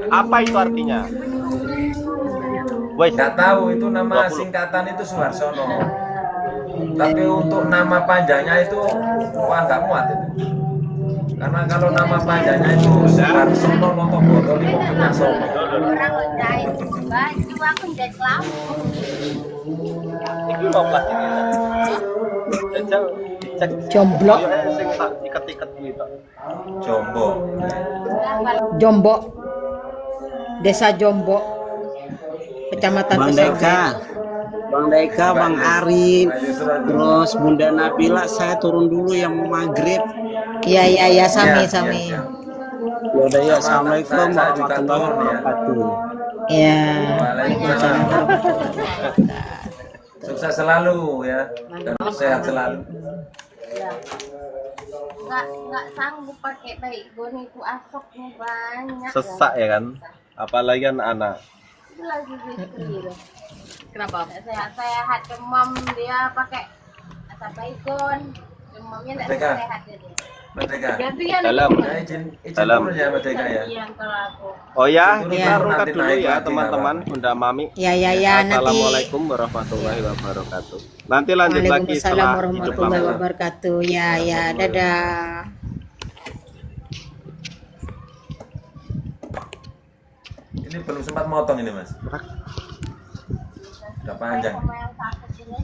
[SPEAKER 1] Apa itu artinya? Wes,
[SPEAKER 5] Nggak tahu itu nama singkatan itu Suharsono. Tapi untuk nama panjangnya itu wah nggak muat itu. Karena kalau nama panjangnya itu Suharsono Notoboto Limonya Sono.
[SPEAKER 4] Orang lo jahit baju aku jahit lampu.
[SPEAKER 1] iki 15 ini. Jajal dicek.
[SPEAKER 6] Jomblo.
[SPEAKER 1] Ayo sing tak iket-iket kuwi tok.
[SPEAKER 5] Jombo.
[SPEAKER 6] Jombok, Desa Jombok, Kecamatan
[SPEAKER 2] Bang
[SPEAKER 6] Pesawat.
[SPEAKER 2] Deka, Bang Deka, Bang Arif, terus Bunda Nabila, saya turun dulu yang mau maghrib.
[SPEAKER 6] Iya iya iya,
[SPEAKER 5] Ya,
[SPEAKER 6] Sami
[SPEAKER 5] ya,
[SPEAKER 6] Sami.
[SPEAKER 5] ya.
[SPEAKER 2] Yaudah ya,
[SPEAKER 5] Sama,
[SPEAKER 2] assalamualaikum
[SPEAKER 5] saya juga
[SPEAKER 2] warahmatullahi
[SPEAKER 5] turun, ya.
[SPEAKER 2] wabarakatuh.
[SPEAKER 6] Iya.
[SPEAKER 5] Waalaikumsalam. Sukses selalu ya. Dan sehat selalu.
[SPEAKER 4] Nggak sanggup pakai baygon itu asapnya banyak.
[SPEAKER 1] Sesak ya kan? Apalagi anak-anak.
[SPEAKER 4] Itu lagi gitu. Kenapa? Sehat demam dia pakai asap baygon. Demamnya nggak
[SPEAKER 5] Merdeka.
[SPEAKER 4] sehat jadi.
[SPEAKER 5] Merdeka.
[SPEAKER 4] Gantian
[SPEAKER 1] Dalam.
[SPEAKER 5] Ya, izin
[SPEAKER 1] Dalam.
[SPEAKER 5] turun ya Merdeka ya.
[SPEAKER 4] gantian kalau aku.
[SPEAKER 1] Oh ya,
[SPEAKER 5] Turun
[SPEAKER 1] kita
[SPEAKER 5] dulu,
[SPEAKER 1] rungkat
[SPEAKER 5] nanti
[SPEAKER 1] dulu
[SPEAKER 5] naik
[SPEAKER 1] ya
[SPEAKER 5] lagi,
[SPEAKER 1] teman-teman, Bunda Mami.
[SPEAKER 6] Ya ya ya, nanti.
[SPEAKER 1] Assalamualaikum warahmatullahi wabarakatuh. Nanti lanjut lagi
[SPEAKER 6] Waalaikumsalam
[SPEAKER 1] setelah hidup
[SPEAKER 6] warahmatullahi
[SPEAKER 1] lama.
[SPEAKER 6] wabarakatuh. Ya ya, dadah.
[SPEAKER 5] Ini belum sempat motong ini Mas. Udah panjang.
[SPEAKER 4] Sama yang sakit ini